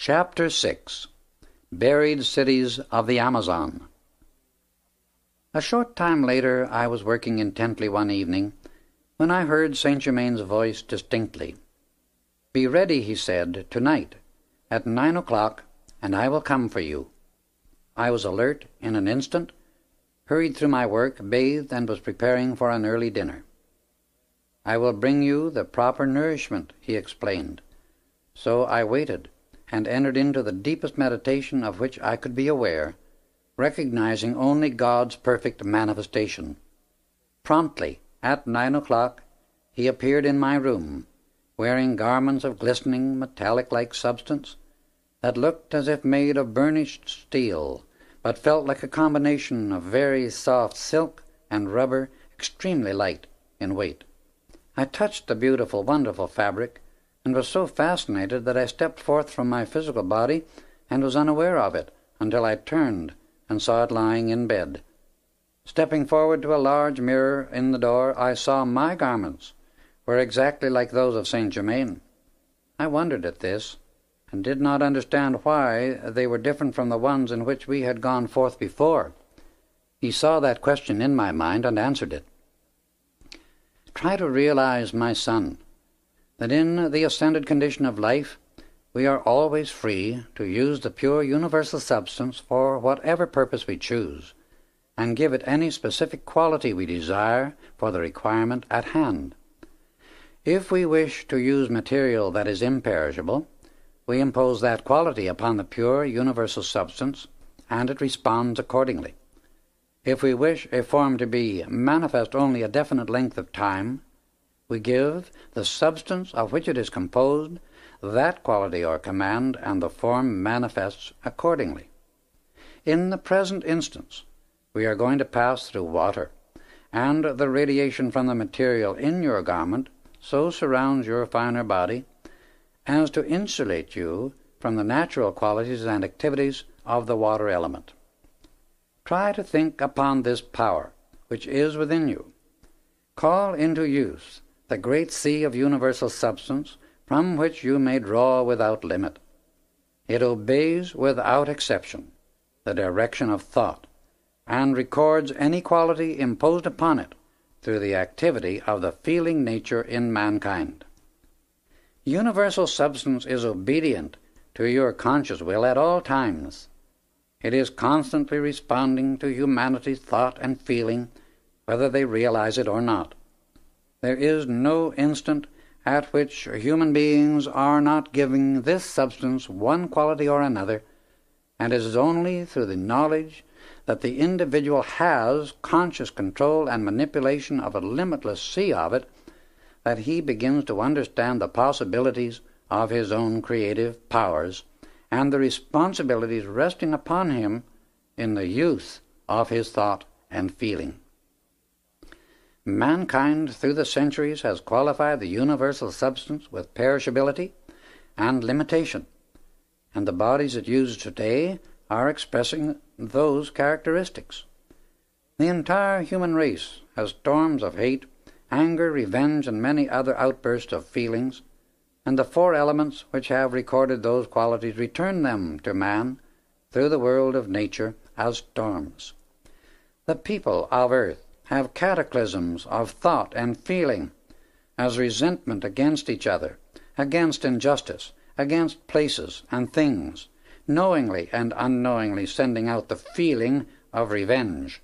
Chapter 6. Buried Cities of the Amazon. A short time later I was working intently one evening when I heard Saint Germain's voice distinctly. "Be ready," he said, "tonight at 9 o'clock, and I will come for you." I was alert in an instant, hurried through my work, bathed, and was preparing for an early dinner. "I will bring you the proper nourishment," he explained. So I waited and entered into the deepest meditation of which I could be aware, recognizing only God's perfect manifestation. Promptly, at 9 o'clock, he appeared in my room, wearing garments of glistening, metallic-like substance that looked as if made of burnished steel, but felt like a combination of very soft silk and rubber, extremely light in weight. I touched the beautiful, wonderful fabric, and was so fascinated that I stepped forth from my physical body and was unaware of it until I turned and saw it lying in bed. Stepping forward to a large mirror in the door, I saw my garments were exactly like those of Saint Germain. I wondered at this, and did not understand why they were different from the ones in which we had gone forth before. He saw that question in my mind and answered it. "Try to realize, my son, that in the ascended condition of life we are always free to use the pure universal substance for whatever purpose we choose, and give it any specific quality we desire for the requirement at hand. If we wish to use material that is imperishable, we impose that quality upon the pure universal substance, and it responds accordingly. If we wish a form to be manifest only a definite length of time, we give the substance of which it is composed that quality or command, and the form manifests accordingly. In the present instance, we are going to pass through water, and the radiation from the material in your garment so surrounds your finer body as to insulate you from the natural qualities and activities of the water element. Try to think upon this power which is within you. Call into use the great sea of universal substance from which you may draw without limit. It obeys without exception the direction of thought, and records any quality imposed upon it through the activity of the feeling nature in mankind. Universal substance is obedient to your conscious will at all times. It is constantly responding to humanity's thought and feeling, whether they realize it or not. There is no instant at which human beings are not giving this substance one quality or another, and it is only through the knowledge that the individual has conscious control and manipulation of a limitless sea of it that he begins to understand the possibilities of his own creative powers and the responsibilities resting upon him in the use of his thought and feeling. Mankind through the centuries has qualified the universal substance with perishability and limitation, and the bodies it uses today are expressing those characteristics. The entire human race has storms of hate, anger, revenge, and many other outbursts of feelings, and the four elements which have recorded those qualities return them to man through the world of nature as storms. The people of earth have cataclysms of thought and feeling, as resentment against each other, against injustice, against places and things, knowingly and unknowingly sending out the feeling of revenge.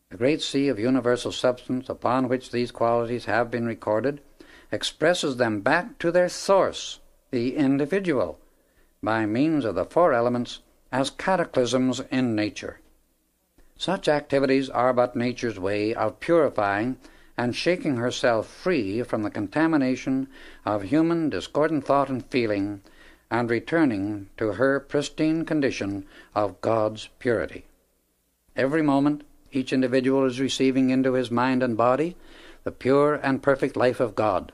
The great sea of universal substance upon which these qualities have been recorded expresses them back to their source, the individual, by means of the four elements as cataclysms in nature. Such activities are but nature's way of purifying and shaking herself free from the contamination of human discordant thought and feeling, and returning to her pristine condition of God's purity. Every moment each individual is receiving into his mind and body the pure and perfect life of God.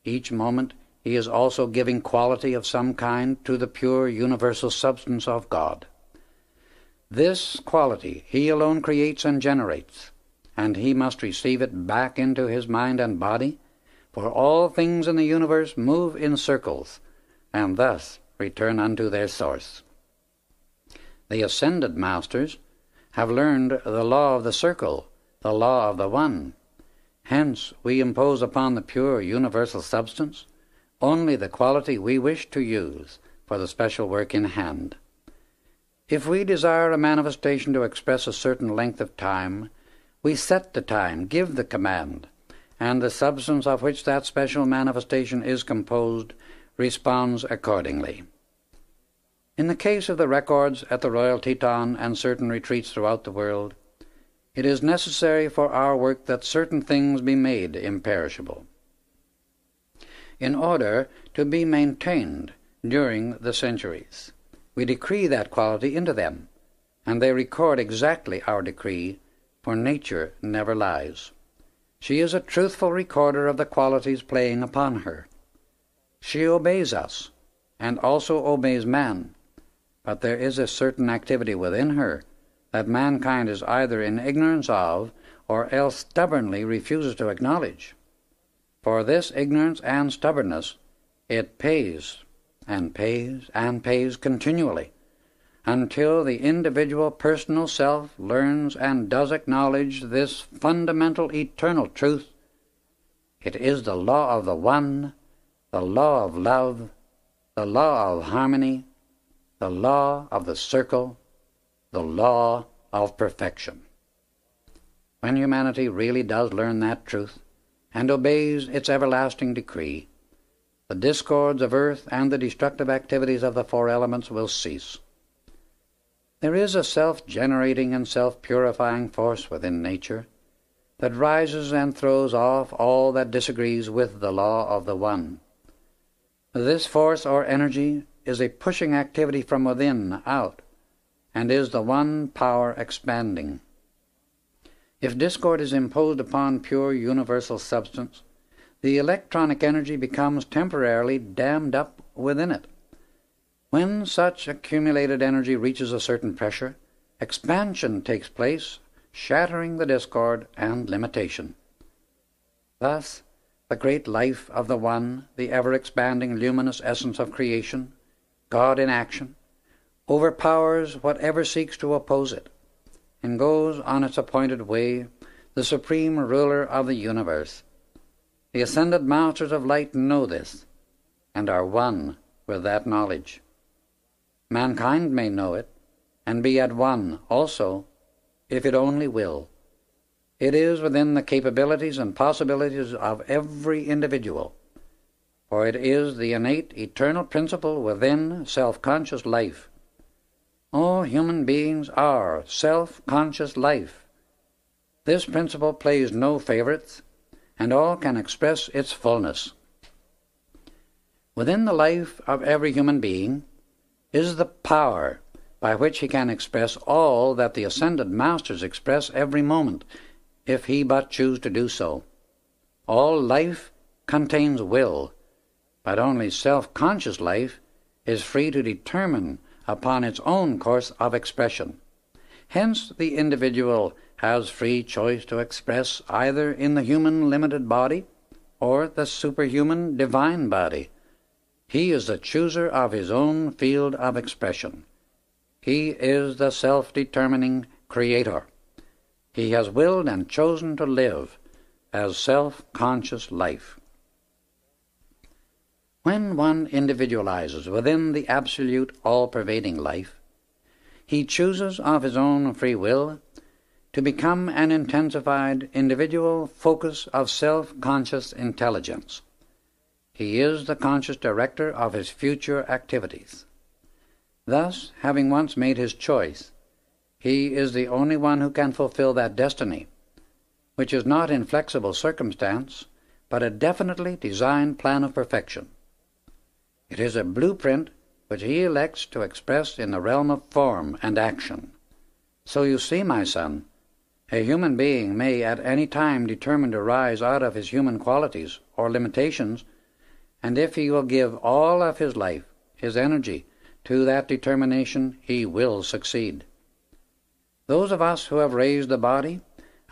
Each moment he is also giving quality of some kind to the pure universal substance of God. This quality he alone creates and generates, and he must receive it back into his mind and body, for all things in the universe move in circles, and thus return unto their source. The ascended masters have learned the law of the circle, the law of the one. Hence we impose upon the pure universal substance only the quality we wish to use for the special work in hand. If we desire a manifestation to express a certain length of time, we set the time, give the command, and the substance of which that special manifestation is composed responds accordingly. In the case of the records at the Royal Teton and certain retreats throughout the world, it is necessary for our work that certain things be made imperishable, in order to be maintained during the centuries. We decree that quality into them, and they record exactly our decree, for nature never lies. She is a truthful recorder of the qualities playing upon her. She obeys us, and also obeys man, but there is a certain activity within her that mankind is either in ignorance of, or else stubbornly refuses to acknowledge. For this ignorance and stubbornness it pays, and pays, and pays continually, until the individual personal self learns and does acknowledge this fundamental eternal truth. It is the law of the one, the law of love, the law of harmony, the law of the circle, the law of perfection. When humanity really does learn that truth and obeys its everlasting decree, the discords of earth and the destructive activities of the four elements will cease. There is a self-generating and self-purifying force within nature that rises and throws off all that disagrees with the law of the one. This force or energy is a pushing activity from within out, and is the one power expanding. If discord is imposed upon pure universal substance, the electronic energy becomes temporarily dammed up within it. When such accumulated energy reaches a certain pressure, expansion takes place, shattering the discord and limitation. Thus, the great life of the One, the ever-expanding luminous essence of creation, God in action, overpowers whatever seeks to oppose it, and goes on its appointed way, the supreme ruler of the universe. The ascended masters of light know this, and are one with that knowledge. Mankind may know it, and be at one also, if it only will. It is within the capabilities and possibilities of every individual, for it is the innate eternal principle within self-conscious life. All human beings are self-conscious life. This principle plays no favorites, and all can express its fullness. Within the life of every human being is the power by which he can express all that the ascended masters express every moment, if he but choose to do so. All life contains will, but only self-conscious life is free to determine upon its own course of expression. Hence the individual has free choice to express either in the human limited body or the superhuman divine body. He is the chooser of his own field of expression. He is the self-determining creator. He has willed and chosen to live as self-conscious life. When one individualizes within the absolute all-pervading life, he chooses of his own free will to become an intensified individual focus of self-conscious intelligence. He is the conscious director of his future activities. Thus, having once made his choice, he is the only one who can fulfill that destiny, which is not inflexible circumstance, but a definitely designed plan of perfection. It is a blueprint which he elects to express in the realm of form and action. So you see, my son, a human being may at any time determine to rise out of his human qualities or limitations, and if he will give all of his life, his energy, to that determination, he will succeed. Those of us who have raised the body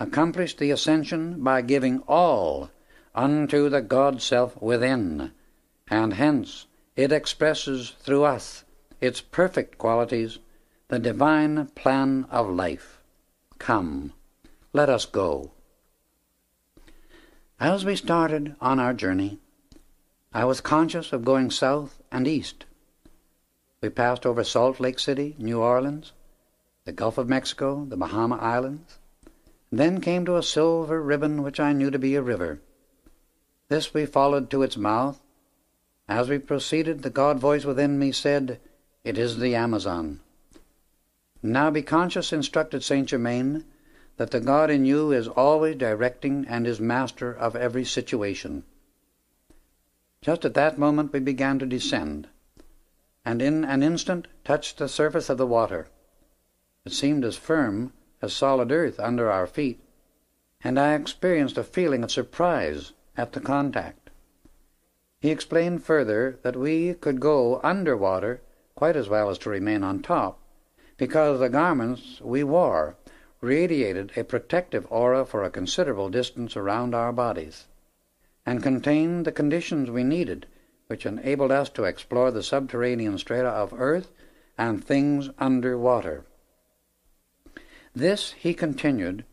accomplish the ascension by giving all unto the God-self within, and hence It expresses through us its perfect qualities, the divine plan of life. Come, let us go. As we started on our journey, I was conscious of going south and east. We passed over Salt Lake City, New Orleans, the Gulf of Mexico, the Bahama Islands, and then came to a silver ribbon which I knew to be a river. This we followed to its mouth. As we proceeded, the God voice within me said, "It is the Amazon." "Now be conscious," instructed Saint Germain, "that the God in you is always directing and is master of every situation." Just at that moment we began to descend, and in an instant touched the surface of the water. It seemed as firm as solid earth under our feet, and I experienced a feeling of surprise at the contact. He explained further that we could go under water quite as well as to remain on top, because the garments we wore radiated a protective aura for a considerable distance around our bodies, and contained the conditions we needed, which enabled us to explore the subterranean strata of earth and things under water. This, he continued,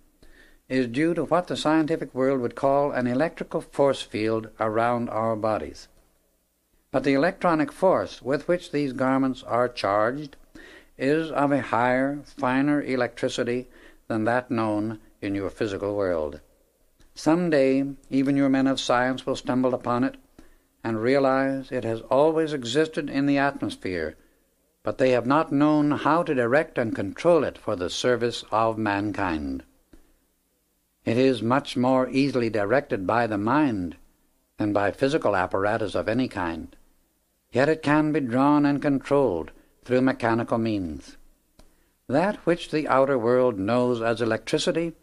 is due to what the scientific world would call an electrical force field around our bodies. But the electronic force with which these garments are charged is of a higher, finer electricity than that known in your physical world. Some day, even your men of science will stumble upon it and realize it has always existed in the atmosphere, but they have not known how to direct and control it for the service of mankind. It is much more easily directed by the mind than by physical apparatus of any kind, yet it can be drawn and controlled through mechanical means. That which the outer world knows as electricity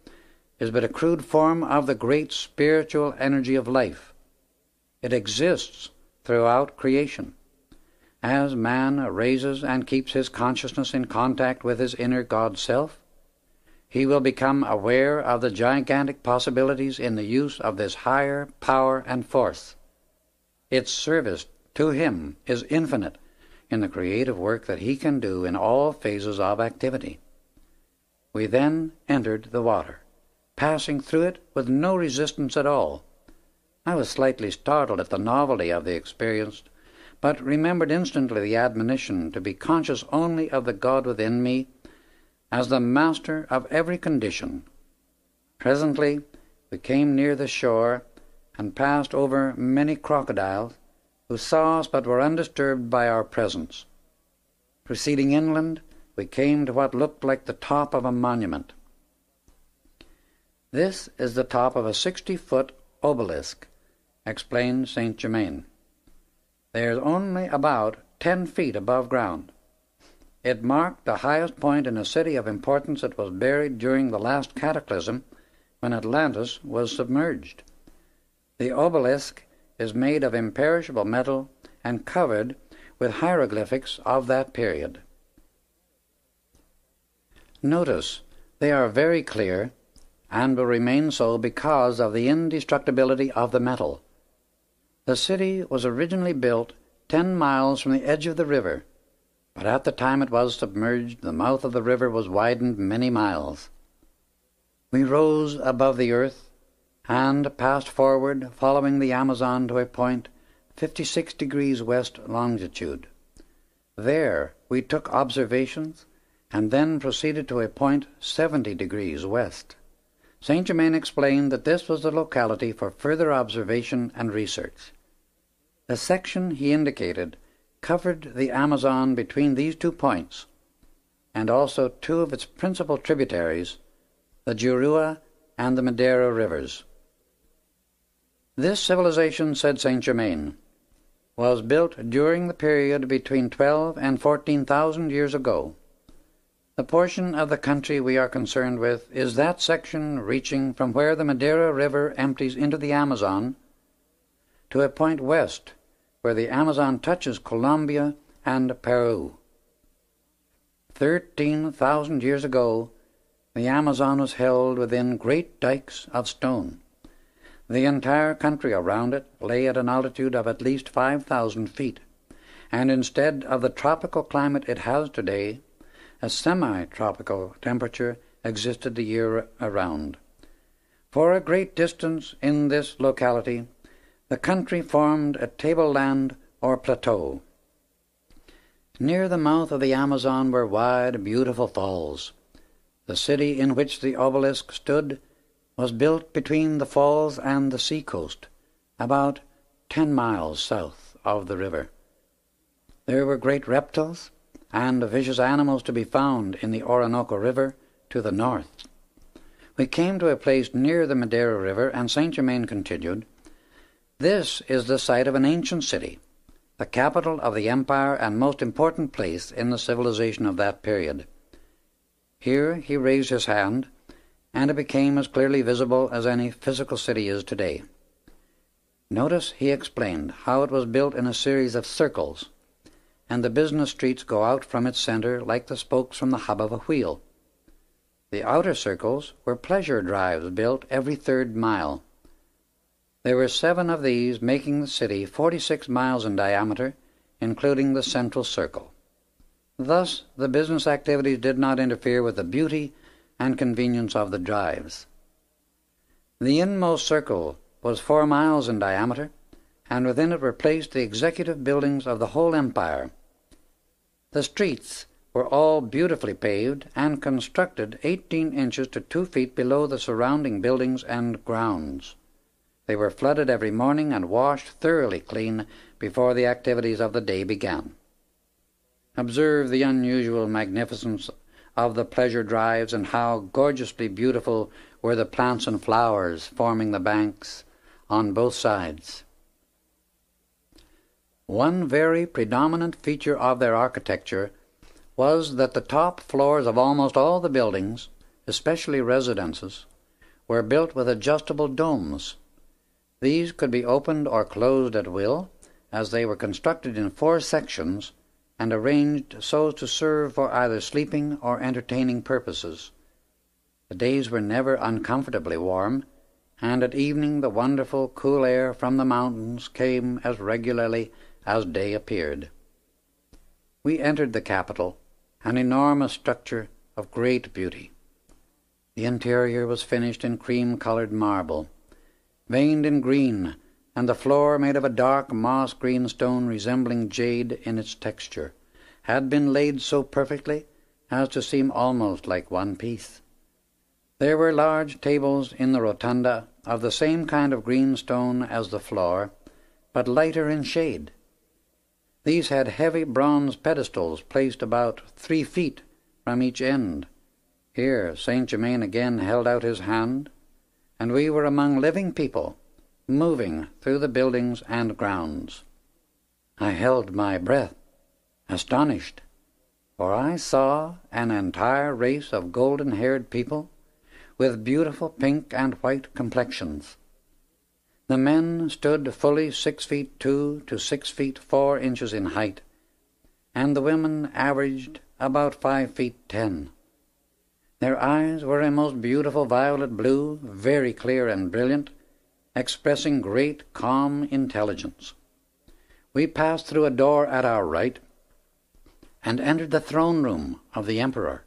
is but a crude form of the great spiritual energy of life. It exists throughout creation. As man raises and keeps his consciousness in contact with his inner God self, he will become aware of the gigantic possibilities in the use of this higher power and force. Its service to him is infinite in the creative work that he can do in all phases of activity. We then entered the water, passing through it with no resistance at all. I was slightly startled at the novelty of the experience, but remembered instantly the admonition to be conscious only of the God within me as the master of every condition. Presently we came near the shore and passed over many crocodiles, who saw us but were undisturbed by our presence. Proceeding inland, we came to what looked like the top of a monument. "This is the top of a 60-foot obelisk," explained Saint Germain. "There is only about 10 feet above ground. It marked the highest point in a city of importance that was buried during the last cataclysm when Atlantis was submerged. The obelisk is made of imperishable metal and covered with hieroglyphics of that period. Notice, they are very clear and will remain so because of the indestructibility of the metal. The city was originally built 10 miles from the edge of the river, but at the time it was submerged, the mouth of the river was widened many miles. We rose above the earth and passed forward, following the Amazon to a point 56 degrees west longitude. There we took observations and then proceeded to a point 70 degrees west. Saint Germain explained that this was the locality for further observation and research. The section he indicated covered the Amazon between these 2 points, and also 2 of its principal tributaries, the Jurua and the Madeira rivers. This civilization, said Saint Germain, was built during the period between 12 and 14,000 years ago. The portion of the country we are concerned with is that section reaching from where the Madeira River empties into the Amazon to a point west where the Amazon touches Colombia and Peru. 13,000 years ago, the Amazon was held within great dikes of stone. The entire country around it lay at an altitude of at least 5,000 feet, and instead of the tropical climate it has today, a semi-tropical temperature existed the year around. For a great distance in this locality, the country formed a tableland or plateau. Near the mouth of the Amazon were wide, beautiful falls. The city in which the obelisk stood was built between the falls and the sea-coast, about 10 miles south of the river. There were great reptiles and vicious animals to be found in the Orinoco River to the north. We came to a place near the Madeira River, and Saint Germain continued, "This is the site of an ancient city, the capital of the empire and most important place in the civilization of that period." Here he raised his hand, and it became as clearly visible as any physical city is today. Notice, he explained, how it was built in a series of circles, and the business streets go out from its center like the spokes from the hub of a wheel. The outer circles were pleasure drives built every 3rd mile. There were 7 of these, making the city 46 miles in diameter, including the central circle. Thus, the business activities did not interfere with the beauty and convenience of the drives. The inmost circle was 4 miles in diameter, and within it were placed the executive buildings of the whole empire. The streets were all beautifully paved and constructed 18 inches to 2 feet below the surrounding buildings and grounds. They were flooded every morning and washed thoroughly clean before the activities of the day began. Observe the unusual magnificence of the pleasure drives, and how gorgeously beautiful were the plants and flowers forming the banks on both sides. One very predominant feature of their architecture was that the top floors of almost all the buildings, especially residences, were built with adjustable domes. These could be opened or closed at will, as they were constructed in 4 sections and arranged so as to serve for either sleeping or entertaining purposes. The days were never uncomfortably warm, and at evening the wonderful cool air from the mountains came as regularly as day appeared. We entered the capital, an enormous structure of great beauty. The interior was finished in cream-colored marble, veined in green, and the floor, made of a dark moss-green stone resembling jade in its texture, had been laid so perfectly as to seem almost like one piece. There were large tables in the rotunda of the same kind of green stone as the floor, but lighter in shade. These had heavy bronze pedestals placed about 3 feet from each end. Here Saint Germain again held out his hand, and we were among living people, moving through the buildings and grounds. I held my breath, astonished, for I saw an entire race of golden-haired people with beautiful pink and white complexions. The men stood fully 6 feet 2 to 6 feet 4 inches in height, and the women averaged about 5 feet 10. Their eyes were a most beautiful violet blue, very clear and brilliant, expressing great calm intelligence. We passed through a door at our right and entered the throne room of the emperor.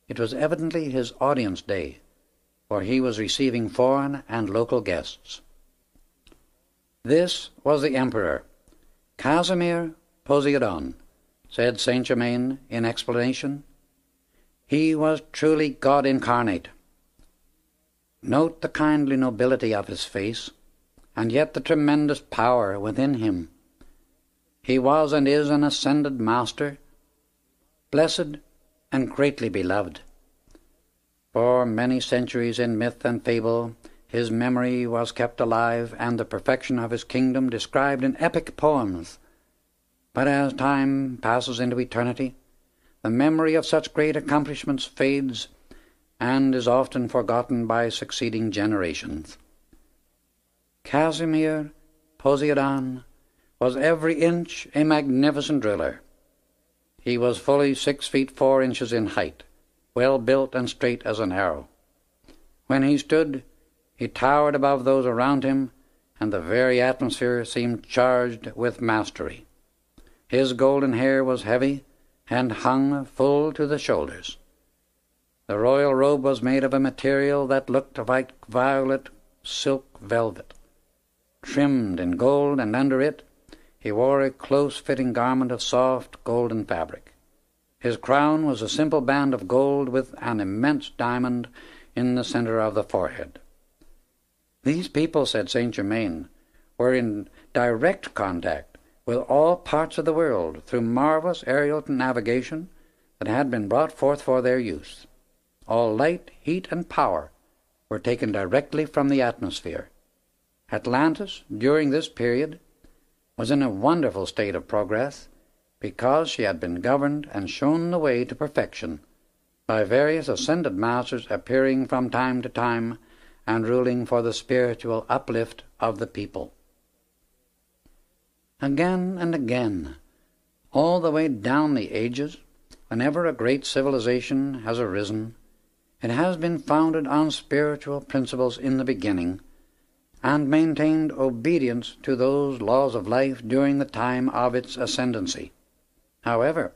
It was evidently his audience day, for he was receiving foreign and local guests. "This was the emperor, Casimir Poseidon," said Saint Germain in explanation. "He was truly God incarnate. Note the kindly nobility of his face, and yet the tremendous power within him. He was and is an ascended master, blessed and greatly beloved. For many centuries in myth and fable his memory was kept alive, and the perfection of his kingdom described in epic poems. But as time passes into eternity, the memory of such great accomplishments fades and is often forgotten by succeeding generations. Casimir Poseidon was every inch a magnificent ruler. He was fully 6 feet 4 inches in height, well built and straight as an arrow. When he stood, he towered above those around him, and the very atmosphere seemed charged with mastery. His golden hair was heavy and hung full to the shoulders. The royal robe was made of a material that looked like violet silk velvet, trimmed in gold, and under it he wore a close-fitting garment of soft golden fabric. His crown was a simple band of gold with an immense diamond in the center of the forehead. These people, said Saint Germain, were in direct contact with all parts of the world through marvelous aerial navigation that had been brought forth for their use. All light, heat, and power were taken directly from the atmosphere. Atlantis, during this period, was in a wonderful state of progress because she had been governed and shown the way to perfection by various ascended masters appearing from time to time and ruling for the spiritual uplift of the people. Again and again, all the way down the ages, whenever a great civilization has arisen, it has been founded on spiritual principles in the beginning, and maintained obedience to those laws of life during the time of its ascendancy. However,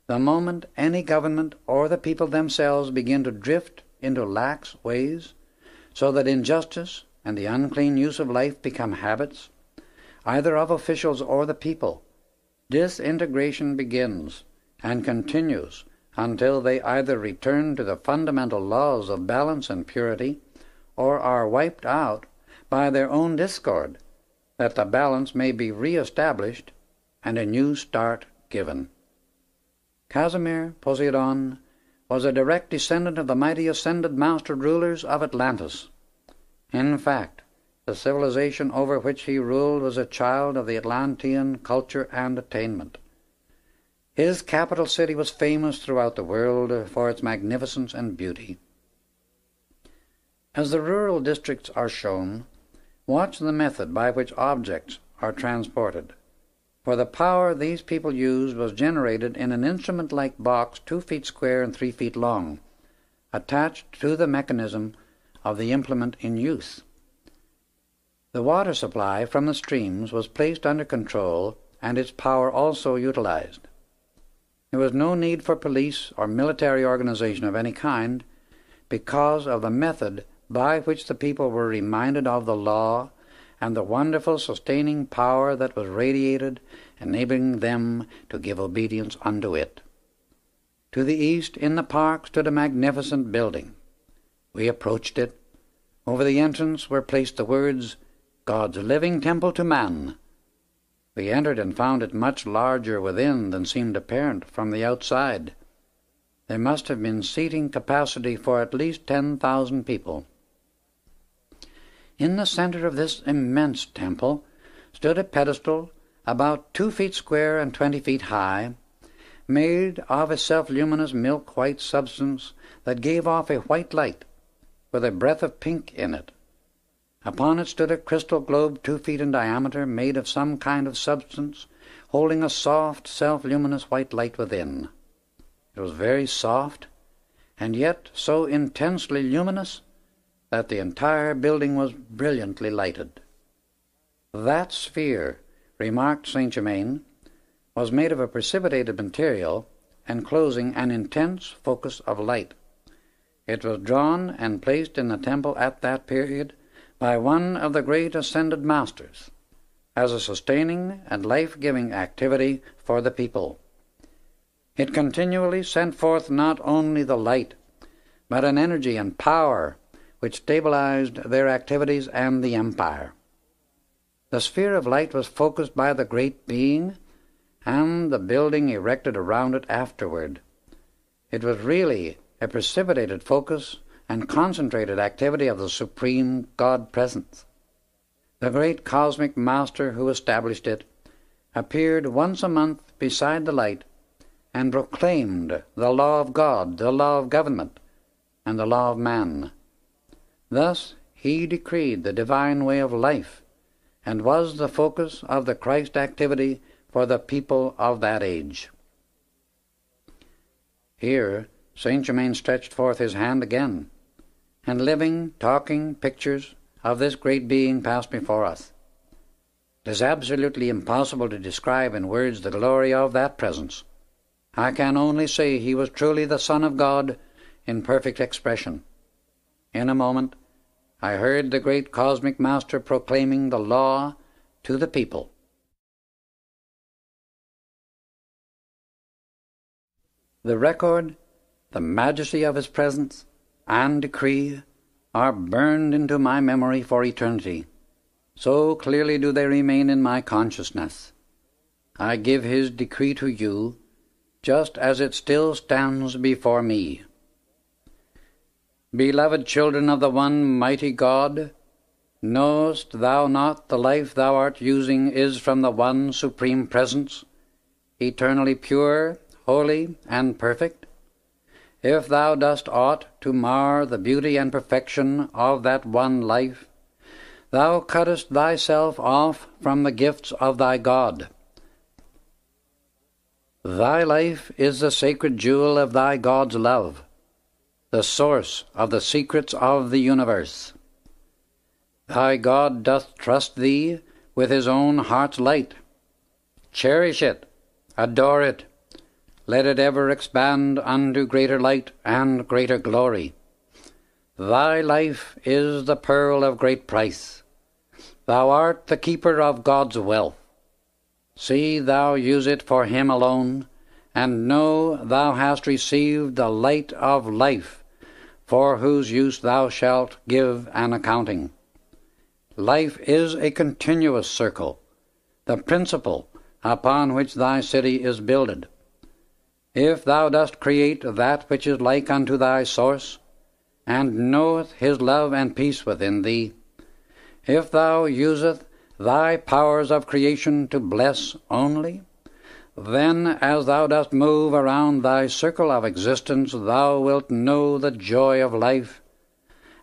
the moment any government or the people themselves begin to drift into lax ways, so that injustice and the unclean use of life become habits, either of officials or the people, disintegration begins and continues until they either return to the fundamental laws of balance and purity, or are wiped out by their own discord, that the balance may be re-established and a new start given. Casimir Poseidon was a direct descendant of the mighty ascended master rulers of Atlantis. In fact, the civilization over which he ruled was a child of the Atlantean culture and attainment. His capital city was famous throughout the world for its magnificence and beauty. As the rural districts are shown, watch the method by which objects are transported, for the power these people used was generated in an instrument-like box 2 feet square and 3 feet long, attached to the mechanism of the implement in use. The water supply from the streams was placed under control and its power also utilized. There was no need for police or military organization of any kind because of the method by which the people were reminded of the law and the wonderful sustaining power that was radiated, enabling them to give obedience unto it. To the east in the park stood a magnificent building. We approached it. Over the entrance were placed the words, "God's living temple to man." We entered and found it much larger within than seemed apparent from the outside. There must have been seating capacity for at least 10,000 people. In the center of this immense temple stood a pedestal about 2 feet square and 20 feet high, made of a self-luminous milk-white substance that gave off a white light with a breath of pink in it. Upon it stood a crystal globe 2 feet in diameter, made of some kind of substance, holding a soft, self-luminous white light within. It was very soft, and yet so intensely luminous that the entire building was brilliantly lighted. That sphere, remarked Saint Germain, was made of a precipitated material enclosing an intense focus of light. It was drawn and placed in the temple at that period by one of the great ascended masters as a sustaining and life-giving activity for the people. It continually sent forth not only the light, but an energy and power which stabilized their activities and the empire. The sphere of light was focused by the great being, and the building erected around it afterward. It was really a precipitated focus and concentrated activity of the supreme God Presence. The great cosmic master who established it appeared once a month beside the light and proclaimed the law of God, the law of government, and the law of man. Thus he decreed the divine way of life and was the focus of the Christ activity for the people of that age. Here Saint Germain stretched forth his hand again, and living, talking pictures of this great being passed before us. It is absolutely impossible to describe in words the glory of that presence. I can only say he was truly the Son of God in perfect expression. In a moment, I heard the great cosmic master proclaiming the law to the people. The record, the majesty of his presence, and decree are burned into my memory for eternity. So clearly do they remain in my consciousness. I give his decree to you, just as it still stands before me. Beloved children of the one mighty God, knowest thou not the life thou art using is from the one supreme presence, eternally pure, holy, and perfect? If thou dost aught to mar the beauty and perfection of that one life, thou cuttest thyself off from the gifts of thy God. Thy life is the sacred jewel of thy God's love, the source of the secrets of the universe. Thy God doth trust thee with his own heart's light. Cherish it, adore it, let it ever expand unto greater light and greater glory. Thy life is the pearl of great price. Thou art the keeper of God's wealth. See thou use it for him alone, and know thou hast received the light of life, for whose use thou shalt give an accounting. Life is a continuous circle, the principle upon which thy city is builded. If thou dost create that which is like unto thy source, and knoweth his love and peace within thee, if thou useth thy powers of creation to bless only, then as thou dost move around thy circle of existence, thou wilt know the joy of life,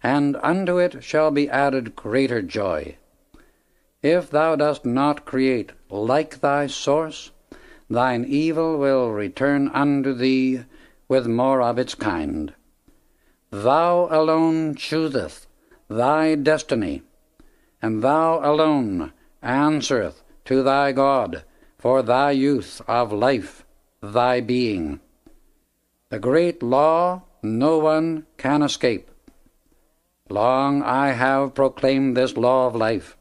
and unto it shall be added greater joy. If thou dost not create like thy source, thine evil will return unto thee with more of its kind. Thou alone choosest thy destiny, and thou alone answereth to thy God for thy use of life, thy being. The great law no one can escape. Long I have proclaimed this law of life,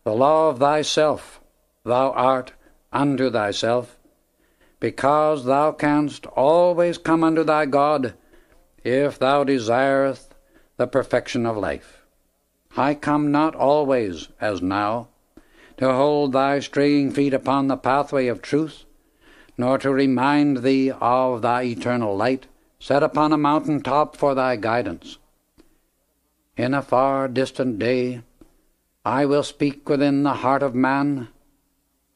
the law of thyself. Thou art unto thyself, because thou canst always come unto thy God if thou desirest the perfection of life. I come not always, as now, to hold thy straying feet upon the pathway of truth, nor to remind thee of thy eternal light set upon a mountain top for thy guidance. In a far distant day I will speak within the heart of man,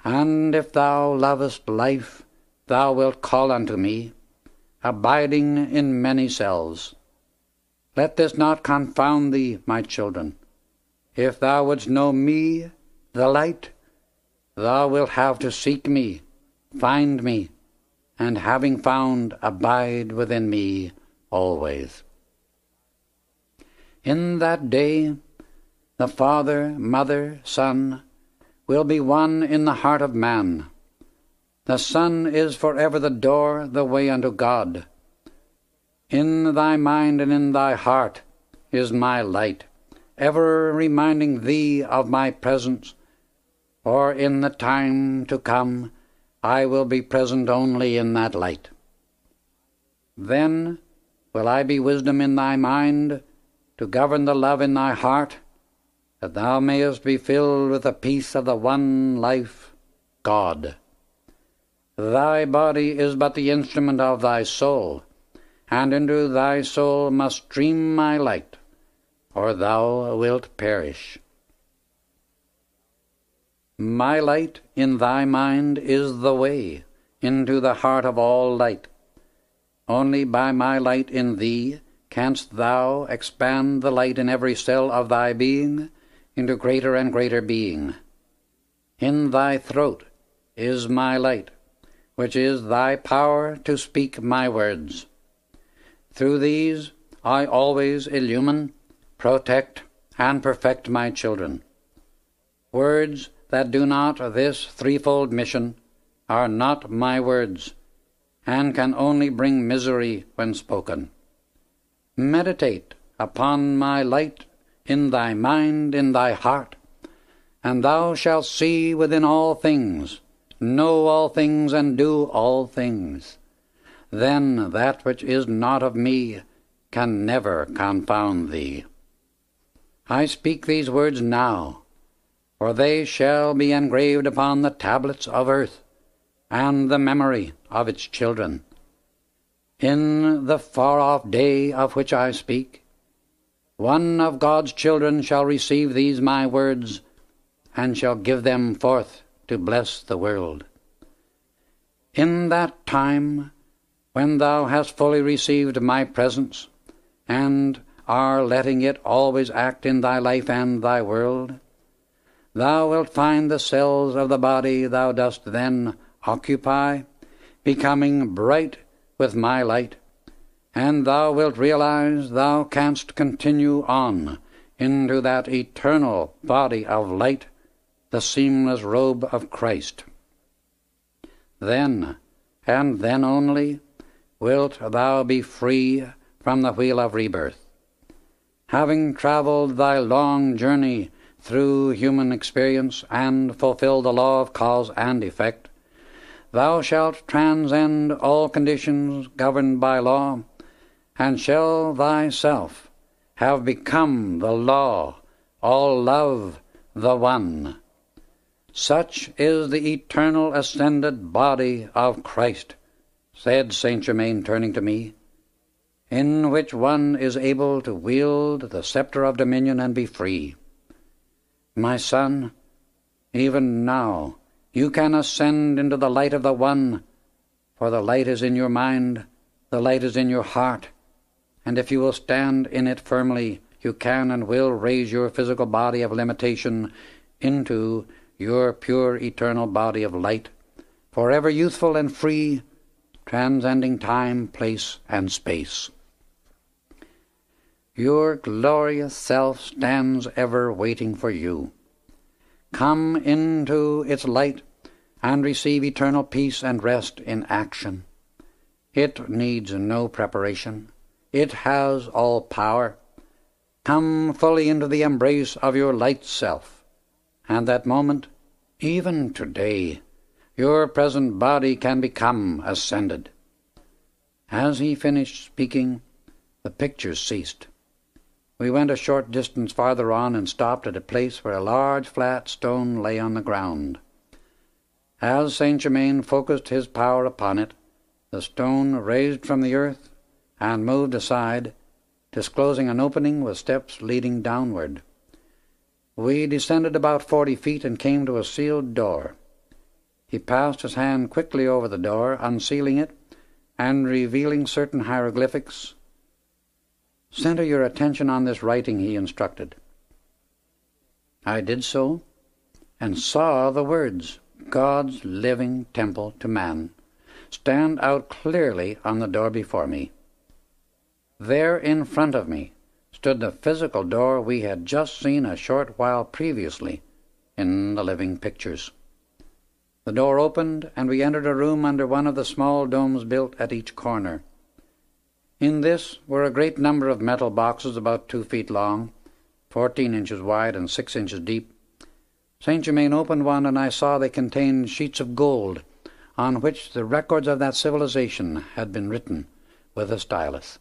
and if thou lovest life, thou wilt call unto me, abiding in many cells. Let this not confound thee, my children. If thou wouldst know me, the light, thou wilt have to seek me, find me, and having found, abide within me always. In that day, the Father, Mother, Son, will be one in the heart of man. The Son is forever the door, the way unto God. In thy mind and in thy heart is my light, ever reminding thee of my presence, for in the time to come I will be present only in that light. Then will I be wisdom in thy mind, to govern the love in thy heart, that thou mayest be filled with the peace of the one life, God. Thy body is but the instrument of thy soul, and into thy soul must stream my light, or thou wilt perish. My light in thy mind is the way into the heart of all light. Only by my light in thee canst thou expand the light in every cell of thy being into greater and greater being. In thy throat is my light, which is thy power to speak my words. Through these I always illumine, protect, and perfect my children. Words that do not this threefold mission are not my words, and can only bring misery when spoken. Meditate upon my light in thy mind, in thy heart, and thou shalt see within all things, know all things, and do all things. Then that which is not of me can never confound thee. I speak these words now, for they shall be engraved upon the tablets of earth, and the memory of its children. In the far-off day of which I speak, one of God's children shall receive these my words, and shall give them forth to bless the world. In that time, when thou hast fully received my presence, and are letting it always act in thy life and thy world, thou wilt find the cells of the body thou dost then occupy becoming bright with my light, and thou wilt realize thou canst continue on into that eternal body of light, the seamless robe of Christ. Then, and then only, wilt thou be free from the wheel of rebirth. Having travelled thy long journey through human experience and fulfilled the law of cause and effect, thou shalt transcend all conditions governed by law, and shall thyself have become the law, all love, the one. Such is the eternal ascended body of Christ, said Saint Germain, turning to me, in which one is able to wield the sceptre of dominion and be free. My son, even now you can ascend into the light of the One, for the light is in your mind, the light is in your heart, and if you will stand in it firmly, you can and will raise your physical body of limitation into your pure eternal body of light, forever youthful and free, transcending time, place, and space. Your glorious self stands ever waiting for you. Come into its light and receive eternal peace and rest in action. It needs no preparation. It has all power. Come fully into the embrace of your light self, and that moment, even today, your present body can become ascended. As he finished speaking, the pictures ceased. We went a short distance farther on and stopped at a place where a large flat stone lay on the ground. As Saint Germain focused his power upon it, the stone raised from the earth and moved aside, disclosing an opening with steps leading downward. We descended about 40 feet and came to a sealed door. He passed his hand quickly over the door, unsealing it and revealing certain hieroglyphics. "Center your attention on this writing," he instructed. I did so, and saw the words, "God's living temple to man," stand out clearly on the door before me. There in front of me stood the physical door we had just seen a short while previously in the living pictures. The door opened, and we entered a room under one of the small domes built at each corner. In this were a great number of metal boxes about 2 feet long, 14 inches wide and 6 inches deep. Saint Germain opened one, and I saw they contained sheets of gold on which the records of that civilization had been written with a stylus.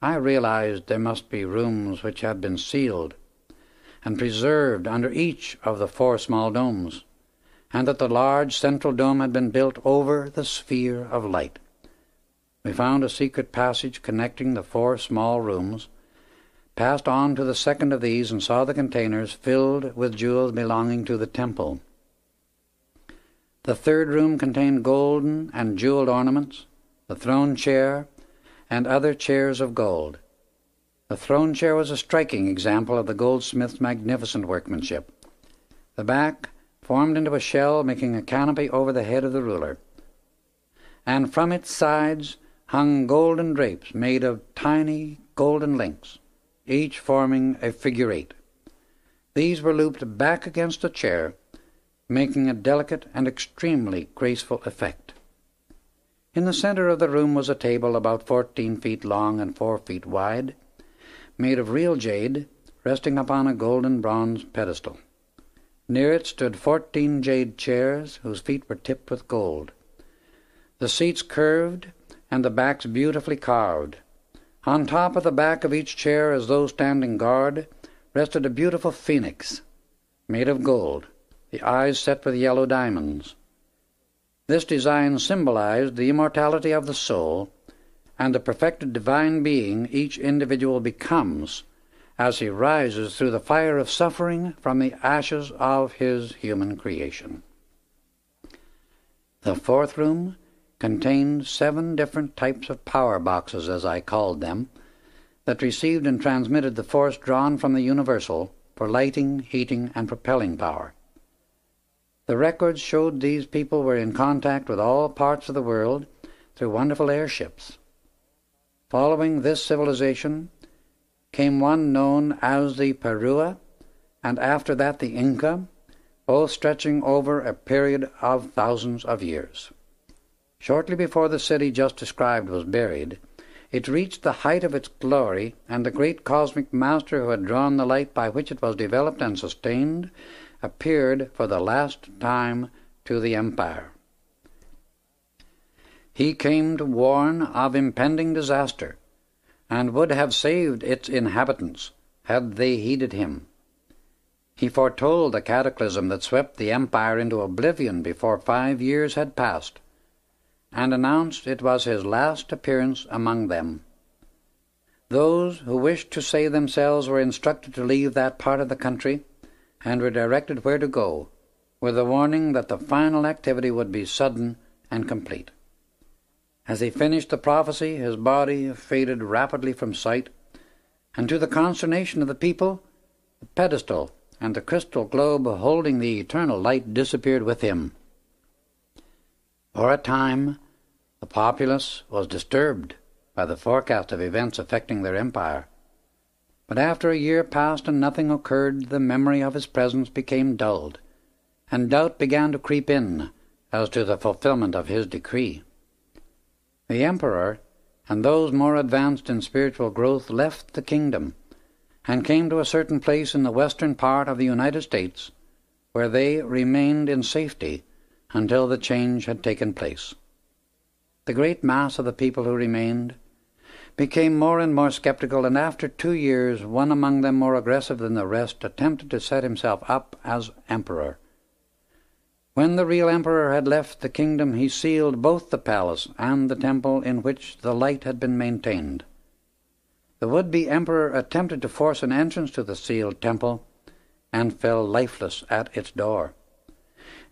I realized there must be rooms which had been sealed and preserved under each of the 4 small domes, and that the large central dome had been built over the sphere of light. We found a secret passage connecting the 4 small rooms, passed on to the second of these, and saw the containers filled with jewels belonging to the temple. The third room contained golden and jeweled ornaments, the throne chair, and other chairs of gold. The throne chair was a striking example of the goldsmith's magnificent workmanship. The back formed into a shell, making a canopy over the head of the ruler, and from its sides hung golden drapes made of tiny golden links, each forming a figure 8. These were looped back against the chair making a delicate and extremely graceful effect. In the center of the room was a table about 14 feet long and 4 feet wide, made of real jade, resting upon a golden bronze pedestal. Near it stood 14 jade chairs, whose feet were tipped with gold. The seats curved, and the backs beautifully carved. On top of the back of each chair, as though standing guard, rested a beautiful phoenix, made of gold, the eyes set with yellow diamonds. This design symbolized the immortality of the soul and the perfected divine being each individual becomes as he rises through the fire of suffering from the ashes of his human creation. The fourth room contained 7 different types of power boxes, as I called them, that received and transmitted the force drawn from the universal for lighting, heating, and propelling power. The records showed these people were in contact with all parts of the world through wonderful airships. Following this civilization came one known as the Perua, and after that the Inca, both stretching over a period of thousands of years. Shortly before the city just described was buried, it reached the height of its glory, and the great cosmic master who had drawn the light by which it was developed and sustained appeared for the last time to the empire. He came to warn of impending disaster, and would have saved its inhabitants had they heeded him. He foretold the cataclysm that swept the empire into oblivion before 5 years had passed, and announced it was his last appearance among them. Those who wished to save themselves were instructed to leave that part of the country, and were directed where to go, with a warning that the final activity would be sudden and complete. As he finished the prophecy, his body faded rapidly from sight, and to the consternation of the people, the pedestal and the crystal globe holding the eternal light disappeared with him. For a time, the populace was disturbed by the forecast of events affecting their empire. But after a year passed and nothing occurred, the memory of his presence became dulled, and doubt began to creep in as to the fulfillment of his decree. The emperor and those more advanced in spiritual growth left the kingdom and came to a certain place in the western part of the United States, where they remained in safety until the change had taken place. The great mass of the people who remained became more and more skeptical, and after 2 years, one among them more aggressive than the rest attempted to set himself up as emperor. When the real emperor had left the kingdom, he sealed both the palace and the temple in which the light had been maintained. The would-be emperor attempted to force an entrance to the sealed temple, and fell lifeless at its door.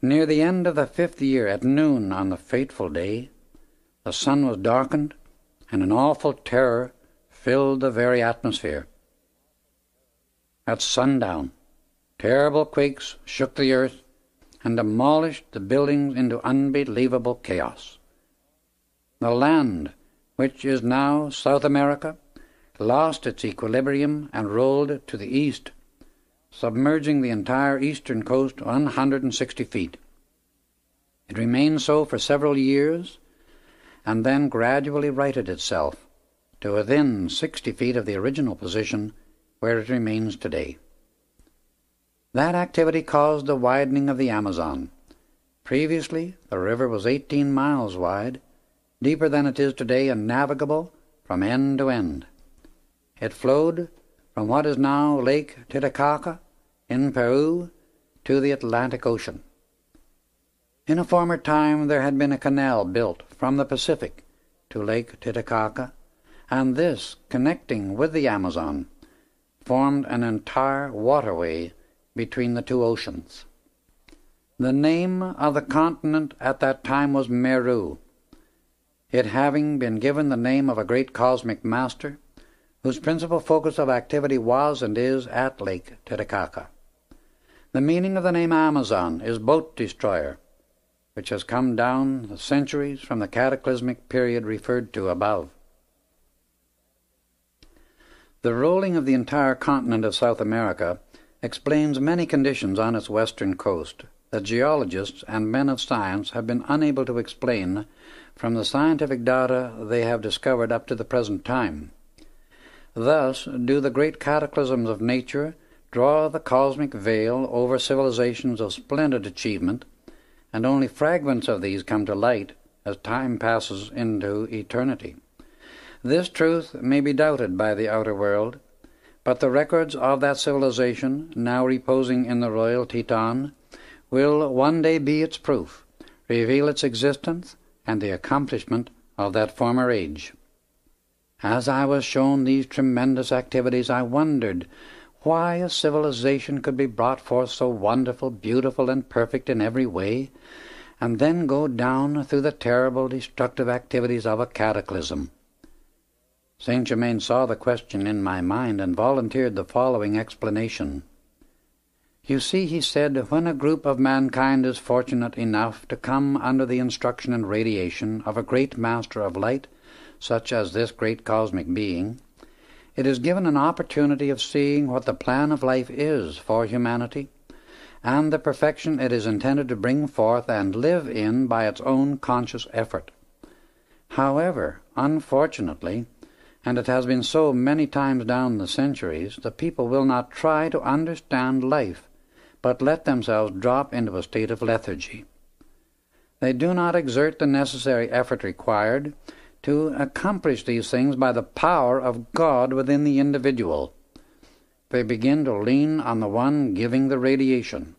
Near the end of the 5th year, at noon on the fateful day, the sun was darkened, and an awful terror filled the very atmosphere. At sundown, terrible quakes shook the earth and demolished the buildings into unbelievable chaos. The land, which is now South America, lost its equilibrium and rolled to the east, submerging the entire eastern coast 160 feet. It remained so for several years, and then gradually righted itself to within 60 feet of the original position where it remains today. That activity caused the widening of the Amazon. Previously, the river was 18 miles wide, deeper than it is today, and navigable from end to end. It flowed from what is now Lake Titicaca in Peru to the Atlantic Ocean. In a former time there had been a canal built from the Pacific to Lake Titicaca, and this, connecting with the Amazon, formed an entire waterway between the 2 oceans. The name of the continent at that time was Meru, it having been given the name of a great cosmic master, whose principal focus of activity was and is at Lake Titicaca. The meaning of the name Amazon is boat destroyer, which has come down the centuries from the cataclysmic period referred to above. The rolling of the entire continent of South America explains many conditions on its western coast that geologists and men of science have been unable to explain from the scientific data they have discovered up to the present time. Thus do the great cataclysms of nature draw the cosmic veil over civilizations of splendid achievement, and only fragments of these come to light as time passes into eternity. This truth may be doubted by the outer world, but the records of that civilization, now reposing in the Royal Teton, will one day be its proof, reveal its existence and the accomplishment of that former age. As I was shown these tremendous activities, I wondered why a civilization could be brought forth so wonderful, beautiful, and perfect in every way, and then go down through the terrible, destructive activities of a cataclysm. Saint Germain saw the question in my mind and volunteered the following explanation. You see, he said, when a group of mankind is fortunate enough to come under the instruction and radiation of a great master of light, such as this great cosmic being, it is given an opportunity of seeing what the plan of life is for humanity, and the perfection it is intended to bring forth and live in by its own conscious effort. However, unfortunately, and it has been so many times down the centuries, the people will not try to understand life, but let themselves drop into a state of lethargy. They do not exert the necessary effort required to accomplish these things by the power of God within the individual. They begin to lean on the one giving the radiation.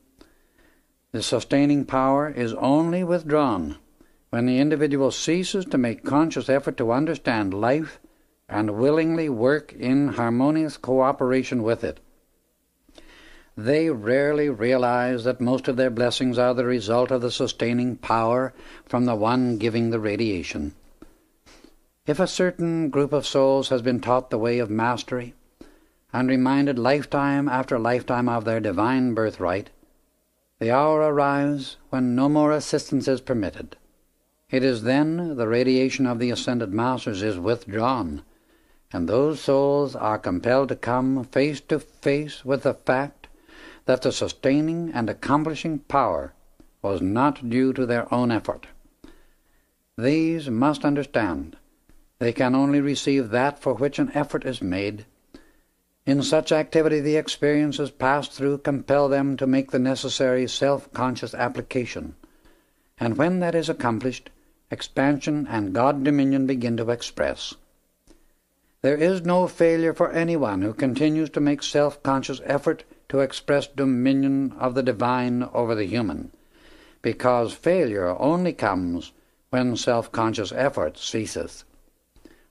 The sustaining power is only withdrawn when the individual ceases to make conscious effort to understand life and willingly work in harmonious cooperation with it. They rarely realize that most of their blessings are the result of the sustaining power from the one giving the radiation. If a certain group of souls has been taught the way of mastery, and reminded lifetime after lifetime of their divine birthright, the hour arrives when no more assistance is permitted. It is then the radiation of the ascended masters is withdrawn, and those souls are compelled to come face to face with the fact that the sustaining and accomplishing power was not due to their own effort. These must understand they can only receive that for which an effort is made. In such activity the experiences passed through compel them to make the necessary self-conscious application, and when that is accomplished, expansion and God-dominion begin to express. There is no failure for anyone who continues to make self-conscious effort to express dominion of the divine over the human, because failure only comes when self-conscious effort ceases.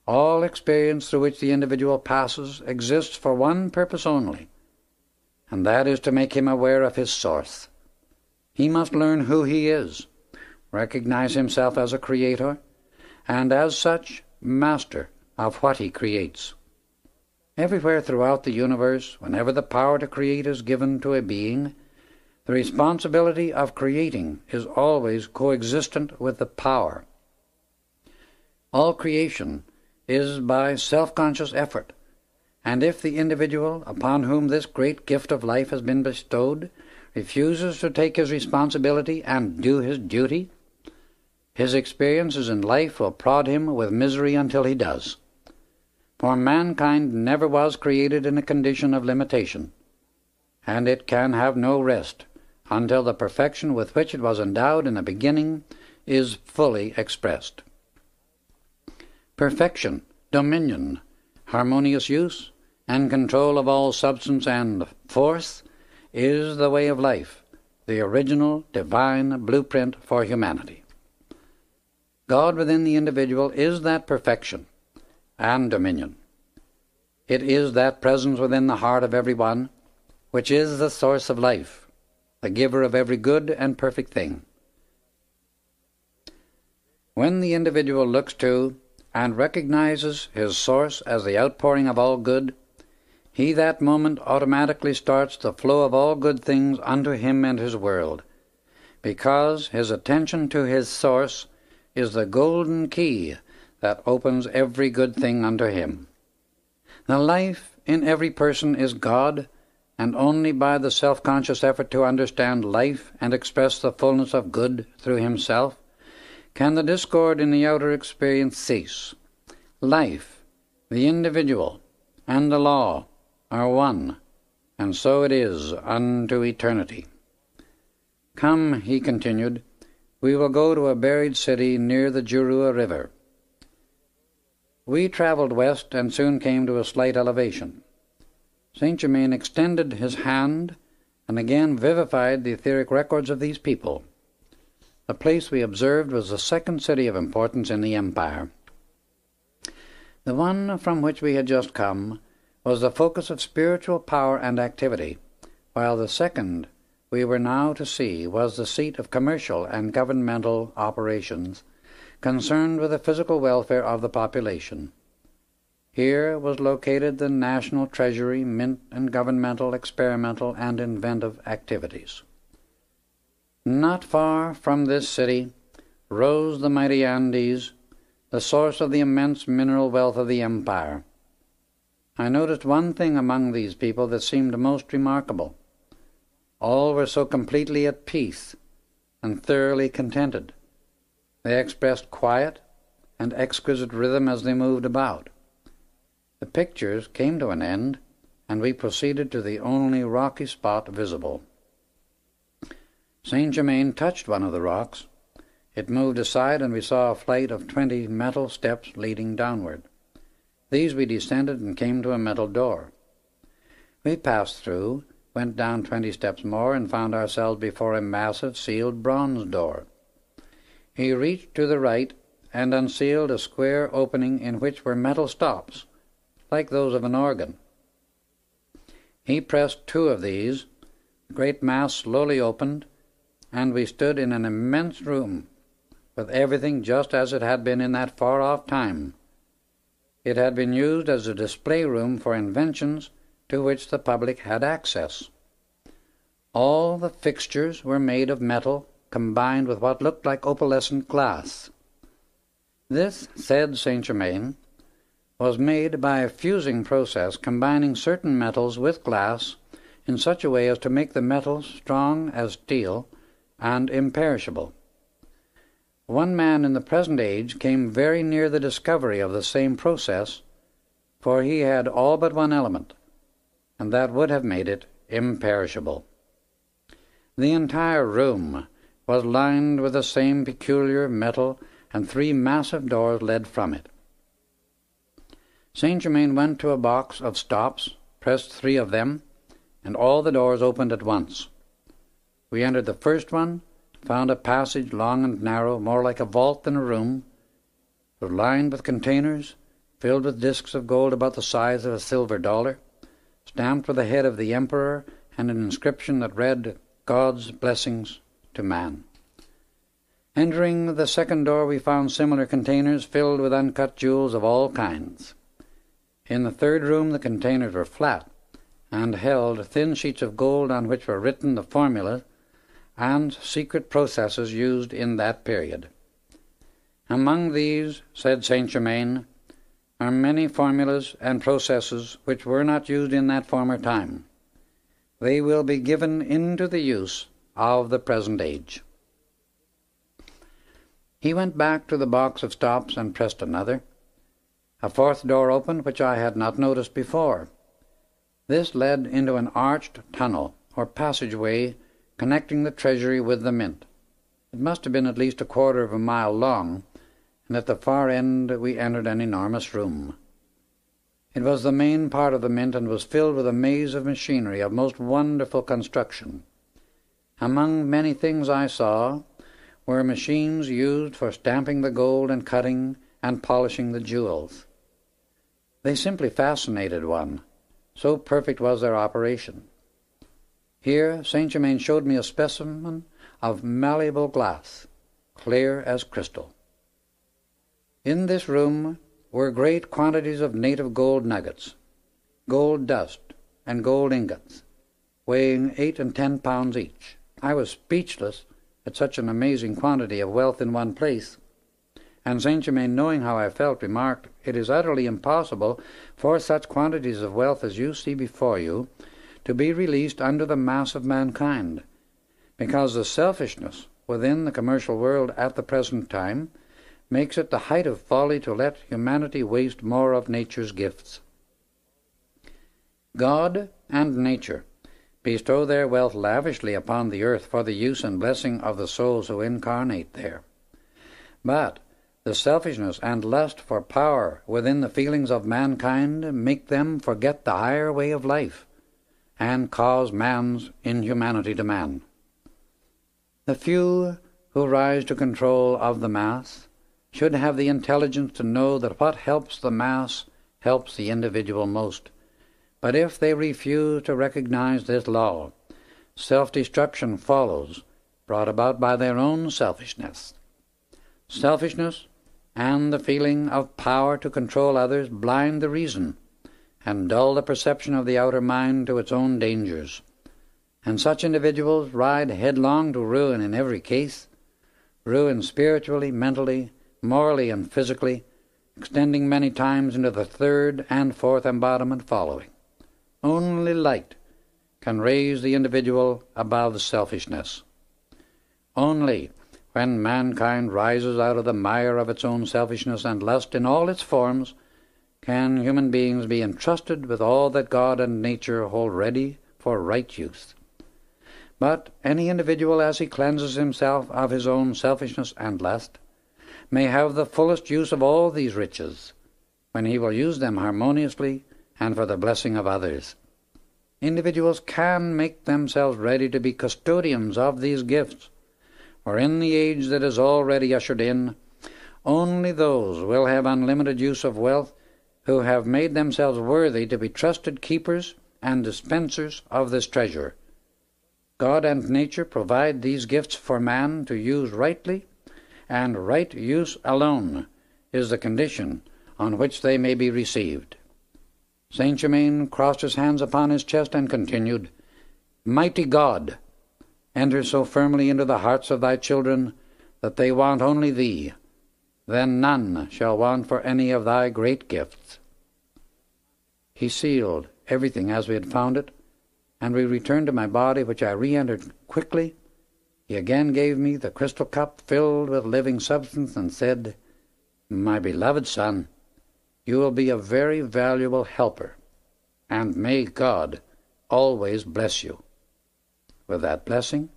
All experience through which the individual passes exists for one purpose only, and that is to make him aware of his source. He must learn who he is, recognize himself as a creator, and as such, master of what he creates. Everywhere throughout the universe, whenever the power to create is given to a being, the responsibility of creating is always coexistent with the power. All creation is by self-conscious effort, and if the individual upon whom this great gift of life has been bestowed refuses to take his responsibility and do his duty, his experiences in life will prod him with misery until he does. For mankind never was created in a condition of limitation, and it can have no rest until the perfection with which it was endowed in the beginning is fully expressed. Perfection, dominion, harmonious use, and control of all substance and force is the way of life, the original divine blueprint for humanity. God within the individual is that perfection and dominion. It is that presence within the heart of every one, which is the source of life, the giver of every good and perfect thing. When the individual looks to and recognizes his source as the outpouring of all good, he that moment automatically starts the flow of all good things unto him and his world, because his attention to his source is the golden key that opens every good thing unto him. The life in every person is God, and only by the self-conscious effort to understand life and express the fullness of good through himself, can the discord in the outer experience cease. Life, the individual, and the law are one, and so it is unto eternity. Come, he continued, we will go to a buried city near the Jurua River. We travelled west and soon came to a slight elevation. Saint Germain extended his hand and again vivified the etheric records of these people. The place we observed was the second city of importance in the empire. The one from which we had just come was the focus of spiritual power and activity, while the second we were now to see was the seat of commercial and governmental operations concerned with the physical welfare of the population. Here was located the national treasury, mint, and governmental, experimental, and inventive activities. Not far from this city rose the mighty Andes, the source of the immense mineral wealth of the empire. I noticed one thing among these people that seemed most remarkable. All were so completely at peace and thoroughly contented. They expressed quiet and exquisite rhythm as they moved about. The pictures came to an end, and we proceeded to the only rocky spot visible. Saint Germain touched one of the rocks. It moved aside, and we saw a flight of 20 metal steps leading downward. These we descended and came to a metal door. We passed through, went down 20 steps more, and found ourselves before a massive sealed bronze door. He reached to the right and unsealed a square opening in which were metal stops, like those of an organ. He pressed 2 of these, the great mass slowly opened, and we stood in an immense room, with everything just as it had been in that far-off time. It had been used as a display room for inventions to which the public had access. All the fixtures were made of metal combined with what looked like opalescent glass. This, said Saint Germain, was made by a fusing process combining certain metals with glass in such a way as to make the metals strong as steel and imperishable. One man in the present age came very near the discovery of the same process, for he had all but one element, and that would have made it imperishable. The entire room was lined with the same peculiar metal, and 3 massive doors led from it. Saint Germain went to a box of stops, pressed 3 of them, and all the doors opened at once. We entered the first one, found a passage long and narrow, more like a vault than a room. It was lined with containers, filled with discs of gold about the size of a silver dollar, stamped with the head of the emperor and an inscription that read, God's blessings to man. Entering the second door, we found similar containers filled with uncut jewels of all kinds. In the third room, the containers were flat and held thin sheets of gold on which were written the formulas and secret processes used in that period. Among these, said Saint Germain, are many formulas and processes which were not used in that former time. They will be given into the use of the present age. He went back to the box of stops and pressed another. A 4th door opened, which I had not noticed before. This led into an arched tunnel, or passageway, connecting the treasury with the mint. It must have been at least 1/4 of a mile long, and at the far end we entered an enormous room. It was the main part of the mint, and was filled with a maze of machinery of most wonderful construction. Among many things I saw were machines used for stamping the gold and cutting and polishing the jewels. They simply fascinated one, so perfect was their operation. Here Saint Germain showed me a specimen of malleable glass, clear as crystal. In this room were great quantities of native gold nuggets, gold dust, and gold ingots, weighing 8 and 10 pounds each. I was speechless at such an amazing quantity of wealth in one place, and Saint Germain, knowing how I felt, remarked, "It is utterly impossible for such quantities of wealth as you see before you to be released under the mass of mankind, because the selfishness within the commercial world at the present time makes it the height of folly to let humanity waste more of nature's gifts. God and nature bestow their wealth lavishly upon the earth for the use and blessing of the souls who incarnate there. But the selfishness and lust for power within the feelings of mankind make them forget the higher way of life and cause man's inhumanity to man. The few who rise to control of the mass should have the intelligence to know that what helps the mass helps the individual most. But if they refuse to recognize this law, self-destruction follows, brought about by their own selfishness. Selfishness and the feeling of power to control others blind the reason and dull the perception of the outer mind to its own dangers. And such individuals ride headlong to ruin in every case, ruin spiritually, mentally, morally, and physically, extending many times into the third and fourth embodiment following. Only light can raise the individual above selfishness. Only when mankind rises out of the mire of its own selfishness and lust in all its forms can human beings be entrusted with all that God and nature hold ready for right use. But any individual, as he cleanses himself of his own selfishness and lust, may have the fullest use of all these riches, when he will use them harmoniously and for the blessing of others. Individuals can make themselves ready to be custodians of these gifts, for in the age that is already ushered in, only those will have unlimited use of wealth who have made themselves worthy to be trusted keepers and dispensers of this treasure. God and nature provide these gifts for man to use rightly, and right use alone is the condition on which they may be received. Saint Germain crossed his hands upon his chest and continued, Mighty God, enter so firmly into the hearts of thy children that they want only thee. Then none shall want for any of thy great gifts. He sealed everything as we had found it, and we returned to my body, which I re-entered quickly. He again gave me the crystal cup filled with living substance and said, My beloved son, you will be a very valuable helper, and may God always bless you. With that blessing,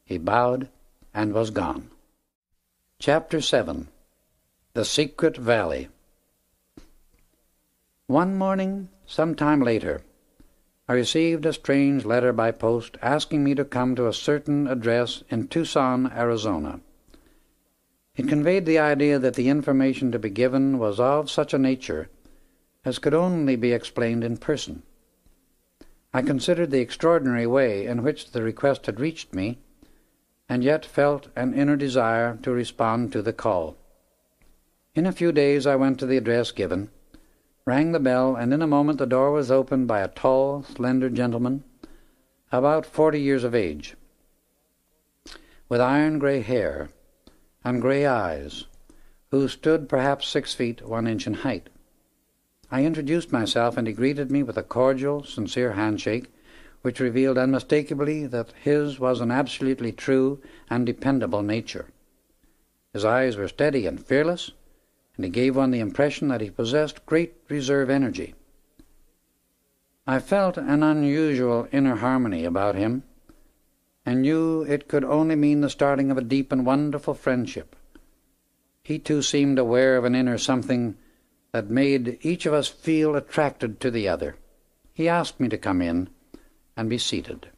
he bowed and was gone. Chapter 7. The Secret Valley. One morning, some time later, I received a strange letter by post asking me to come to a certain address in Tucson, Arizona. It conveyed the idea that the information to be given was of such a nature as could only be explained in person. I considered the extraordinary way in which the request had reached me, and yet felt an inner desire to respond to the call. In a few days I went to the address given, rang the bell, and in a moment the door was opened by a tall, slender gentleman, about 40 years of age, with iron-gray hair and gray eyes, who stood perhaps 6 feet 1 inch in height. I introduced myself, and he greeted me with a cordial, sincere handshake, which revealed unmistakably that his was an absolutely true and dependable nature. His eyes were steady and fearless, and he gave one the impression that he possessed great reserve energy. I felt an unusual inner harmony about him, and knew it could only mean the starting of a deep and wonderful friendship. He too seemed aware of an inner something that made each of us feel attracted to the other. He asked me to come in and be seated.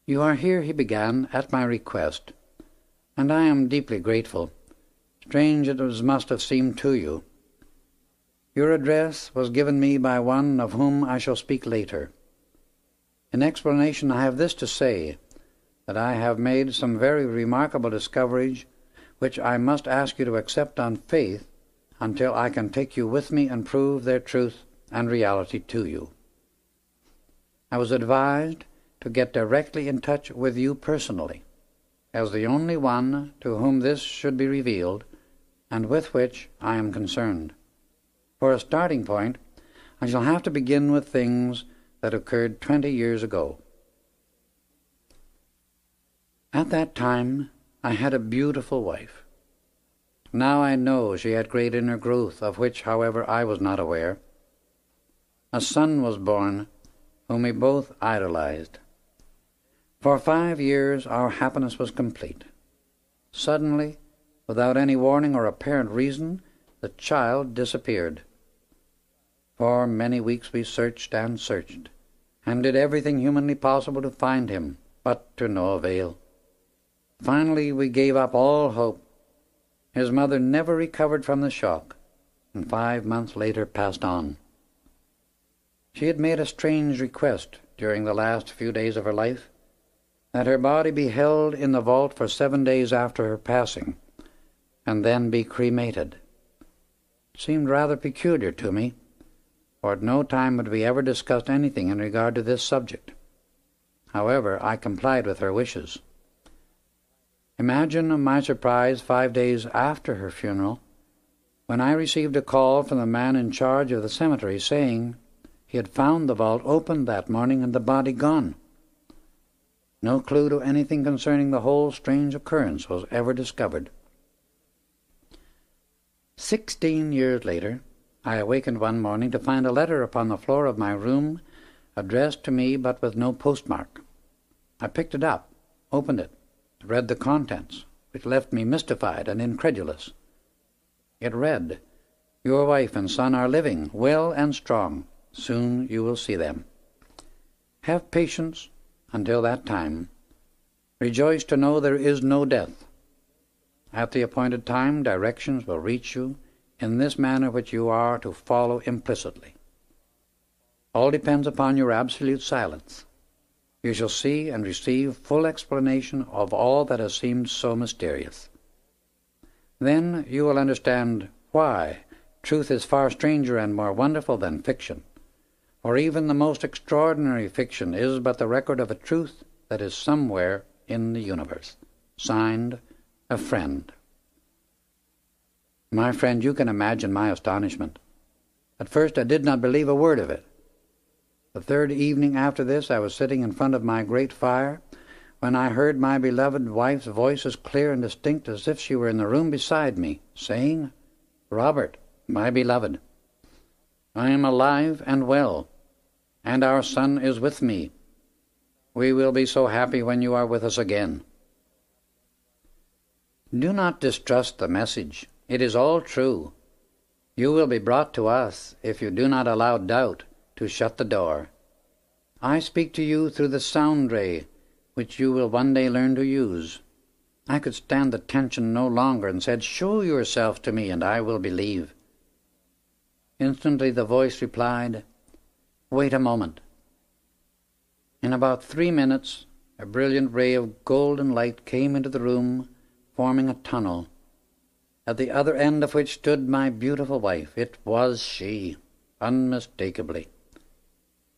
You are here, he began, at my request, and I am deeply grateful. Strange it must have seemed to you. Your address was given me by one of whom I shall speak later. In explanation, I have this to say, that I have made some very remarkable discoveries which I must ask you to accept on faith until I can take you with me and prove their truth and reality to you. I was advised to get directly in touch with you personally, as the only one to whom this should be revealed, and with which I am concerned. For a starting point, I shall have to begin with things that occurred 20 years ago. At that time, I had a beautiful wife. Now I know she had great inner growth, of which, however, I was not aware. A son was born, whom we both idolized. For 5 years our happiness was complete. Suddenly, without any warning or apparent reason, the child disappeared. For many weeks we searched and searched, and did everything humanly possible to find him, but to no avail. Finally we gave up all hope. His mother never recovered from the shock, and 5 months later passed on. She had made a strange request during the last few days of her life, that her body be held in the vault for 7 days after her passing, and then be cremated. It seemed rather peculiar to me, for at no time had we ever discussed anything in regard to this subject. However, I complied with her wishes. Imagine my surprise 5 days after her funeral, when I received a call from the man in charge of the cemetery saying he had found the vault opened that morning and the body gone. No clue to anything concerning the whole strange occurrence was ever discovered. 16 years later, I awakened one morning to find a letter upon the floor of my room, addressed to me but with no postmark. I picked it up, opened it, read the contents, which left me mystified and incredulous. It read, "Your wife and son are living, well and strong. Soon you will see them. Have patience until that time. Rejoice to know there is no death. At the appointed time, directions will reach you in this manner which you are to follow implicitly. All depends upon your absolute silence. You shall see and receive full explanation of all that has seemed so mysterious. Then you will understand why truth is far stranger and more wonderful than fiction, for even the most extraordinary fiction is but the record of a truth that is somewhere in the universe. Signed, a friend." My friend, you can imagine my astonishment. At first I did not believe a word of it. The 3rd evening after this I was sitting in front of my great fire, when I heard my beloved wife's voice as clear and distinct as if she were in the room beside me, saying, "Robert, my beloved, I am alive and well, and our son is with me. We will be so happy when you are with us again." Do not distrust the message. It is all true. You will be brought to us if you do not allow doubt to shut the door. I speak to you through the sound ray, which you will one day learn to use. I could stand the tension no longer and said, "Show yourself to me and I will believe." Instantly the voice replied, "Wait a moment." In about 3 minutes, a brilliant ray of golden light came into the room, forming a tunnel, at the other end of which stood my beautiful wife. It was she, unmistakably.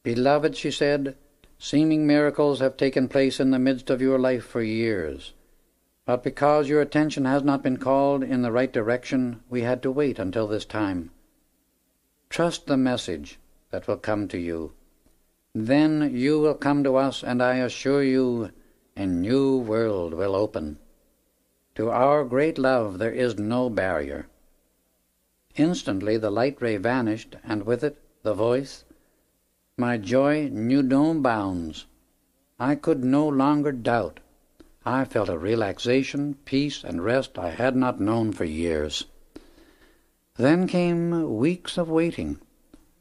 "Beloved," she said, "seeming miracles have taken place in the midst of your life for years. But because your attention has not been called in the right direction, we had to wait until this time. Trust the message that will come to you. Then you will come to us, and I assure you, a new world will open. To our great love there is no barrier." Instantly the light ray vanished, and with it the voice. My joy knew no bounds. I could no longer doubt. I felt a relaxation, peace, and rest I had not known for years. Then came weeks of waiting,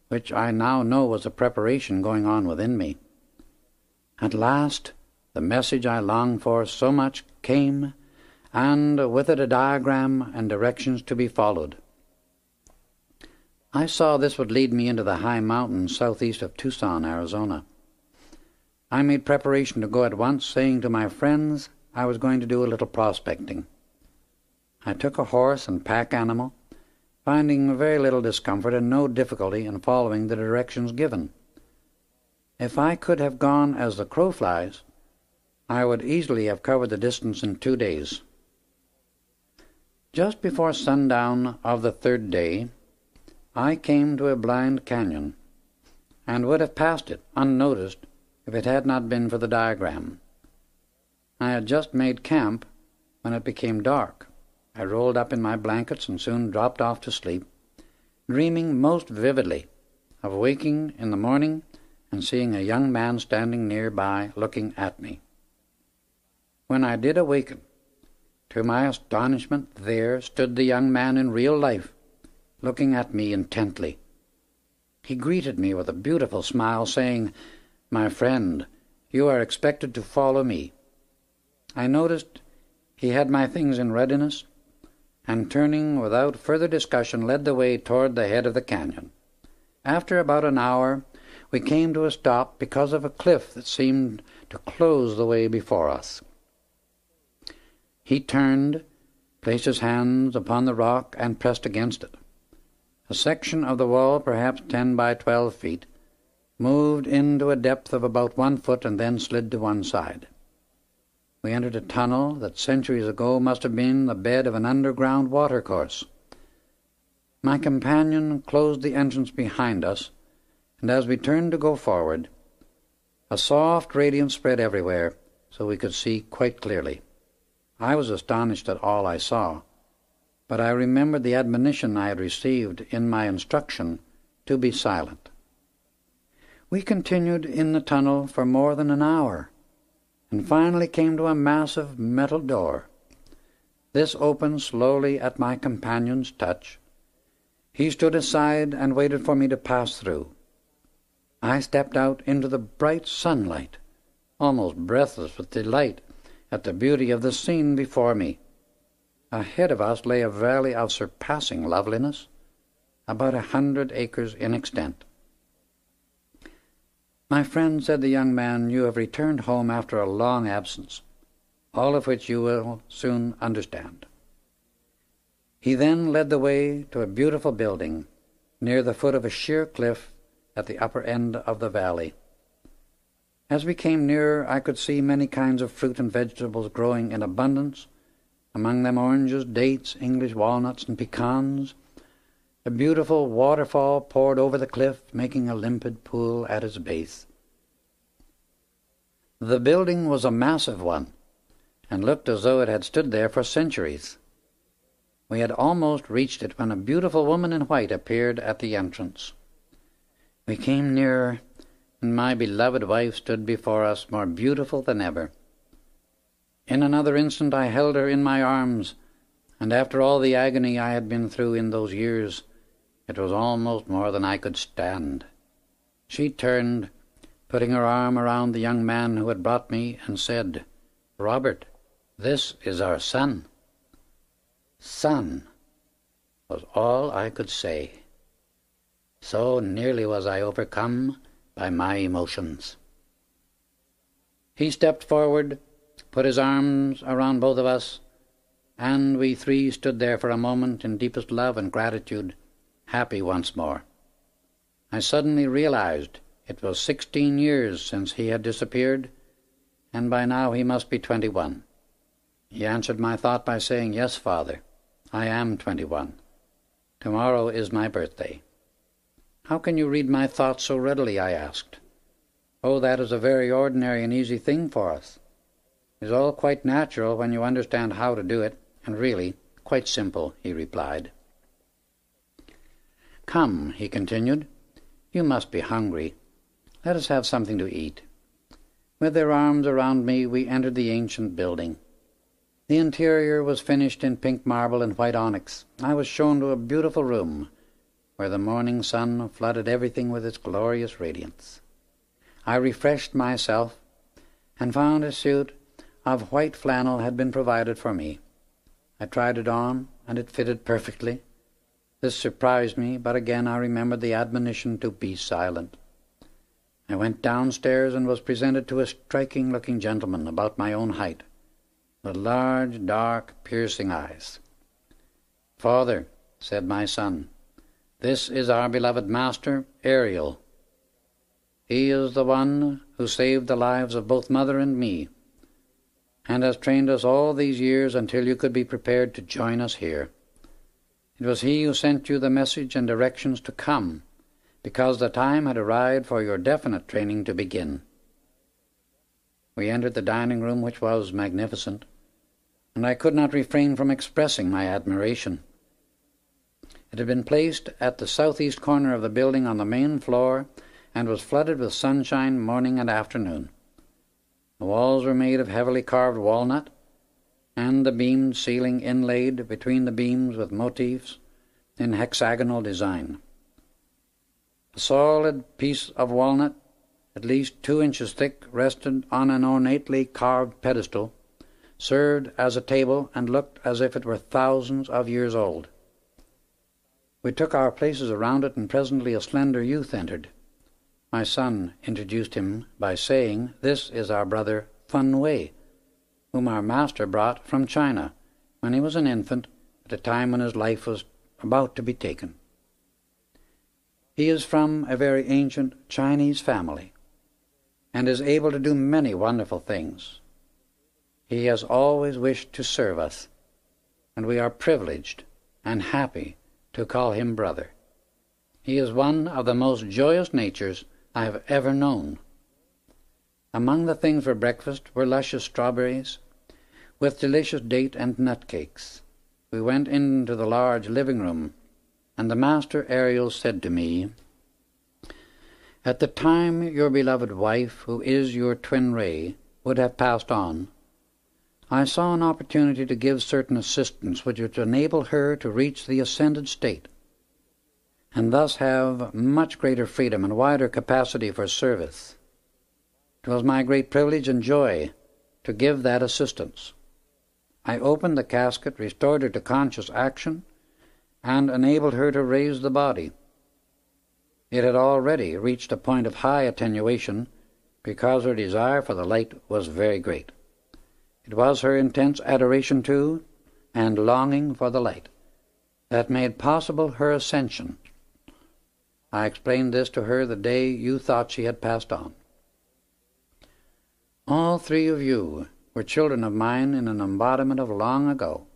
which I now know was a preparation going on within me. At last, the message I longed for so much came, and with it a diagram and directions to be followed. I saw this would lead me into the high mountains southeast of Tucson, Arizona. I made preparation to go at once, saying to my friends I was going to do a little prospecting. I took a horse and pack animal, finding very little discomfort and no difficulty in following the directions given. If I could have gone as the crow flies, I would easily have covered the distance in 2 days. Just before sundown of the 3rd day, I came to a blind canyon, and would have passed it unnoticed if it had not been for the diagram. I had just made camp when it became dark. I rolled up in my blankets and soon dropped off to sleep, dreaming most vividly of waking in the morning and seeing a young man standing nearby looking at me. When I did awaken, to my astonishment, there stood the young man in real life, looking at me intently. He greeted me with a beautiful smile, saying, "My friend, you are expected to follow me." I noticed he had my things in readiness, and turning without further discussion, led the way toward the head of the canyon. After about an hour, we came to a stop because of a cliff that seemed to close the way before us. He turned, placed his hands upon the rock, and pressed against it. A section of the wall, perhaps 10 by 12 feet, moved into a depth of about 1 foot and then slid to one side. We entered a tunnel that centuries ago must have been the bed of an underground watercourse. My companion closed the entrance behind us, and as we turned to go forward, a soft radiance spread everywhere, so we could see quite clearly. I was astonished at all I saw, but I remembered the admonition I had received in my instruction to be silent. We continued in the tunnel for more than an hour, and finally came to a massive metal door. This opened slowly at my companion's touch. He stood aside and waited for me to pass through. I stepped out into the bright sunlight, almost breathless with delight at the beauty of the scene before me. Ahead of us lay a valley of surpassing loveliness, about 100 acres in extent. "My friend," said the young man, "you have returned home after a long absence, all of which you will soon understand." He then led the way to a beautiful building near the foot of a sheer cliff at the upper end of the valley. As we came nearer, I could see many kinds of fruit and vegetables growing in abundance, among them oranges, dates, English walnuts, and pecans. A beautiful waterfall poured over the cliff, making a limpid pool at its base. The building was a massive one, and looked as though it had stood there for centuries. We had almost reached it when a beautiful woman in white appeared at the entrance. We came nearer, and my beloved wife stood before us more beautiful than ever. In another instant I held her in my arms, and after all the agony I had been through in those years, it was almost more than I could stand. She turned, putting her arm around the young man who had brought me, and said, "Robert, this is our son." "Son," was all I could say. So nearly was I overcome by my emotions. He stepped forward, put his arms around both of us, and we three stood there for a moment in deepest love and gratitude, happy once more. I suddenly realized it was 16 years since he had disappeared, and by now he must be 21. He answered my thought by saying, "Yes, Father, I am 21. Tomorrow is my birthday." "How can you read my thoughts so readily?" I asked. "Oh, that is a very ordinary and easy thing for us. It is all quite natural when you understand how to do it, and really quite simple," he replied. "Come," he continued, "you must be hungry. Let us have something to eat." With their arms around me, we entered the ancient building. The interior was finished in pink marble and white onyx. I was shown to a beautiful room, where the morning sun flooded everything with its glorious radiance. I refreshed myself, and found a suit of white flannel had been provided for me. I tried it on, and it fitted perfectly. This surprised me, but again I remembered the admonition to be silent. I went downstairs and was presented to a striking-looking gentleman about my own height, with large, dark, piercing eyes. "Father," said my son, "this is our beloved master, Ariel. He is the one who saved the lives of both Mother and me, and has trained us all these years until you could be prepared to join us here. It was he who sent you the message and directions to come, because the time had arrived for your definite training to begin. We entered the dining room, which was magnificent, and I could not refrain from expressing my admiration. It had been placed at the southeast corner of the building on the main floor and was flooded with sunshine morning and afternoon. The walls were made of heavily carved walnut, and the beamed ceiling inlaid between the beams with motifs in hexagonal design. A solid piece of walnut, at least 2 inches thick, rested on an ornately carved pedestal, served as a table, and looked as if it were thousands of years old. We took our places around it, and presently a slender youth entered. My son introduced him by saying, "This is our brother Fun Wei, whom our master brought from China when he was an infant, at a time when his life was about to be taken. He is from a very ancient Chinese family, and is able to do many wonderful things. He has always wished to serve us, and we are privileged and happy to call him brother. He is one of the most joyous natures I have ever known." Among the things for breakfast were luscious strawberries, with delicious date and nut cakes. We went into the large living room, and the master Ariel said to me, "At the time your beloved wife, who is your twin ray, would have passed on, I saw an opportunity to give certain assistance which would enable her to reach the ascended state, and thus have much greater freedom and wider capacity for service. It was my great privilege and joy to give that assistance. I opened the casket, restored her to conscious action, and enabled her to raise the body. It had already reached a point of high attenuation, because her desire for the light was very great. It was her intense adoration to, and longing for the light, that made possible her ascension. I explained this to her the day you thought she had passed on. All 3 of you were children of mine in an embodiment of long ago.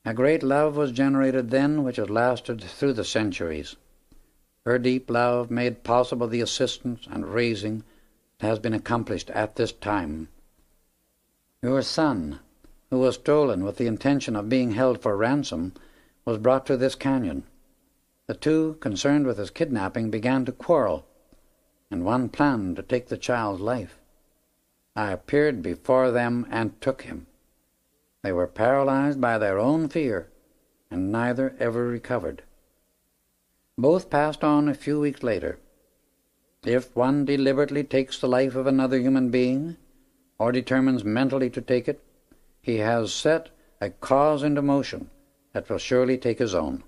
A great love was generated then which has lasted through the centuries. Her deep love made possible the assistance and raising that has been accomplished at this time. Your son, who was stolen with the intention of being held for ransom, was brought to this canyon. The 2 concerned with his kidnapping began to quarrel, and one planned to take the child's life. I appeared before them and took him. They were paralyzed by their own fear, and neither ever recovered. Both passed on a few weeks later. If one deliberately takes the life of another human being, or determines mentally to take it, he has set a cause into motion that will surely take his own.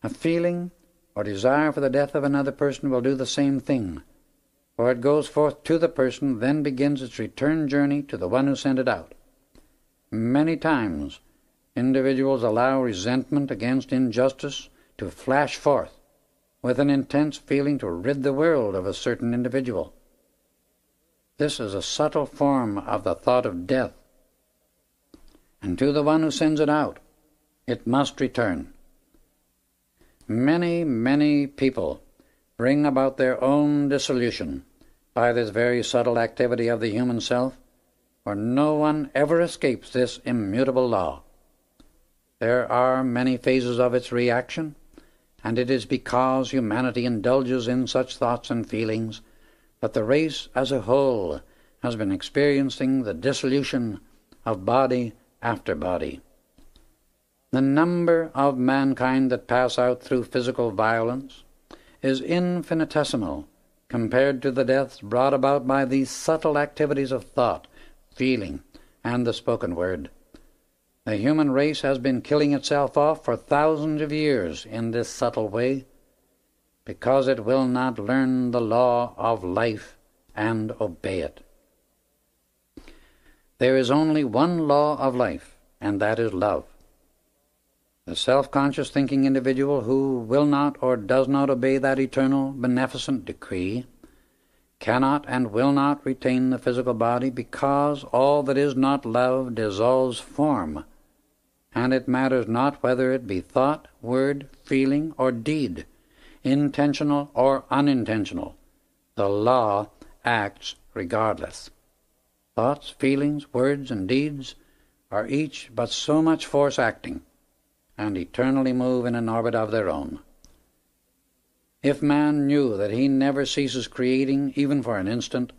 A feeling or desire for the death of another person will do the same thing, for it goes forth to the person, then begins its return journey to the one who sent it out. Many times individuals allow resentment against injustice to flash forth with an intense feeling to rid the world of a certain individual. This is a subtle form of the thought of death, and to the one who sends it out, it must return. Many, many people bring about their own dissolution by this very subtle activity of the human self, for no one ever escapes this immutable law. There are many phases of its reaction, and it is because humanity indulges in such thoughts and feelings that the race as a whole has been experiencing the dissolution of body after body. The number of mankind that pass out through physical violence is infinitesimal compared to the deaths brought about by these subtle activities of thought, feeling, and the spoken word. The human race has been killing itself off for thousands of years in this subtle way, because it will not learn the law of life and obey it. There is only one law of life, and that is love. The self-conscious thinking individual who will not or does not obey that eternal, beneficent decree cannot and will not retain the physical body, because all that is not love dissolves form and it matters not whether it be thought, word, feeling, or deed, intentional or unintentional. The law acts regardless. Thoughts, feelings, words, and deeds are each but so much force acting, and eternally move in an orbit of their own. If man knew that he never ceases creating, even for an instant,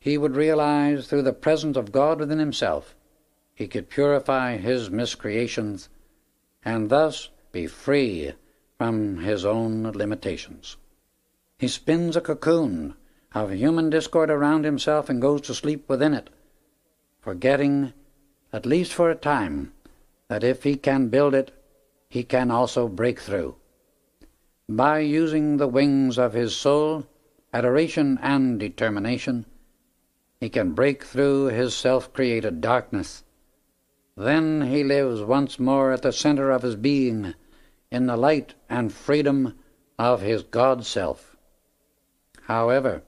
he would realize through the presence of God within himself he could purify his miscreations and thus be free from his own limitations. He spins a cocoon of human discord around himself and goes to sleep within it, forgetting, at least for a time, that if he can build it, he can also break through. By using the wings of his soul, adoration and determination, he can break through his self-created darkness. Then he lives once more at the center of his being, in the light and freedom of his God-self. However,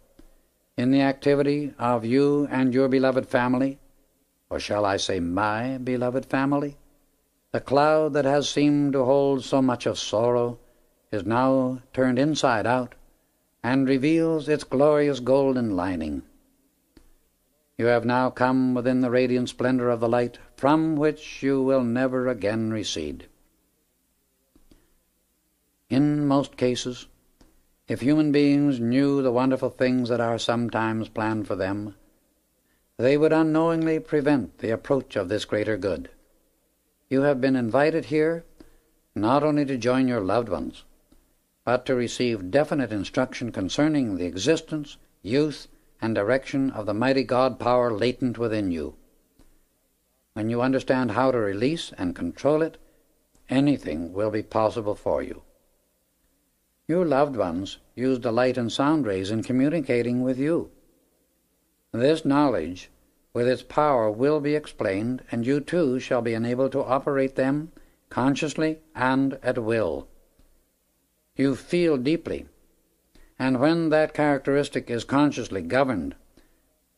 in the activity of you and your beloved family, or shall I say my beloved family, the cloud that has seemed to hold so much of sorrow is now turned inside out and reveals its glorious golden lining. You have now come within the radiant splendor of the light from which you will never again recede. In most cases, if human beings knew the wonderful things that are sometimes planned for them, they would unknowingly prevent the approach of this greater good. You have been invited here not only to join your loved ones, but to receive definite instruction concerning the existence, youth, and direction of the mighty God power latent within you. When you understand how to release and control it, anything will be possible for you. Your loved ones use the light and sound rays in communicating with you. This knowledge, with its power, will be explained, and you too shall be enabled to operate them consciously and at will. You feel deeply, and when that characteristic is consciously governed,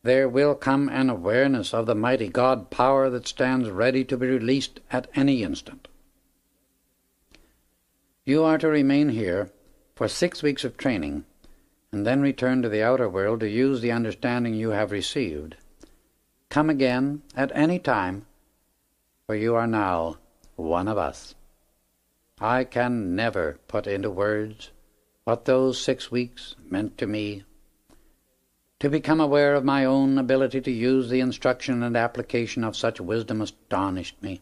there will come an awareness of the mighty God power that stands ready to be released at any instant. You are to remain here for 6 weeks of training, and then return to the outer world to use the understanding you have received. Come again at any time, for you are now one of us. I can never put into words what those 6 weeks meant to me. To become aware of my own ability to use the instruction and application of such wisdom astonished me.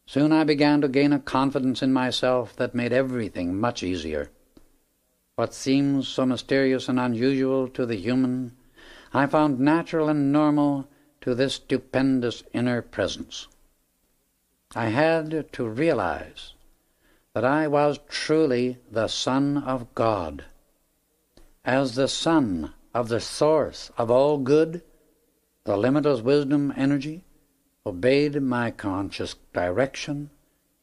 Soon I began to gain a confidence in myself that made everything much easier. What seems so mysterious and unusual to the human, I found natural and normal to this stupendous inner presence. I had to realize that I was truly the Son of God. As the Son of the source of all good, the limitless wisdom energy obeyed my conscious direction,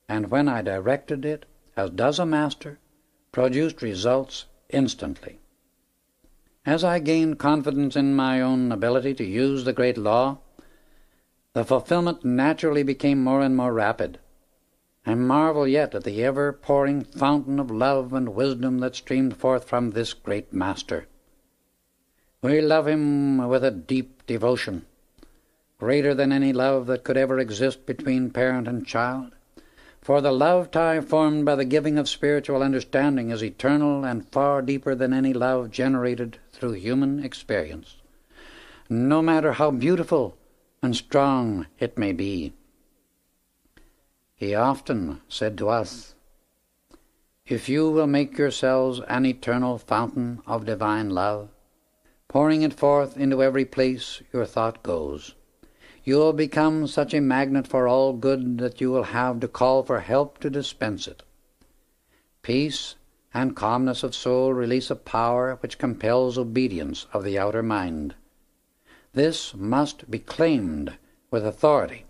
and when I directed it, as does a master, produced results instantly. As I gained confidence in my own ability to use the great law, the fulfillment naturally became more and more rapid. I marvel yet at the ever-pouring fountain of love and wisdom that streamed forth from this great Master. We love him with a deep devotion, greater than any love that could ever exist between parent and child, for the love tie formed by the giving of spiritual understanding is eternal and far deeper than any love generated through human experience, no matter how beautiful and strong it may be. He often said to us, "If you will make yourselves an eternal fountain of divine love, pouring it forth into every place your thought goes, you will become such a magnet for all good that you will have to call for help to dispense it. Peace and calmness of soul release a power which compels obedience of the outer mind. This must be claimed with authority.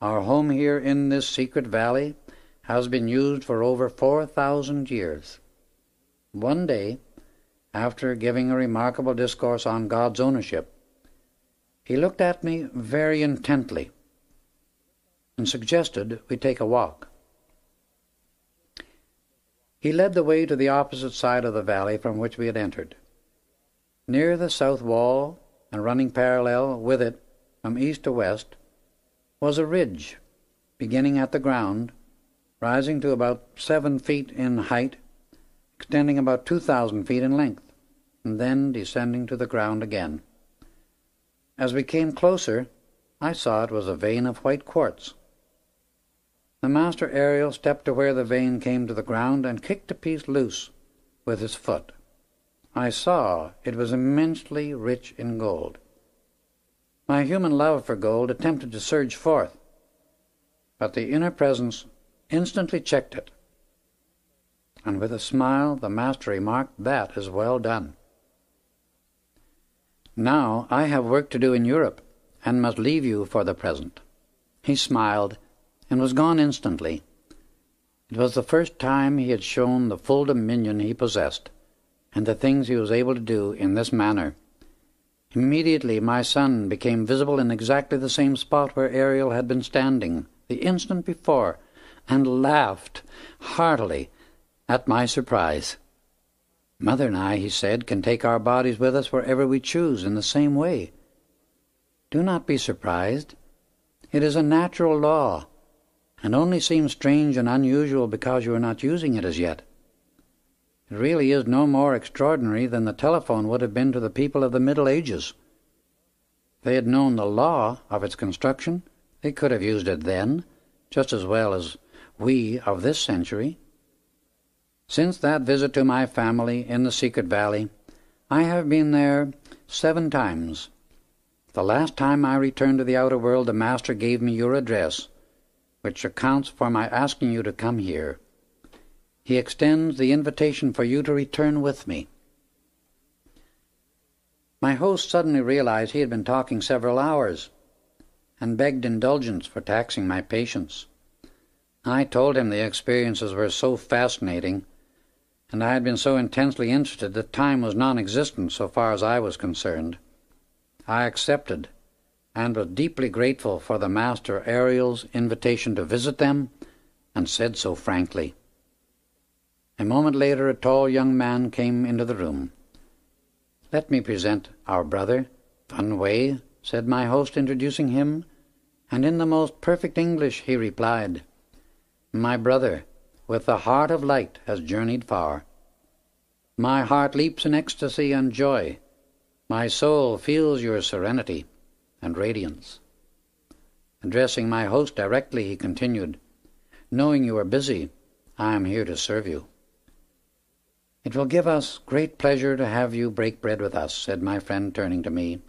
Our home here in this secret valley has been used for over 4,000 years. One day, after giving a remarkable discourse on God's ownership, he looked at me very intently and suggested we take a walk. He led the way to the opposite side of the valley from which we had entered. Near the south wall, and running parallel with it from east to west, was a ridge, beginning at the ground, rising to about 7 feet in height, extending about 2,000 feet in length, and then descending to the ground again. As we came closer, I saw it was a vein of white quartz. The Master Ariel stepped to where the vein came to the ground and kicked a piece loose with his foot. I saw it was immensely rich in gold. My human love for gold attempted to surge forth, but the inner presence instantly checked it. And with a smile, the Master remarked, "That is well done. Now I have work to do in Europe, and must leave you for the present." He smiled, and was gone instantly. It was the first time he had shown the full dominion he possessed, and the things he was able to do in this manner. Immediately my son became visible in exactly the same spot where Ariel had been standing the instant before, and laughed heartily at my surprise. "Mother and I," he said, "can take our bodies with us wherever we choose in the same way. Do not be surprised. It is a natural law, and only seems strange and unusual because you are not using it as yet. It really is no more extraordinary than the telephone would have been to the people of the Middle Ages. If they had known the law of its construction, they could have used it then, just as well as we of this century. Since that visit to my family in the secret valley, I have been there 7 times. The last time I returned to the outer world, the Master gave me your address, which accounts for my asking you to come here. He extends the invitation for you to return with me." My host suddenly realized he had been talking several hours, and begged indulgence for taxing my patience. I told him the experiences were so fascinating, and I had been so intensely interested that time was non-existent so far as I was concerned. I accepted, and was deeply grateful for the Master Ariel's invitation to visit them, and said so frankly. A moment later a tall young man came into the room. "Let me present our brother, Unveiled," said my host, introducing him, and in the most perfect English he replied, "My brother, with the heart of light, has journeyed far. My heart leaps in ecstasy and joy. My soul feels your serenity and radiance." Addressing my host directly, he continued, "Knowing you are busy, I am here to serve you." "It will give us great pleasure to have you break bread with us," said my friend, turning to me,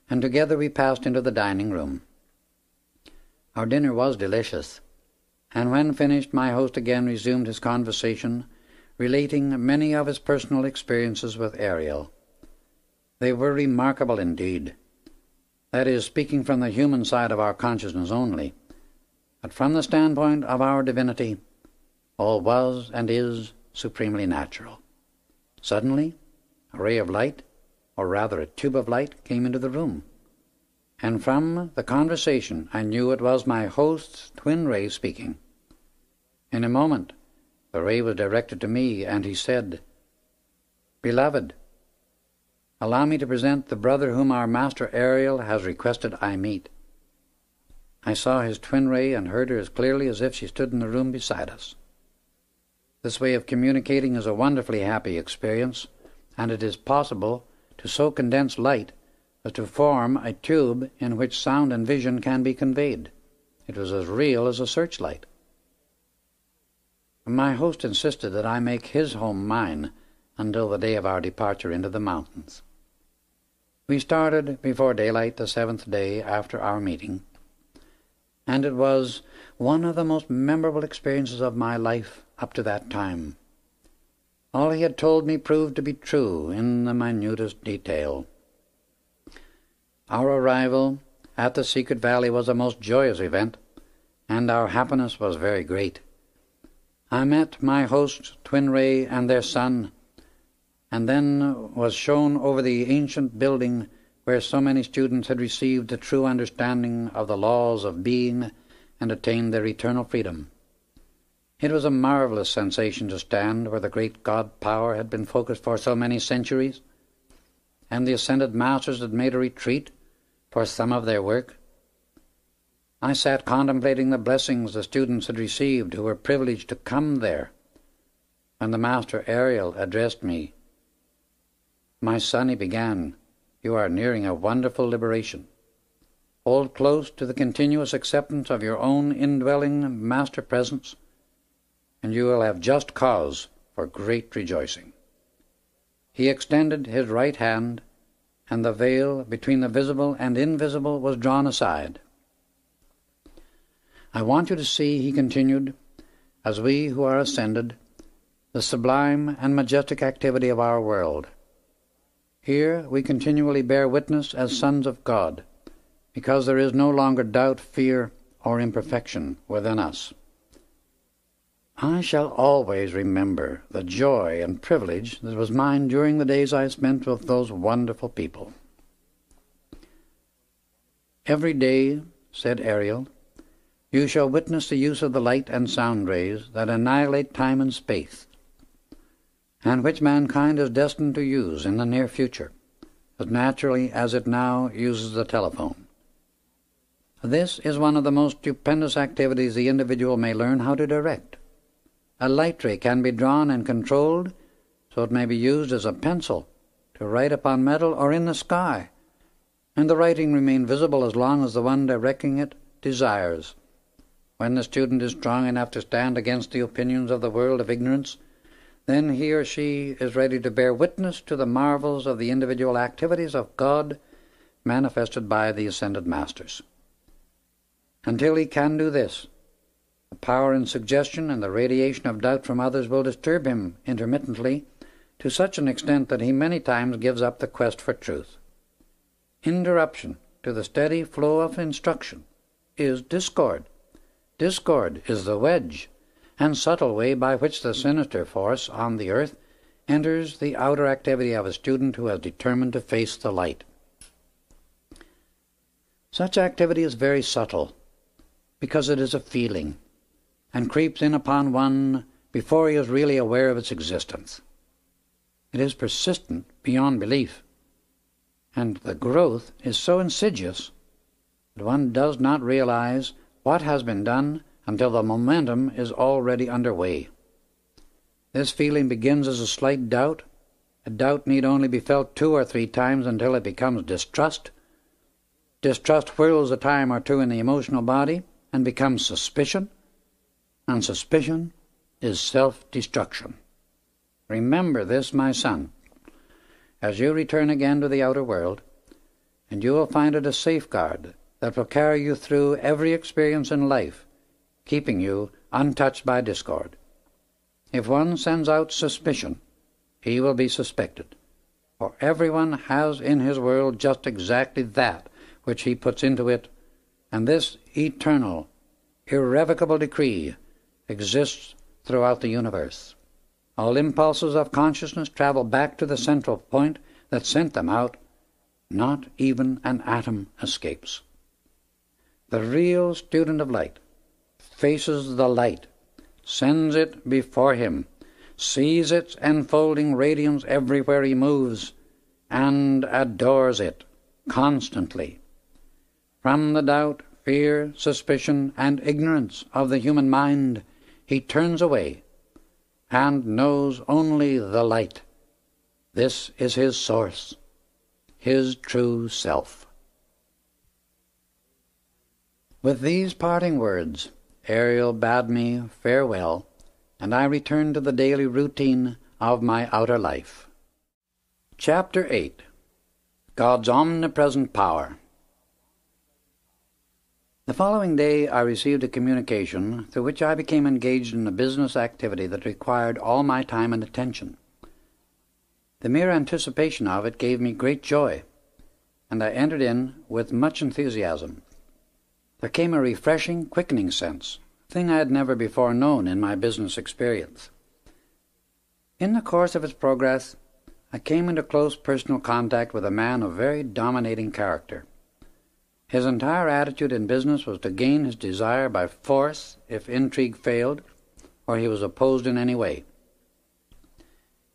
and together we passed into the dining room. Our dinner was delicious, and when finished my host again resumed his conversation, relating many of his personal experiences with Ariel. They were remarkable indeed. That is, speaking from the human side of our consciousness only, but from the standpoint of our divinity, all was and is supremely natural. Suddenly, a ray of light, or rather a tube of light, came into the room, and from the conversation I knew it was my host's twin ray speaking. In a moment, the ray was directed to me, and he said, "Beloved, allow me to present the brother whom our Master Ariel has requested I meet." I saw his twin ray and heard her as clearly as if she stood in the room beside us. This way of communicating is a wonderfully happy experience, and it is possible to so condense light as to form a tube in which sound and vision can be conveyed. It was as real as a searchlight. My host insisted that I make his home mine until the day of our departure into the mountains. We started before daylight the 7th day after our meeting, and it was one of the most memorable experiences of my life up to that time. All he had told me proved to be true in the minutest detail. Our arrival at the secret valley was a most joyous event, and our happiness was very great. I met my host, Twin Ray, and their son, and then was shown over the ancient building where so many students had received a true understanding of the laws of being and attained their eternal freedom. It was a marvelous sensation to stand where the great God power had been focused for so many centuries, and the ascended masters had made a retreat for some of their work. I sat contemplating the blessings the students had received who were privileged to come there, when the master Ariel addressed me. "My son," he began, "you are nearing a wonderful liberation. Hold close to the continuous acceptance of your own indwelling master presence, and you will have just cause for great rejoicing." He extended his right hand, and the veil between the visible and invisible was drawn aside. "I want you to see," he continued, "as we who are ascended, the sublime and majestic activity of our world. Here we continually bear witness as sons of God, because there is no longer doubt, fear, or imperfection within us. I shall always remember the joy and privilege that was mine during the days I spent with those wonderful people." "Every day," said Ariel, "you shall witness the use of the light and sound rays that annihilate time and space, and which mankind is destined to use in the near future, as naturally as it now uses the telephone. This is one of the most stupendous activities the individual may learn how to direct. A light ray can be drawn and controlled so it may be used as a pencil to write upon metal or in the sky, and the writing remain visible as long as the one directing it desires. When the student is strong enough to stand against the opinions of the world of ignorance, then he or she is ready to bear witness to the marvels of the individual activities of God manifested by the ascended masters. Until he can do this, the power in suggestion and the radiation of doubt from others will disturb him intermittently to such an extent that he many times gives up the quest for truth. Interruption to the steady flow of instruction is discord. Discord is the wedge and subtle way by which the sinister force on the earth enters the outer activity of a student who has determined to face the light. Such activity is very subtle, because it is a feeling, and creeps in upon one before he is really aware of its existence. It is persistent beyond belief, and the growth is so insidious that one does not realize what has been done until the momentum is already underway. This feeling begins as a slight doubt. A doubt need only be felt 2 or 3 times until it becomes distrust. Distrust whirls a time or two in the emotional body and becomes suspicion, and suspicion is self-destruction. Remember this, my son, as you return again to the outer world, and you will find it a safeguard that will carry you through every experience in life, keeping you untouched by discord. If one sends out suspicion, he will be suspected, for everyone has in his world just exactly that which he puts into it, and this eternal, irrevocable decree exists throughout the universe. All impulses of consciousness travel back to the central point that sent them out. Not even an atom escapes. The real student of light faces the light, sends it before him, sees its enfolding radiance everywhere he moves, and adores it constantly. From the doubt, fear, suspicion, and ignorance of the human mind, he turns away and knows only the light. This is his source, his true self. With these parting words, Ariel bade me farewell, and I returned to the daily routine of my outer life. Chapter 8. God's Omnipresent Power. The following day I received a communication through which I became engaged in a business activity that required all my time and attention. The mere anticipation of it gave me great joy, and I entered in with much enthusiasm. There came a refreshing, quickening sense, a thing I had never before known in my business experience. In the course of its progress, I came into close personal contact with a man of very dominating character. His entire attitude in business was to gain his desire by force if intrigue failed or he was opposed in any way.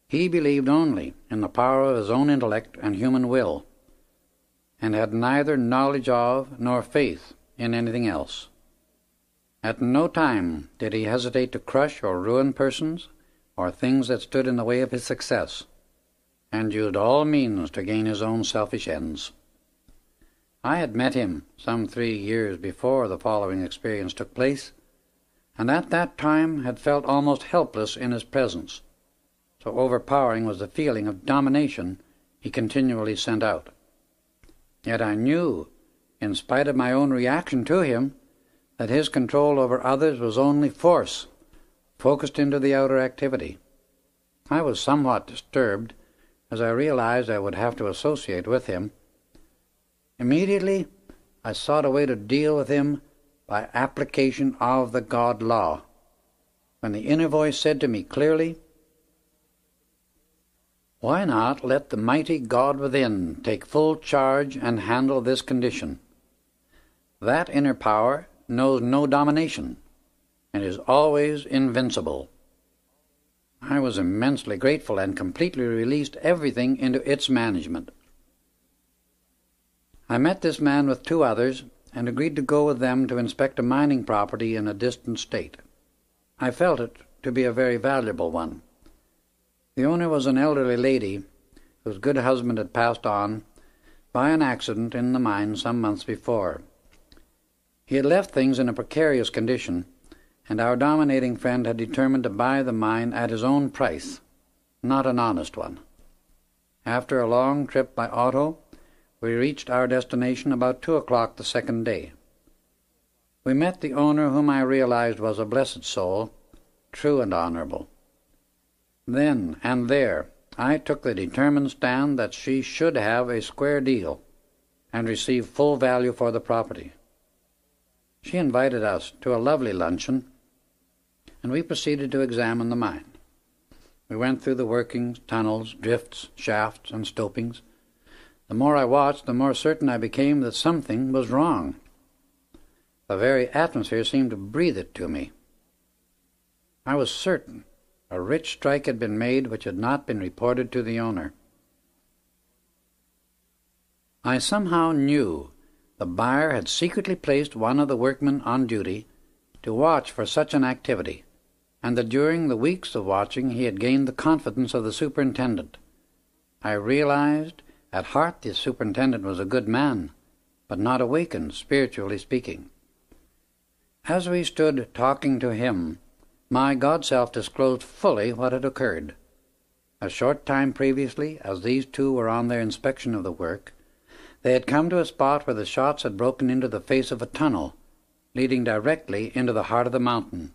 He believed only in the power of his own intellect and human will, and had neither knowledge of nor faith in anything else. At no time did he hesitate to crush or ruin persons or things that stood in the way of his success, and used all means to gain his own selfish ends. I had met him some 3 years before the following experience took place, and at that time had felt almost helpless in his presence, so overpowering was the feeling of domination he continually sent out. Yet I knew, in spite of my own reaction to him, that his control over others was only force, focused into the outer activity. I was somewhat disturbed, as I realized I would have to associate with him. Immediately, I sought a way to deal with him by application of the God law, when the inner voice said to me clearly, "Why not let the mighty God within take full charge and handle this condition? That inner power knows no domination and is always invincible." I was immensely grateful and completely released everything into its management. I met this man with 2 others and agreed to go with them to inspect a mining property in a distant state. I felt it to be a very valuable one. The owner was an elderly lady whose good husband had passed on by an accident in the mine some months before. He had left things in a precarious condition, and our dominating friend had determined to buy the mine at his own price, not an honest one. After a long trip by auto, we reached our destination about 2 o'clock the second day. We met the owner, whom I realized was a blessed soul, true and honorable. Then and there I took the determined stand that she should have a square deal and receive full value for the property. She invited us to a lovely luncheon, and we proceeded to examine the mine. We went through the workings, tunnels, drifts, shafts, and stopings. The more I watched, the more certain I became that something was wrong. The very atmosphere seemed to breathe it to me. I was certain a rich strike had been made which had not been reported to the owner. I somehow knew the buyer had secretly placed one of the workmen on duty to watch for such an activity, and that during the weeks of watching he had gained the confidence of the superintendent. I realized at heart the superintendent was a good man, but not awakened, spiritually speaking. As we stood talking to him, my God-self disclosed fully what had occurred. A short time previously, as these 2 were on their inspection of the work, they had come to a spot where the shots had broken into the face of a tunnel, leading directly into the heart of the mountain.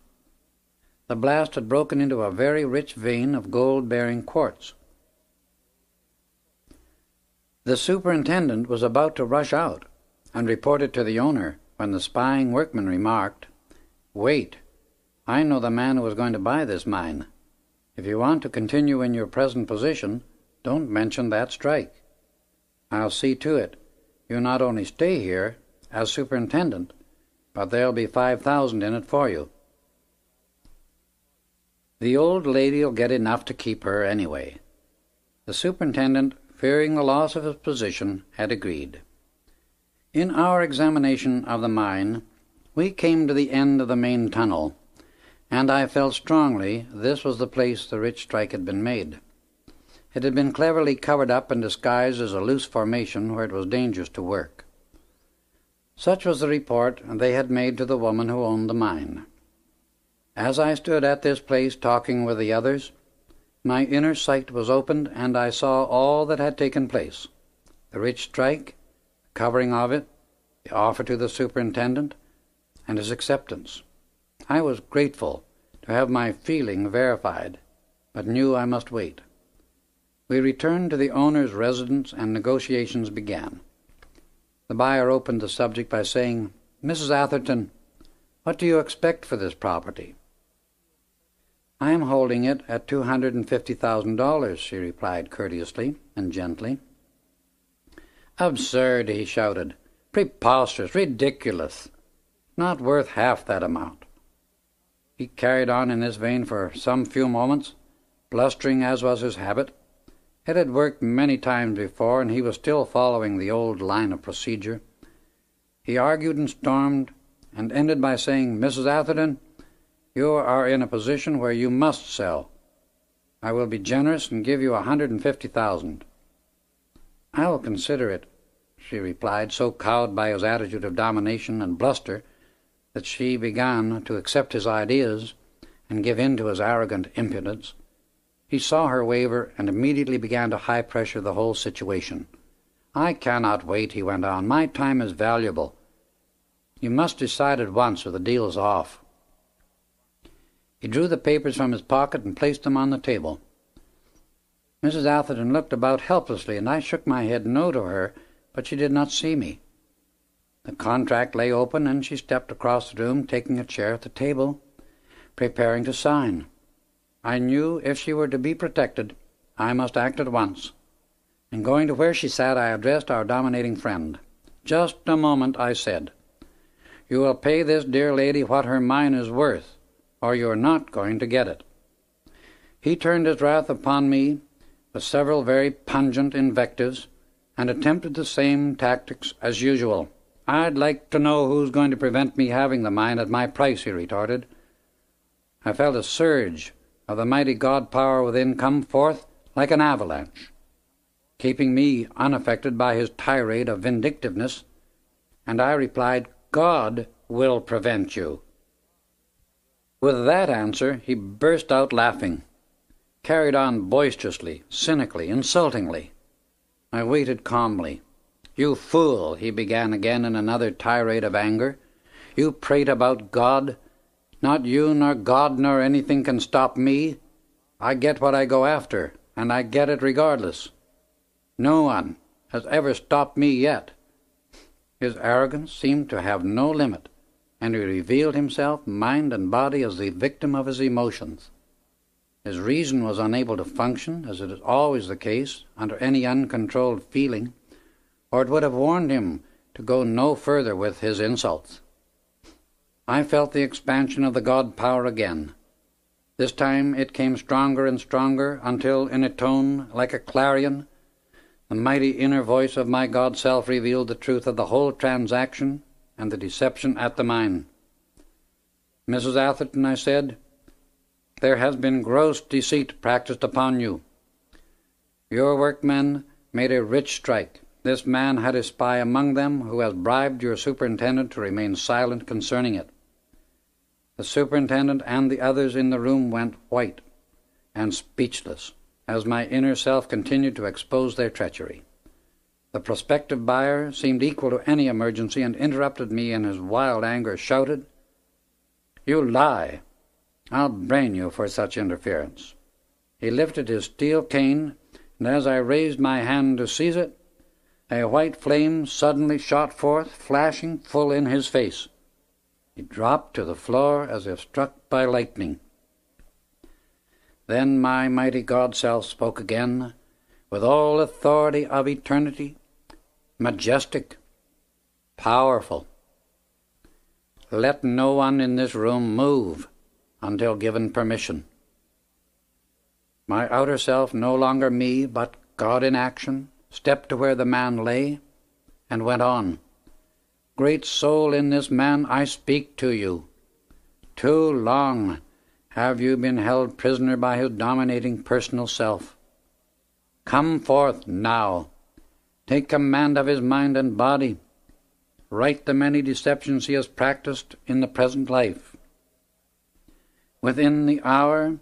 The blast had broken into a very rich vein of gold-bearing quartz. The superintendent was about to rush out and report it to the owner when the spying workman remarked, "Wait, I know the man who is going to buy this mine. If you want to continue in your present position, don't mention that strike. I'll see to it you not only stay here as superintendent, but there'll be 5,000 in it for you. The old lady'll get enough to keep her anyway." The superintendent, fearing the loss of his position, had agreed. In our examination of the mine, we came to the end of the main tunnel, and I felt strongly this was the place the rich strike had been made. It had been cleverly covered up and disguised as a loose formation where it was dangerous to work. Such was the report they had made to the woman who owned the mine. As I stood at this place talking with the others, my inner sight was opened, and I saw all that had taken place: the rich strike, the covering of it, the offer to the superintendent, and his acceptance. I was grateful to have my feeling verified, but knew I must wait. We returned to the owner's residence, and negotiations began. The buyer opened the subject by saying, "Mrs. Atherton, what do you expect for this property?" "I am holding it at $250,000, she replied courteously and gently. "Absurd," he shouted. Preposterous, ridiculous. Not worth half that amount. He carried on in this vein for some few moments, blustering as was his habit. It had worked many times before, and he was still following the old line of procedure. He argued and stormed, and ended by saying, "Mrs. Atherton, you are in a position where you must sell. I will be generous and give you $150,000. "I will consider it," she replied, so cowed by his attitude of domination and bluster that she began to accept his ideas and give in to his arrogant impudence. He saw her waver and immediately began to high-pressure the whole situation. "I cannot wait," he went on. "My time is valuable. You must decide at once or the deal's off." He drew the papers from his pocket and placed them on the table. Mrs. Atherton looked about helplessly, and I shook my head no to her, but she did not see me. The contract lay open, and she stepped across the room, taking a chair at the table, preparing to sign. I knew if she were to be protected, I must act at once. And going to where she sat, I addressed our dominating friend. "Just a moment," I said. "You will pay this dear lady what her mine is worth, or you're not going to get it." He turned his wrath upon me with several very pungent invectives, and attempted the same tactics as usual. "I'd like to know who's going to prevent me having the mine at my price," he retorted. I felt a surge of the mighty God power within come forth like an avalanche, keeping me unaffected by his tirade of vindictiveness, and I replied, "God will prevent you." With that answer, he burst out laughing, carried on boisterously, cynically, insultingly. I waited calmly. "You fool," he began again in another tirade of anger. "You prate about God. Not you nor God nor anything can stop me. I get what I go after, and I get it regardless. No one has ever stopped me yet." His arrogance seemed to have no limit, and he revealed himself, mind and body, as the victim of his emotions. His reason was unable to function, as it is always the case, under any uncontrolled feeling, or it would have warned him to go no further with his insults. I felt the expansion of the God power again. This time it came stronger and stronger, until, in a tone like a clarion, the mighty inner voice of my God self revealed the truth of the whole transaction and the deception at the mine. "Mrs. Atherton," I said, "there has been gross deceit practiced upon you. Your workmen made a rich strike. This man had a spy among them who has bribed your superintendent to remain silent concerning it." The superintendent and the others in the room went white and speechless as my inner self continued to expose their treachery. The prospective buyer seemed equal to any emergency and interrupted me in his wild anger, shouted, "You lie! I'll brain you for such interference." He lifted his steel cane, and as I raised my hand to seize it, a white flame suddenly shot forth, flashing full in his face. He dropped to the floor as if struck by lightning. Then my mighty God self spoke again, with all authority of eternity, majestic, powerful. "Let no one in this room move until given permission." My outer self, no longer me, but God in action, stepped to where the man lay and went on. "Great soul in this man, I speak to you. Too long have you been held prisoner by his dominating personal self. Come forth now. Take command of his mind and body. Right the many deceptions he has practiced in the present life. Within the hour,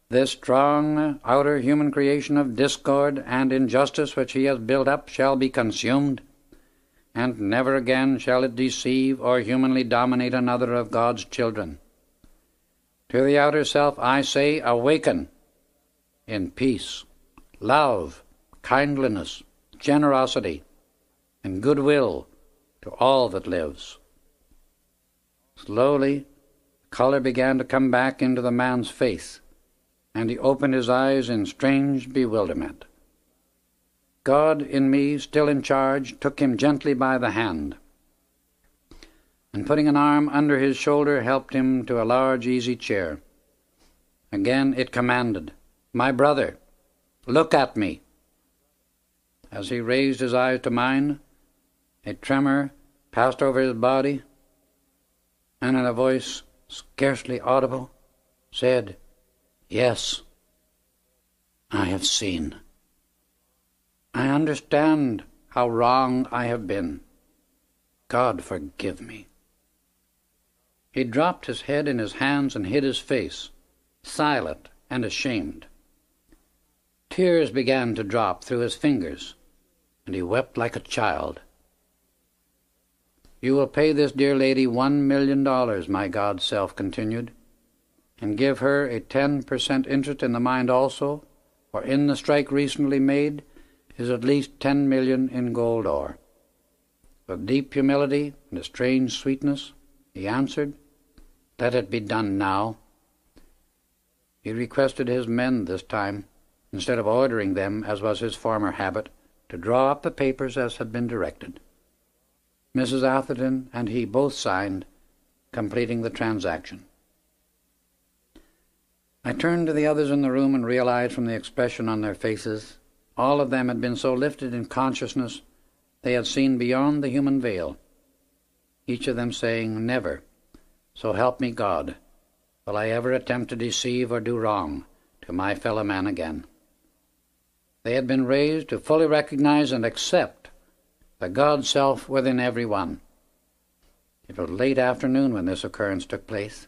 this strong outer human creation of discord and injustice which he has built up shall be consumed, and never again shall it deceive or humanly dominate another of God's children. To the outer self I say, awaken in peace, love, kindliness, generosity, and goodwill to all that lives." Slowly, color began to come back into the man's face, and he opened his eyes in strange bewilderment. God in me, still in charge, took him gently by the hand and putting an arm under his shoulder helped him to a large easy chair. Again it commanded, "My brother, look at me." As he raised his eyes to mine, a tremor passed over his body, and in a voice scarcely audible, said, "Yes, I have seen. I understand how wrong I have been. God forgive me." He dropped his head in his hands and hid his face, silent and ashamed. Tears began to drop through his fingers, and he wept like a child. "You will pay this dear lady $1,000,000, my God self continued, and give her a 10% interest in the mine also, for in the strike recently made is at least 10 million in gold ore." With deep humility and a strange sweetness, he answered, "Let it be done now." He requested his men this time, instead of ordering them, as was his former habit, to draw up the papers as had been directed. Mrs. Atherton and he both signed, completing the transaction. I turned to the others in the room and realized from the expression on their faces, all of them had been so lifted in consciousness they had seen beyond the human veil, each of them saying, "Never, so help me God, will I ever attempt to deceive or do wrong to my fellow man again." They had been raised to fully recognize and accept the God self within every one. It was late afternoon when this occurrence took place.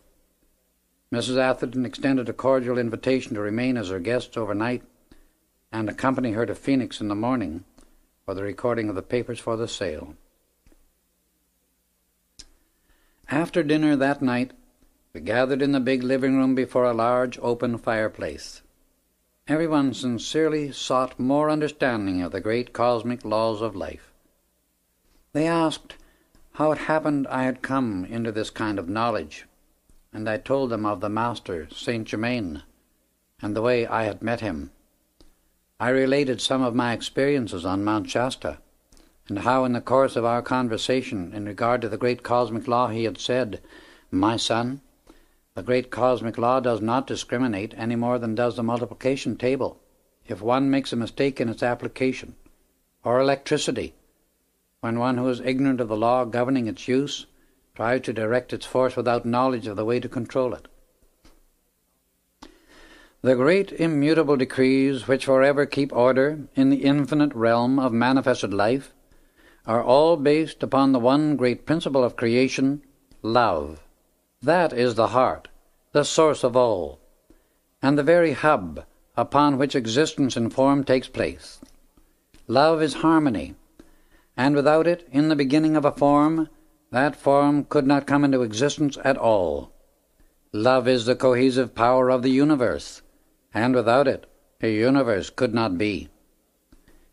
Mrs. Atherton extended a cordial invitation to remain as her guests overnight and accompany her to Phoenix in the morning for the recording of the papers for the sale. After dinner that night, we gathered in the big living room before a large open fireplace. Everyone sincerely sought more understanding of the great cosmic laws of life. They asked how it happened I had come into this kind of knowledge, and I told them of the Master, Saint Germain, and the way I had met him. I related some of my experiences on Mount Shasta, and how in the course of our conversation in regard to the great cosmic law he had said, "My son, the great cosmic law does not discriminate any more than does the multiplication table, if one makes a mistake in its application, or electricity, when one who is ignorant of the law governing its use tries to direct its force without knowledge of the way to control it. The great immutable decrees which forever keep order in the infinite realm of manifested life are all based upon the one great principle of creation, love. That is the heart, the source of all, and the very hub upon which existence in form takes place. Love is harmony, and without it, in the beginning of a form, that form could not come into existence at all. Love is the cohesive power of the universe, and without it, a universe could not be.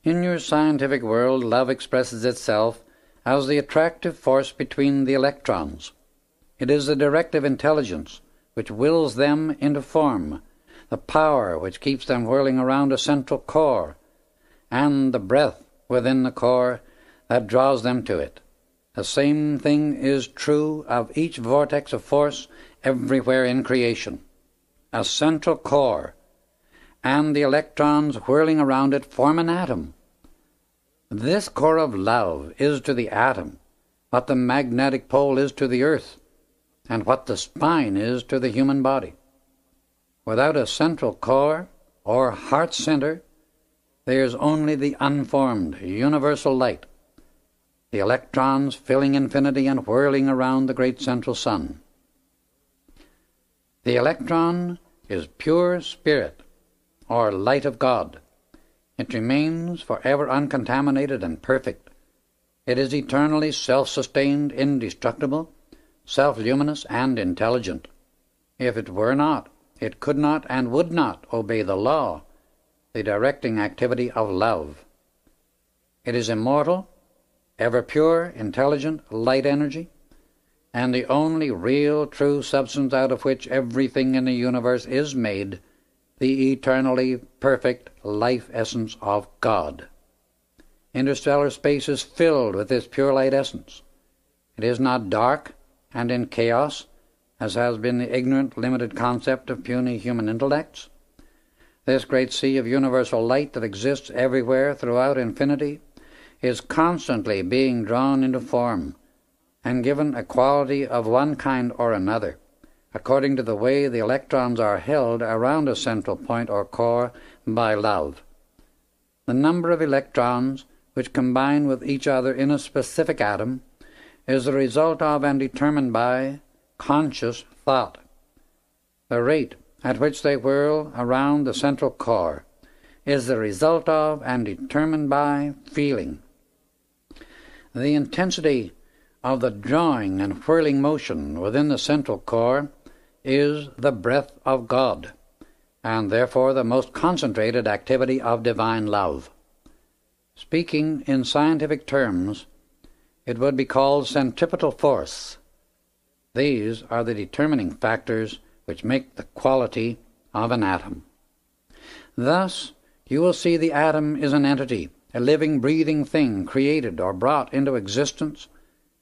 In your scientific world, love expresses itself as the attractive force between the electrons. It is the directive intelligence which wills them into form, the power which keeps them whirling around a central core, and the breath within the core that draws them to it. The same thing is true of each vortex of force everywhere in creation. A central core, and the electrons whirling around it form an atom. This core of love is to the atom what the magnetic pole is to the earth, and what the spine is to the human body. Without a central core, or heart center, there is only the unformed, universal light, the electrons filling infinity and whirling around the great central sun. The electron is pure spirit, or light of God. It remains forever uncontaminated and perfect. It is eternally self-sustained, indestructible, self-luminous, and intelligent. If it were not, it could not and would not obey the law, the directing activity of love. It is immortal, ever pure, intelligent, light energy, and the only real, true substance out of which everything in the universe is made, the eternally perfect life essence of God. Interstellar space is filled with this pure light essence. It is not dark and in chaos, as has been the ignorant, limited concept of puny human intellects? This great sea of universal light that exists everywhere throughout infinity is constantly being drawn into form and given a quality of one kind or another, according to the way the electrons are held around a central point or core by love. The number of electrons which combine with each other in a specific atom is the result of and determined by conscious thought. The rate at which they whirl around the central core is the result of and determined by feeling. The intensity of the drawing and whirling motion within the central core is the breath of God, and therefore the most concentrated activity of divine love. Speaking in scientific terms, it would be called centripetal force. These are the determining factors which make the quality of an atom. Thus, you will see the atom is an entity, a living, breathing thing created or brought into existence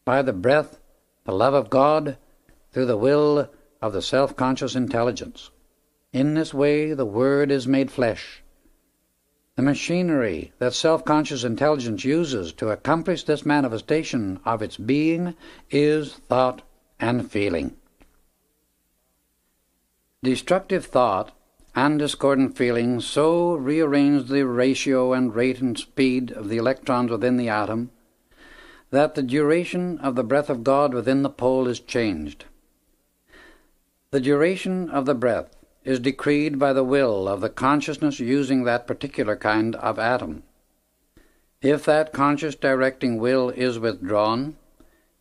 by the breath, the love of God, through the will of the self-conscious intelligence. In this way, the Word is made flesh. The machinery that self-conscious intelligence uses to accomplish this manifestation of its being is thought and feeling. Destructive thought and discordant feeling so rearrange the ratio and rate and speed of the electrons within the atom that the duration of the breath of God within the pole is changed. The duration of the breath is decreed by the will of the consciousness using that particular kind of atom. If that conscious directing will is withdrawn,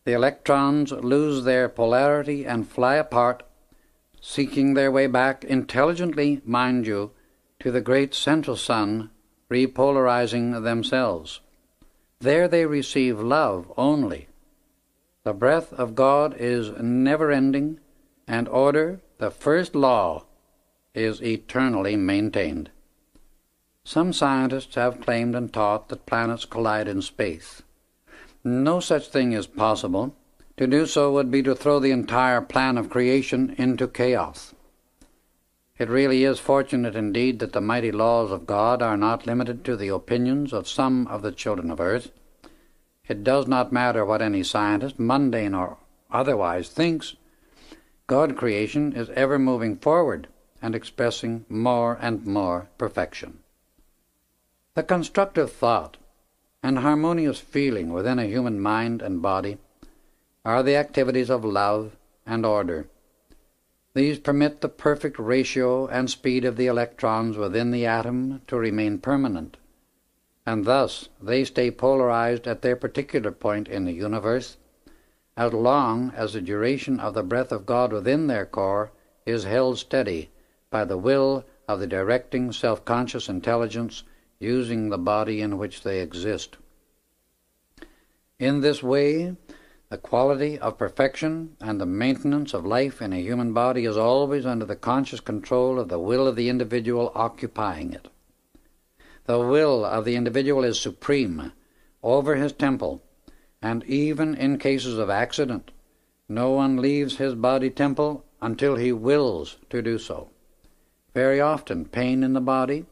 the electrons lose their polarity and fly apart, seeking their way back intelligently, mind you, to the great central sun, repolarizing themselves. There they receive love only. The breath of God is never-ending, and order, the first law, is eternally maintained. Some scientists have claimed and taught that planets collide in space. No such thing is possible. To do so would be to throw the entire plan of creation into chaos. It really is fortunate indeed that the mighty laws of God are not limited to the opinions of some of the children of earth. It does not matter what any scientist, mundane or otherwise, thinks. God's creation is ever moving forward and expressing more and more perfection. The constructive thought and harmonious feeling within a human mind and body are the activities of love and order. These permit the perfect ratio and speed of the electrons within the atom to remain permanent, and thus they stay polarized at their particular point in the universe, as long as the duration of the breath of God within their core is held steady by the will of the directing self-conscious intelligence using the body in which they exist. In this way, the quality of perfection and the maintenance of life in a human body is always under the conscious control of the will of the individual occupying it. The will of the individual is supreme over his temple, and even in cases of accident, no one leaves his body temple until he wills to do so. Very often, pain in the body,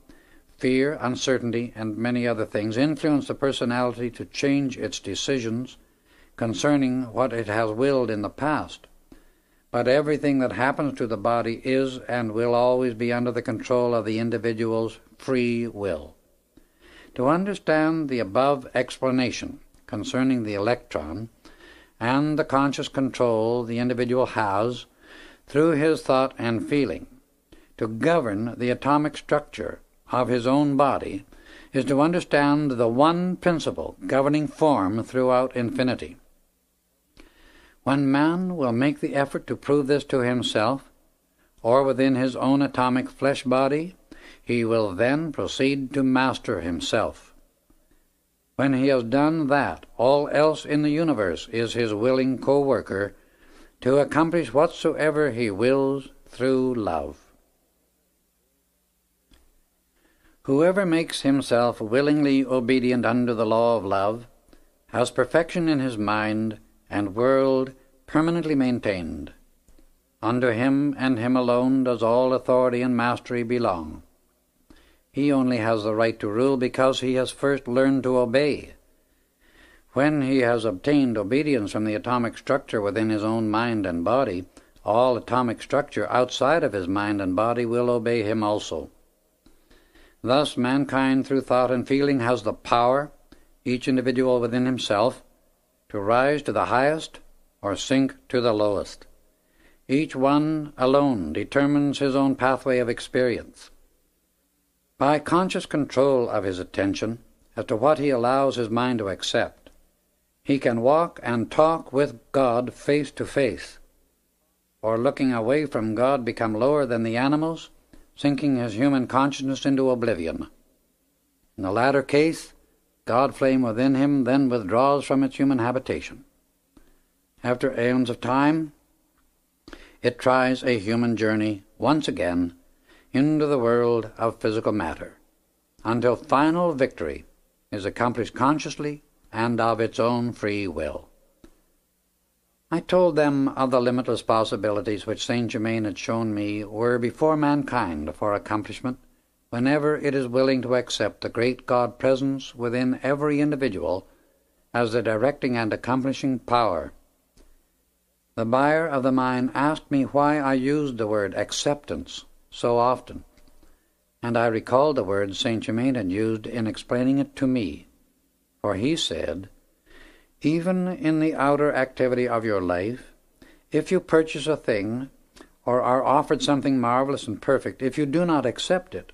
fear, uncertainty, and many other things influence the personality to change its decisions concerning what it has willed in the past. But everything that happens to the body is and will always be under the control of the individual's free will. To understand the above explanation concerning the electron and the conscious control the individual has through his thought and feeling to govern the atomic structure of his own body is to understand the one principle governing form throughout infinity. When man will make the effort to prove this to himself, or within his own atomic flesh body, he will then proceed to master himself. When he has done that, all else in the universe is his willing co-worker to accomplish whatsoever he wills through love. Whoever makes himself willingly obedient under the law of love has perfection in his mind and world permanently maintained. Unto him and him alone does all authority and mastery belong. He only has the right to rule because he has first learned to obey. When he has obtained obedience from the atomic structure within his own mind and body, all atomic structure outside of his mind and body will obey him also. Thus mankind through thought and feeling has the power, each individual within himself, to rise to the highest or sink to the lowest. Each one alone determines his own pathway of experience. By conscious control of his attention as to what he allows his mind to accept, he can walk and talk with God face to face, or looking away from God become lower than the animals, sinking his human consciousness into oblivion. In the latter case, God flame within him then withdraws from its human habitation. After aeons of time, it tries a human journey once again into the world of physical matter, until final victory is accomplished consciously and of its own free will. I told them of the limitless possibilities which Saint Germain had shown me were before mankind for accomplishment whenever it is willing to accept the great God presence within every individual as the directing and accomplishing power. The buyer of the mine asked me why I used the word acceptance so often, and I recalled the words Saint Germain had used in explaining it to me, for he said, "Even in the outer activity of your life, if you purchase a thing or are offered something marvelous and perfect, if you do not accept it,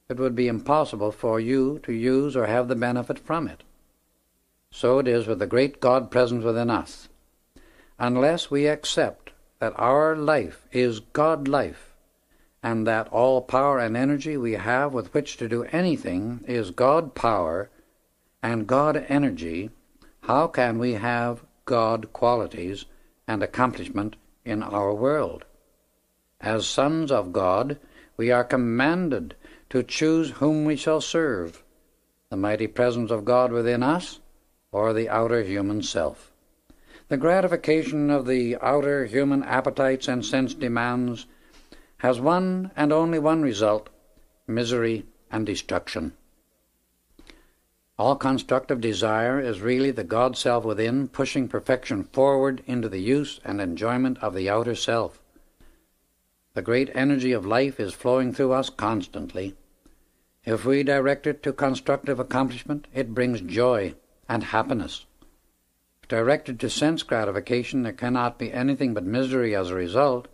it would be impossible for you to use or have the benefit from it. So it is with the great God present within us. Unless we accept that our life is God life, and that all power and energy we have with which to do anything is God power and God energy, how can we have God qualities and accomplishment in our world? As sons of God, we are commanded to choose whom we shall serve, the mighty presence of God within us or the outer human self. The gratification of the outer human appetites and sense demands has one and only one result: misery and destruction. All constructive desire is really the God self within pushing perfection forward into the use and enjoyment of the outer self. The great energy of life is flowing through us constantly. If we direct it to constructive accomplishment, it brings joy and happiness. If directed to sense gratification, there cannot be anything but misery as a result,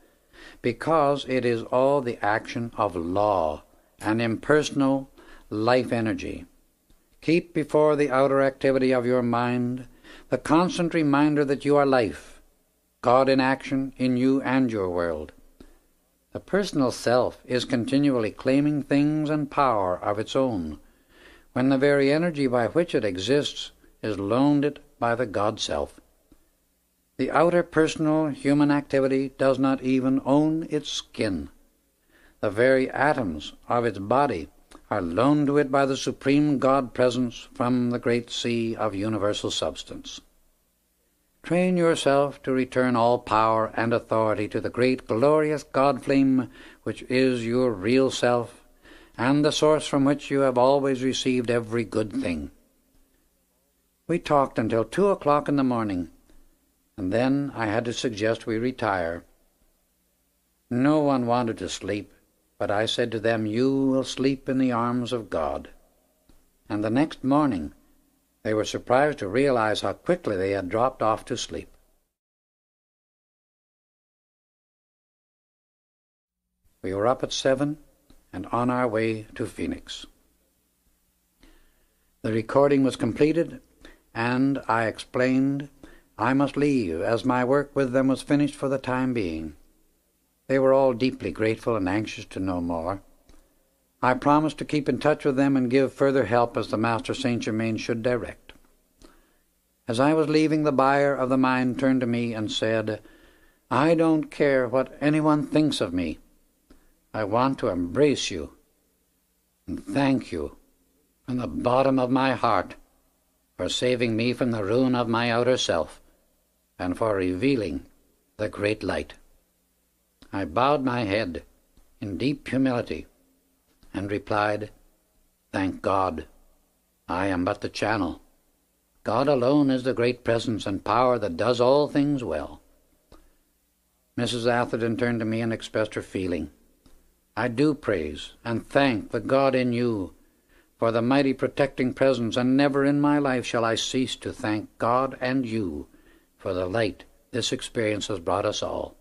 because it is all the action of law and impersonal life energy. Keep before the outer activity of your mind the constant reminder that you are life, God in action in you and your world. The personal self is continually claiming things and power of its own, when the very energy by which it exists is loaned it by the God self. The outer personal human activity does not even own its skin. The very atoms of its body are loaned to it by the supreme God presence from the great sea of universal substance. Train yourself to return all power and authority to the great glorious God flame which is your real self, and the source from which you have always received every good thing. We talked until 2 o'clock in the morning, and then I had to suggest we retire. No one wanted to sleep, but I said to them, "You will sleep in the arms of God." And the next morning they were surprised to realize how quickly they had dropped off to sleep. We were up at 7 and on our way to Phoenix. The recording was completed, and I explained I must leave, as my work with them was finished for the time being. They were all deeply grateful and anxious to know more. I promised to keep in touch with them and give further help as the Master Saint Germain should direct. As I was leaving, the buyer of the mine turned to me and said, "I don't care what anyone thinks of me. I want to embrace you and thank you from the bottom of my heart for saving me from the ruin of my outer self, and for revealing the great light. I bowed my head in deep humility and replied, "Thank God, I am but the channel. God alone is the great presence and power that does all things well." Mrs. Atherton turned to me and expressed her feeling. "I do praise and thank the God in you for the mighty protecting presence, and never in my life shall I cease to thank God and you for the light this experience has brought us all."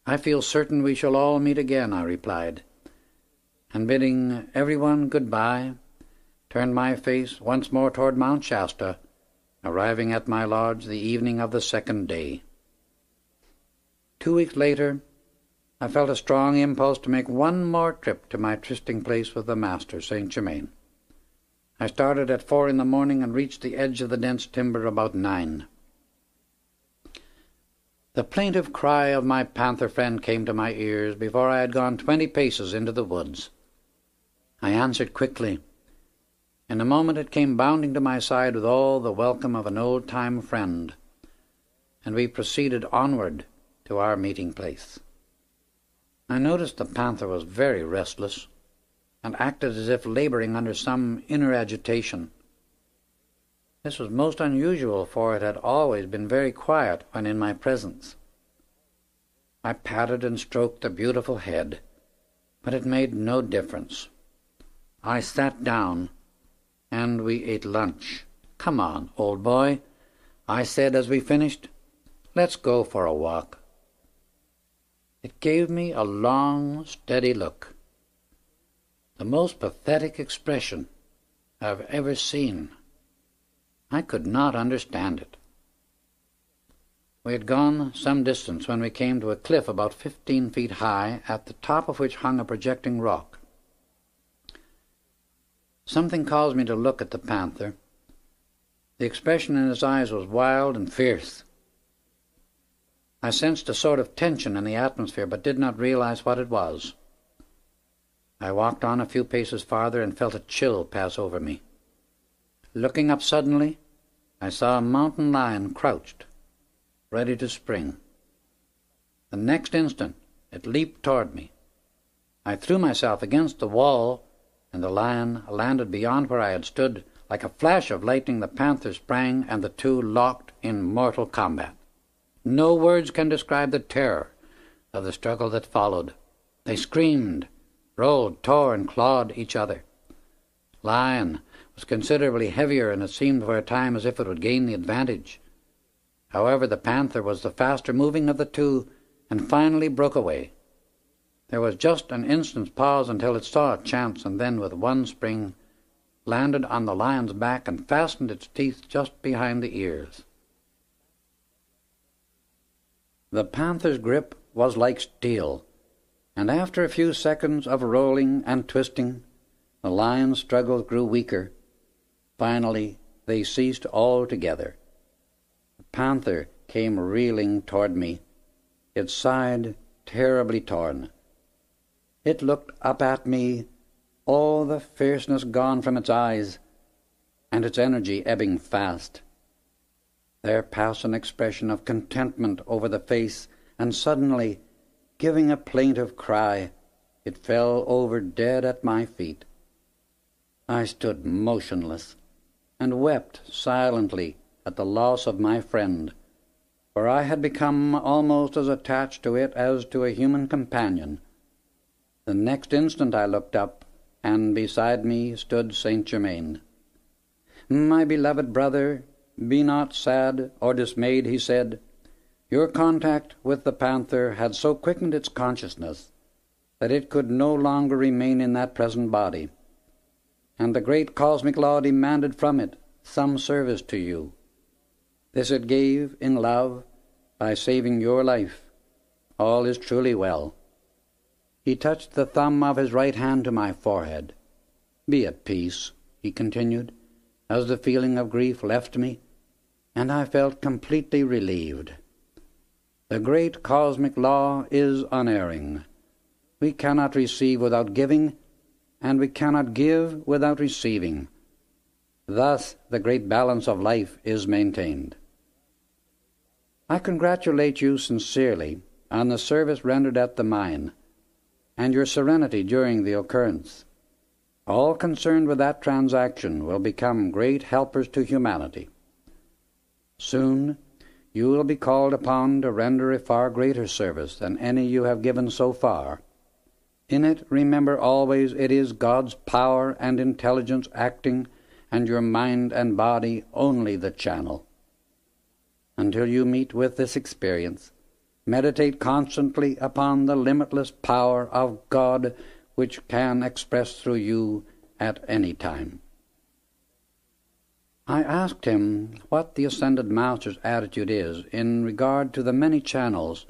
"I feel certain we shall all meet again," I replied, and bidding everyone good-bye, turned my face once more toward Mount Shasta, arriving at my lodge the evening of the second day. 2 weeks later, I felt a strong impulse to make one more trip to my trysting place with the Master, Saint Germain. I started at 4 in the morning and reached the edge of the dense timber about 9. The plaintive cry of my panther friend came to my ears before I had gone 20 paces into the woods. I answered quickly. In a moment it came bounding to my side with all the welcome of an old-time friend, and we proceeded onward to our meeting place. I noticed the panther was very restless and acted as if laboring under some inner agitation. This was most unusual, for it had always been very quiet when in my presence. I patted and stroked the beautiful head, but it made no difference. I sat down, and we ate lunch. "Come on, old boy," I said as we finished. "Let's go for a walk." It gave me a long, steady look, the most pathetic expression I've ever seen. I could not understand it. We had gone some distance when we came to a cliff about 15 feet high, at the top of which hung a projecting rock. Something caused me to look at the panther. The expression in his eyes was wild and fierce. I sensed a sort of tension in the atmosphere, but did not realize what it was. I walked on a few paces farther and felt a chill pass over me. Looking up suddenly, I saw a mountain lion crouched, ready to spring. The next instant it leaped toward me. I threw myself against the wall, and the lion landed beyond where I had stood. Like a flash of lightning the panther sprang, and the two locked in mortal combat. No words can describe the terror of the struggle that followed. They screamed, rolled, tore, and clawed each other. Lion was considerably heavier, and it seemed for a time as if it would gain the advantage. However, the panther was the faster moving of the two, and finally broke away. There was just an instant's pause until it saw a chance, and then with one spring landed on the lion's back and fastened its teeth just behind the ears. The panther's grip was like steel, and after a few seconds of rolling and twisting, the lion's struggles grew weaker. Finally, they ceased altogether. The panther came reeling toward me, its side terribly torn. It looked up at me, all the fierceness gone from its eyes, and its energy ebbing fast. There passed an expression of contentment over the face, and suddenly, giving a plaintive cry, it fell over dead at my feet. I stood motionless, and wept silently at the loss of my friend, for I had become almost as attached to it as to a human companion. The next instant I looked up, and beside me stood Saint Germain. "My beloved brother, be not sad or dismayed," he said. "Your contact with the panther had so quickened its consciousness that it could no longer remain in that present body, and the great cosmic law demanded from it some service to you. This it gave in love by saving your life. All is truly well." He touched the thumb of his right hand to my forehead. "Be at peace," he continued, as the feeling of grief left me, and I felt completely relieved. The great cosmic law is unerring. We cannot receive without giving, and we cannot give without receiving. Thus the great balance of life is maintained. I congratulate you sincerely on the service rendered at the mine, and your serenity during the occurrence. All concerned with that transaction will become great helpers to humanity. Soon you will be called upon to render a far greater service than any you have given so far. In it, remember always, it is God's power and intelligence acting, and your mind and body only the channel. Until you meet with this experience, meditate constantly upon the limitless power of God which can express through you at any time. I asked him what the Ascended Master's attitude is in regard to the many channels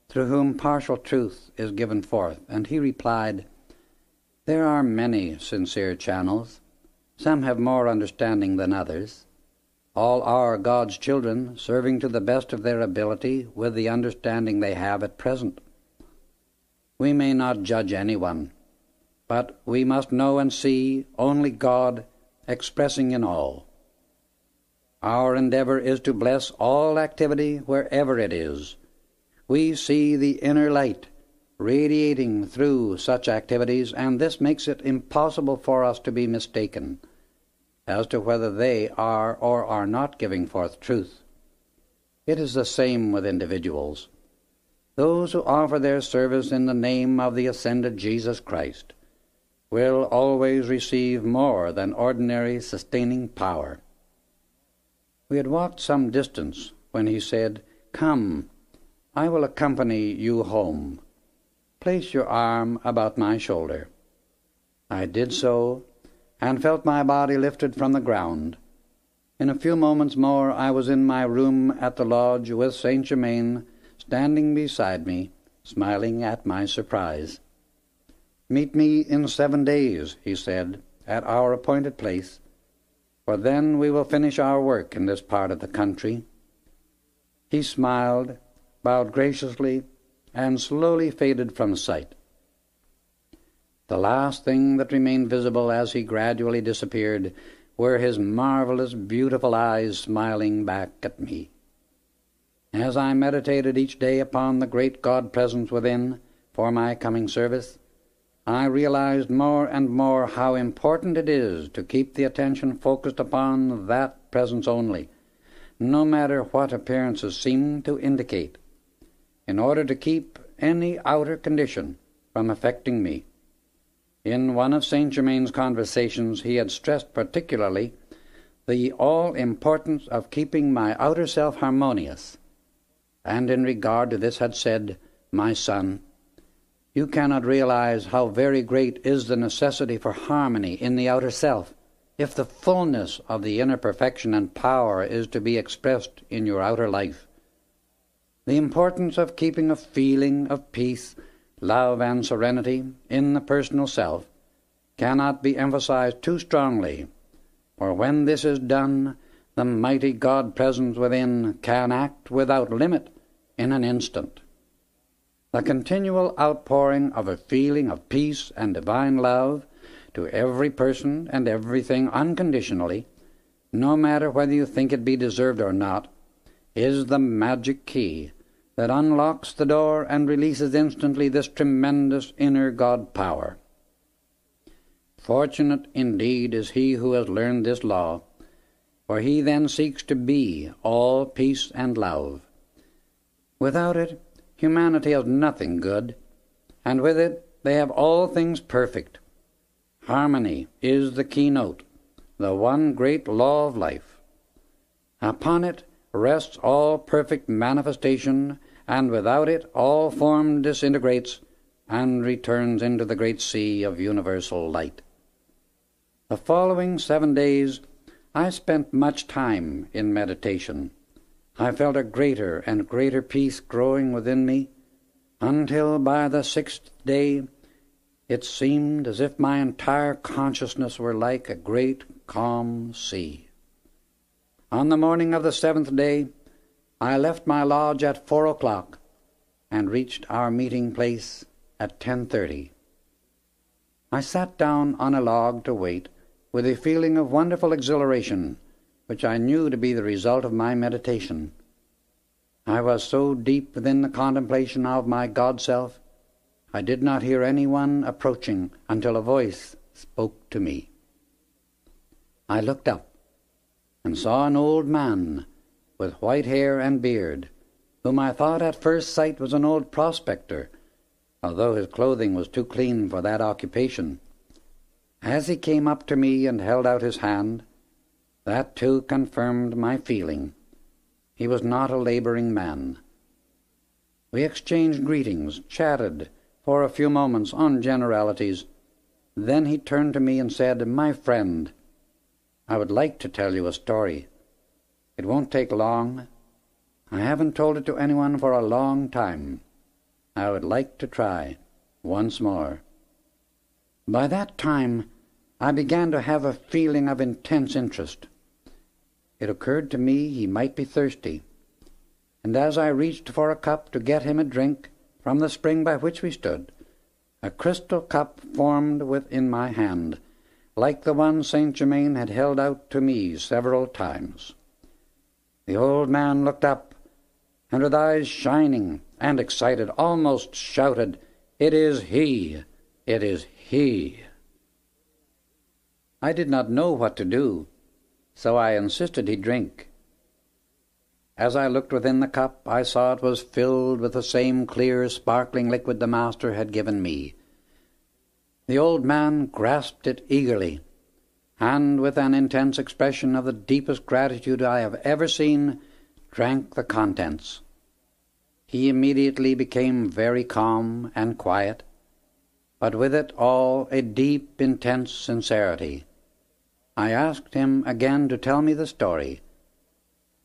through whom partial truth is given forth, and he replied, "There are many sincere channels. Some have more understanding than others. All are God's children, serving to the best of their ability with the understanding they have at present. We may not judge anyone, but we must know and see only God expressing in all. Our endeavor is to bless all activity wherever it is. We see the inner light radiating through such activities, and this makes it impossible for us to be mistaken as to whether they are or are not giving forth truth. It is the same with individuals. Those who offer their service in the name of the ascended Jesus Christ will always receive more than ordinary sustaining power." We had walked some distance when he said, "Come, I will accompany you home. Place your arm about my shoulder." I did so, and felt my body lifted from the ground. In a few moments more I was in my room at the lodge with Saint Germain standing beside me, smiling at my surprise. "Meet me in 7 days," he said, "at our appointed place, for then we will finish our work in this part of the country." He smiled, bowed graciously, and slowly faded from sight. The last thing that remained visible as he gradually disappeared were his marvelous, beautiful eyes smiling back at me. As I meditated each day upon the great God presence within for my coming service, I realized more and more how important it is to keep the attention focused upon that presence only, no matter what appearances seem to indicate, in order to keep any outer condition from affecting me. In one of Saint Germain's conversations he had stressed particularly the all-importance of keeping my outer self harmonious, and in regard to this had said, "My son, you cannot realize how very great is the necessity for harmony in the outer self, if the fullness of the inner perfection and power is to be expressed in your outer life. The importance of keeping a feeling of peace, love, and serenity in the personal self cannot be emphasized too strongly, for when this is done, the mighty God presence within can act without limit in an instant. The continual outpouring of a feeling of peace and divine love to every person and everything unconditionally, no matter whether you think it be deserved or not, is the magic key that unlocks the door and releases instantly this tremendous inner God power. Fortunate indeed is he who has learned this law, for he then seeks to be all peace and love. Without it, humanity has nothing good, and with it they have all things perfect. Harmony is the keynote, the one great law of life. Upon it rests all perfect manifestation, and without it all form disintegrates and returns into the great sea of universal light. The following 7 days I spent much time in meditation. I felt a greater and greater peace growing within me, until by the 6th day it seemed as if my entire consciousness were like a great calm sea. On the morning of the 7th day, I left my lodge at 4 o'clock and reached our meeting place at 10:30. I sat down on a log to wait, with a feeling of wonderful exhilaration, which I knew to be the result of my meditation. I was so deep within the contemplation of my God-self, I did not hear anyone approaching until a voice spoke to me. I looked up and saw an old man with white hair and beard, whom I thought at first sight was an old prospector, although his clothing was too clean for that occupation. As he came up to me and held out his hand, that too confirmed my feeling. He was not a laboring man. We exchanged greetings, chatted for a few moments on generalities. Then he turned to me and said, "My friend, I would like to tell you a story. It won't take long. I haven't told it to anyone for a long time. I would like to try once more." By that time, I began to have a feeling of intense interest. It occurred to me he might be thirsty, and as I reached for a cup to get him a drink from the spring by which we stood, a crystal cup formed within my hand, like the one Saint Germain had held out to me several times. The old man looked up, and with eyes shining and excited, almost shouted, "It is he! It is he!" I did not know what to do, so I insisted he drink. As I looked within the cup, I saw it was filled with the same clear, sparkling liquid the Master had given me. The old man grasped it eagerly, and with an intense expression of the deepest gratitude I have ever seen, drank the contents. He immediately became very calm and quiet, but with it all a deep, intense sincerity. I asked him again to tell me the story,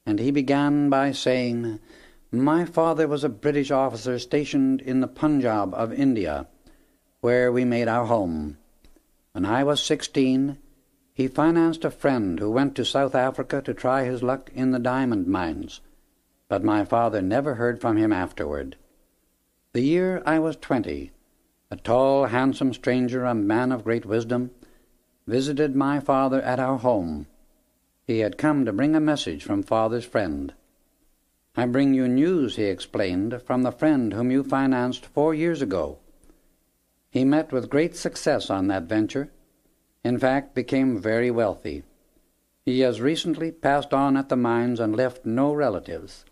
and he began by saying, "My father was a British officer stationed in the Punjab of India, where we made our home. When I was 16, he financed a friend who went to South Africa to try his luck in the diamond mines, but my father never heard from him afterward. The year I was 20, a tall, handsome stranger, a man of great wisdom, visited my father at our home. He had come to bring a message from father's friend. "I bring you news," he explained, "from the friend whom you financed 4 years ago. He met with great success on that venture, in fact became very wealthy. He has recently passed on at the mines and left no relatives.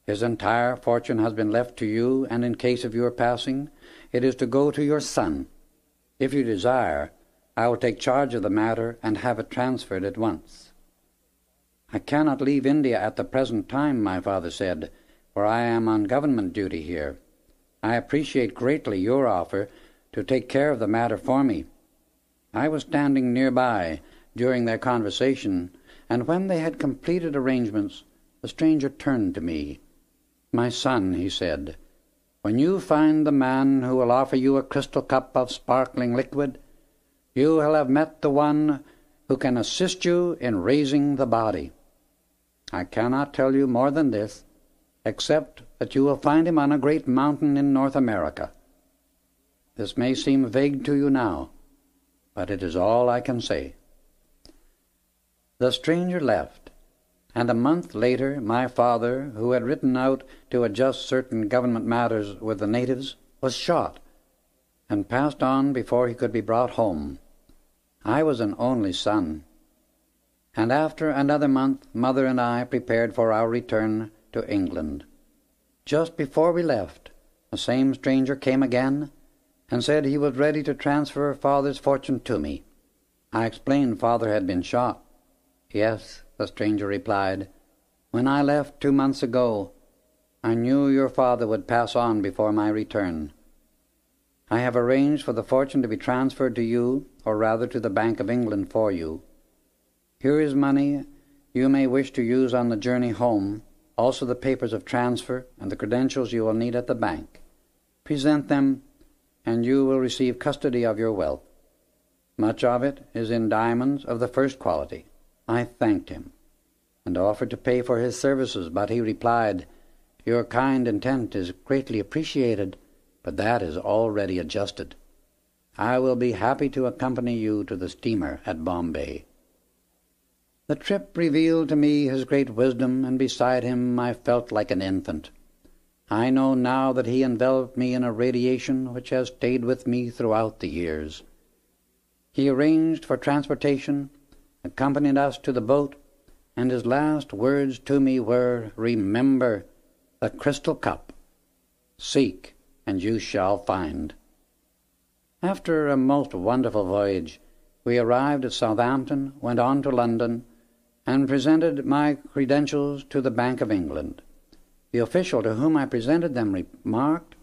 His entire fortune has been left to you, and in case of your passing, it is to go to your son. If you desire, I will take charge of the matter and have it transferred at once." "I cannot leave India at the present time," my father said, "for I am on government duty here. I appreciate greatly your offer to take care of the matter for me." I was standing nearby during their conversation, and when they had completed arrangements, the stranger turned to me. "My son," he said, "when you find the man who will offer you a crystal cup of sparkling liquid, you will have met the one who can assist you in raising the body. I cannot tell you more than this, except that you will find him on a great mountain in North America. This may seem vague to you now, but it is all I can say." The stranger left, and a month later my father, who had ridden out to adjust certain government matters with the natives, was shot, and passed on before he could be brought home. I was an only son, and after another month Mother and I prepared for our return to England. Just before we left, the same stranger came again and said he was ready to transfer father's fortune to me. I explained father had been shot. "Yes," the stranger replied, "when I left 2 months ago, I knew your father would pass on before my return. I have arranged for the fortune to be transferred to you, or rather to the Bank of England for you. Here is money you may wish to use on the journey home, also the papers of transfer and the credentials you will need at the bank. Present them, and you will receive custody of your wealth. Much of it is in diamonds of the first quality." I thanked him, and offered to pay for his services, but he replied, "Your kind intent is greatly appreciated, but that is already adjusted. I will be happy to accompany you to the steamer at Bombay." The trip revealed to me his great wisdom, and beside him I felt like an infant. I know now that he enveloped me in a radiation which has stayed with me throughout the years. He arranged for transportation, accompanied us to the boat, and his last words to me were, "Remember the crystal cup. Seek, and you shall find." After a most wonderful voyage, we arrived at Southampton, went on to London, and presented my credentials to the Bank of England. The official to whom I presented them remarked,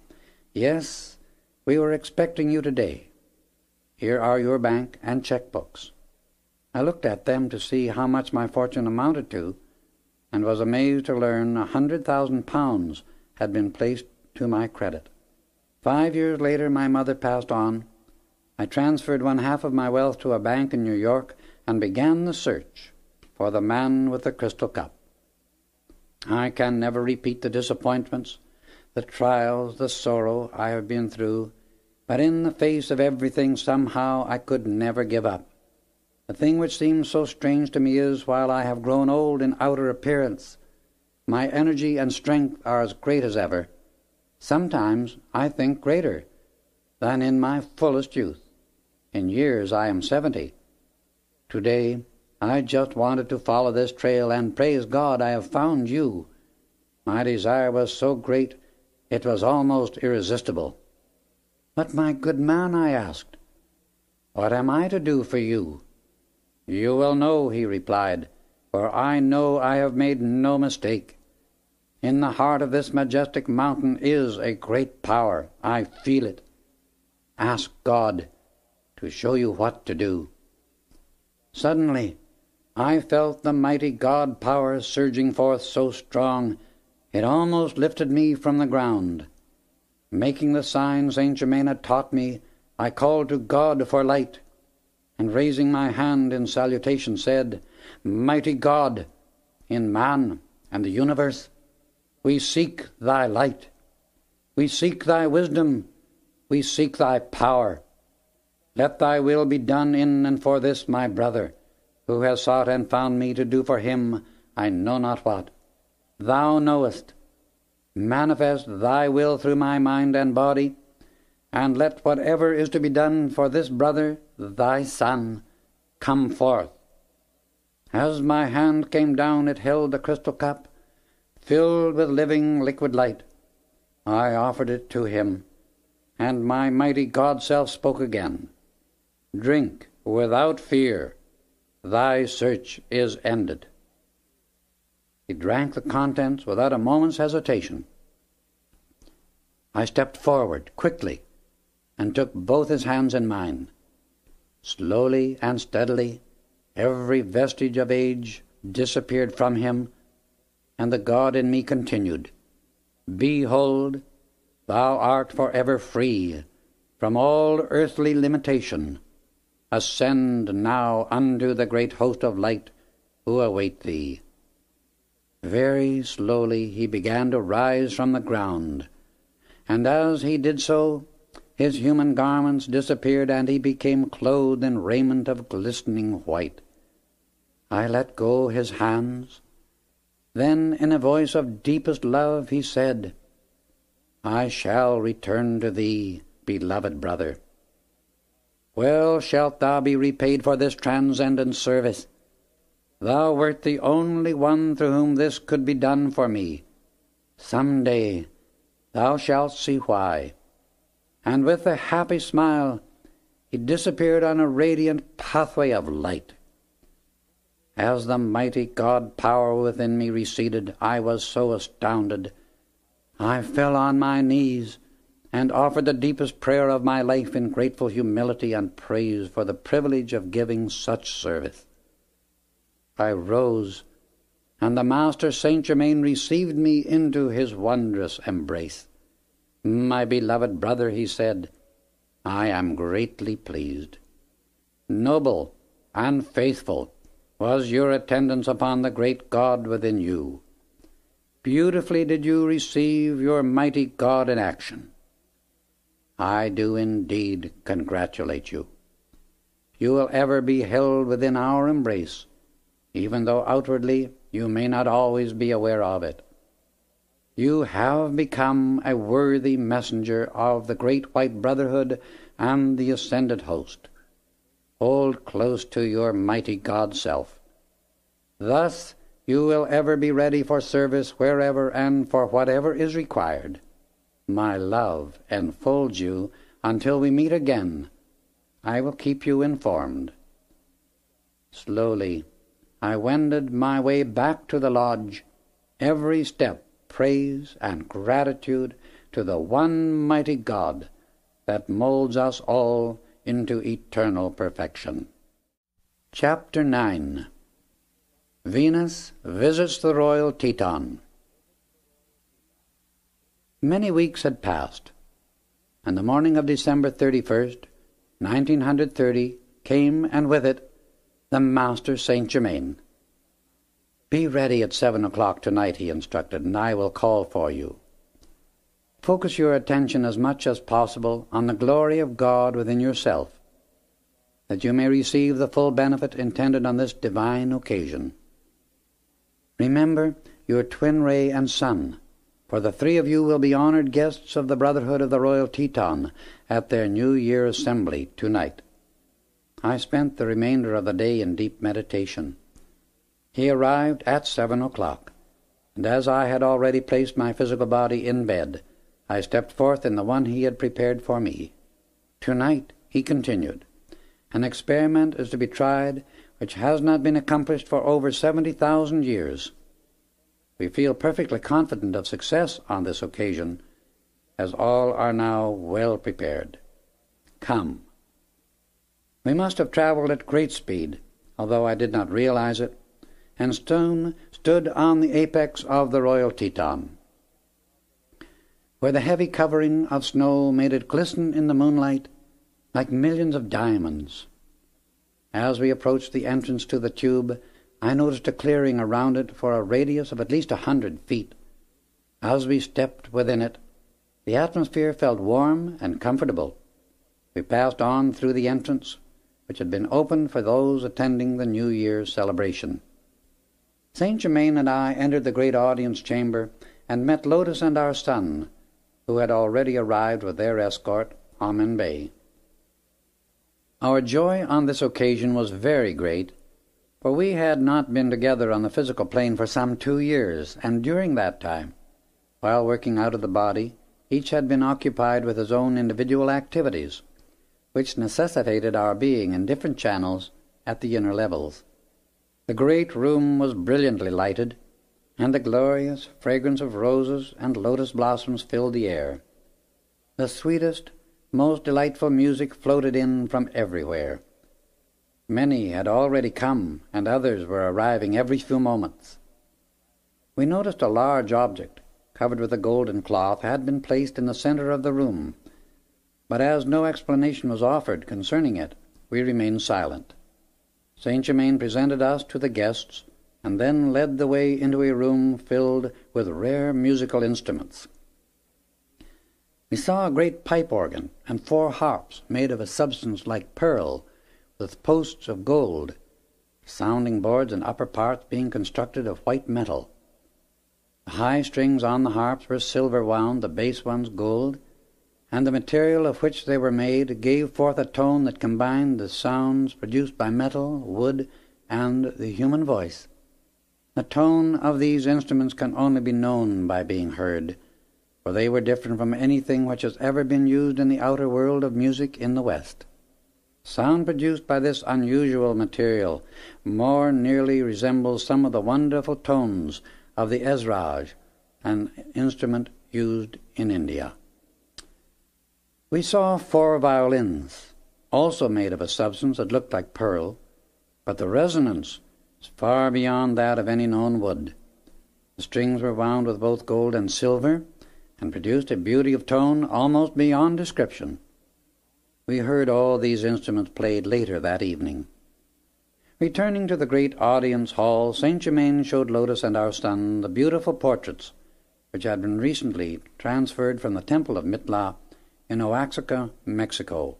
"Yes, we were expecting you today. Here are your bank and checkbooks." I looked at them to see how much my fortune amounted to, and was amazed to learn £100,000 had been placed to my credit. 5 years later my mother passed on. I transferred one half of my wealth to a bank in New York and began the search for the man with the crystal cup. I can never repeat the disappointments, the trials, the sorrow I have been through, but in the face of everything somehow I could never give up. The thing which seems so strange to me is, while I have grown old in outer appearance, my energy and strength are as great as ever. Sometimes I think greater than in my fullest youth. In years I am 70. Today I just wanted to follow this trail, and praise God I have found you. My desire was so great it was almost irresistible. "But, my good man," I asked, "what am I to do for you?" "You will know," he replied, "for I know I have made no mistake. In the heart of this majestic mountain is a great power. I feel it. Ask God to show you what to do." Suddenly I felt the mighty God power surging forth so strong it almost lifted me from the ground. Making the sign Saint Germain had taught me, I called to God for light, and raising my hand in salutation said, "Mighty God, in man and the universe, we seek thy light. We seek thy wisdom. We seek thy power. Let thy will be done in and for this my brother, who has sought and found me to do for him I know not what. Thou knowest. Manifest thy will through my mind and body, and let whatever is to be done for this brother, thy son, come forth." As my hand came down, it held the crystal cup, filled with living liquid light. I offered it to him, and my mighty God-self spoke again. "Drink without fear. Thy search is ended." He drank the contents without a moment's hesitation. I stepped forward quickly and took both his hands in mine. Slowly and steadily every vestige of age disappeared from him, and the God in me continued, "Behold, thou art forever free from all earthly limitation. Ascend now unto the great host of light who await thee." Very slowly he began to rise from the ground, and as he did so, his human garments disappeared, and he became clothed in raiment of glistening white. I let go his hands. Then, in a voice of deepest love, he said, "I shall return to thee, beloved brother. Well shalt thou be repaid for this transcendent service. Thou wert the only one through whom this could be done for me. Some day thou shalt see why." And with a happy smile he disappeared on a radiant pathway of light. As the mighty God power within me receded, I was so astounded, I fell on my knees and offered the deepest prayer of my life in grateful humility and praise for the privilege of giving such service. I rose, and the Master Saint Germain received me into his wondrous embrace. "My beloved brother," he said, "I am greatly pleased. Noble and faithful was your attendance upon the great God within you. Beautifully did you receive your mighty God in action. I do indeed congratulate you. You will ever be held within our embrace, even though outwardly you may not always be aware of it. You have become a worthy messenger of the great white brotherhood and the ascended host. Hold close to your mighty God-self. Thus you will ever be ready for service wherever and for whatever is required. My love enfolds you until we meet again. I will keep you informed. Slowly I wended my way back to the lodge, every step praise and gratitude to the one mighty God that molds us all into eternal perfection. Chapter 9. Venus visits the royal Teton. Many weeks had passed, and the morning of December 31st, 1930, came, and with it the Master Saint Germain. "Be ready at 7 o'clock tonight," he instructed, "and I will call for you. Focus your attention as much as possible on the glory of God within yourself, that you may receive the full benefit intended on this divine occasion. Remember your twin ray and sun, for the three of you will be honored guests of the Brotherhood of the Royal Teton at their New Year assembly tonight." I spent the remainder of the day in deep meditation. He arrived at 7 o'clock, and as I had already placed my physical body in bed, I stepped forth in the one he had prepared for me. "Tonight," he continued, "an experiment is to be tried which has not been accomplished for over 70,000 years. We feel perfectly confident of success on this occasion, as all are now well prepared. Come." We must have traveled at great speed, although I did not realize it, and soon stood on the apex of the royal Teton, where the heavy covering of snow made it glisten in the moonlight like millions of diamonds. As we approached the entrance to the tube, I noticed a clearing around it for a radius of at least 100 feet. As we stepped within it, the atmosphere felt warm and comfortable. We passed on through the entrance, which had been opened for those attending the New Year's celebration. Saint Germain and I entered the great audience chamber and met Lotus and our son, who had already arrived with their escort, Amen Bay. Our joy on this occasion was very great, for we had not been together on the physical plane for some 2 years, and during that time, while working out of the body, each had been occupied with his own individual activities, which necessitated our being in different channels at the inner levels. The great room was brilliantly lighted, and the glorious fragrance of roses and lotus blossoms filled the air. The sweetest, most delightful music floated in from everywhere. Many had already come, and others were arriving every few moments. We noticed a large object, covered with a golden cloth, had been placed in the center of the room, but as no explanation was offered concerning it, we remained silent. Saint Germain presented us to the guests, and then led the way into a room filled with rare musical instruments. We saw a great pipe organ and 4 harps made of a substance like pearl, with posts of gold, sounding boards and upper parts being constructed of white metal. The high strings on the harps were silver wound, the bass ones gold, and the material of which they were made gave forth a tone that combined the sounds produced by metal, wood, and the human voice. The tone of these instruments can only be known by being heard, for they were different from anything which has ever been used in the outer world of music in the West. Sound produced by this unusual material more nearly resembles some of the wonderful tones of the ezraj, an instrument used in India. We saw 4 violins, also made of a substance that looked like pearl, but the resonance is far beyond that of any known wood. The strings were wound with both gold and silver, and produced a beauty of tone almost beyond description. We heard all these instruments played later that evening. Returning to the great audience hall, Saint Germain showed Lotus and our son the beautiful portraits which had been recently transferred from the Temple of Mitla in Oaxaca, Mexico.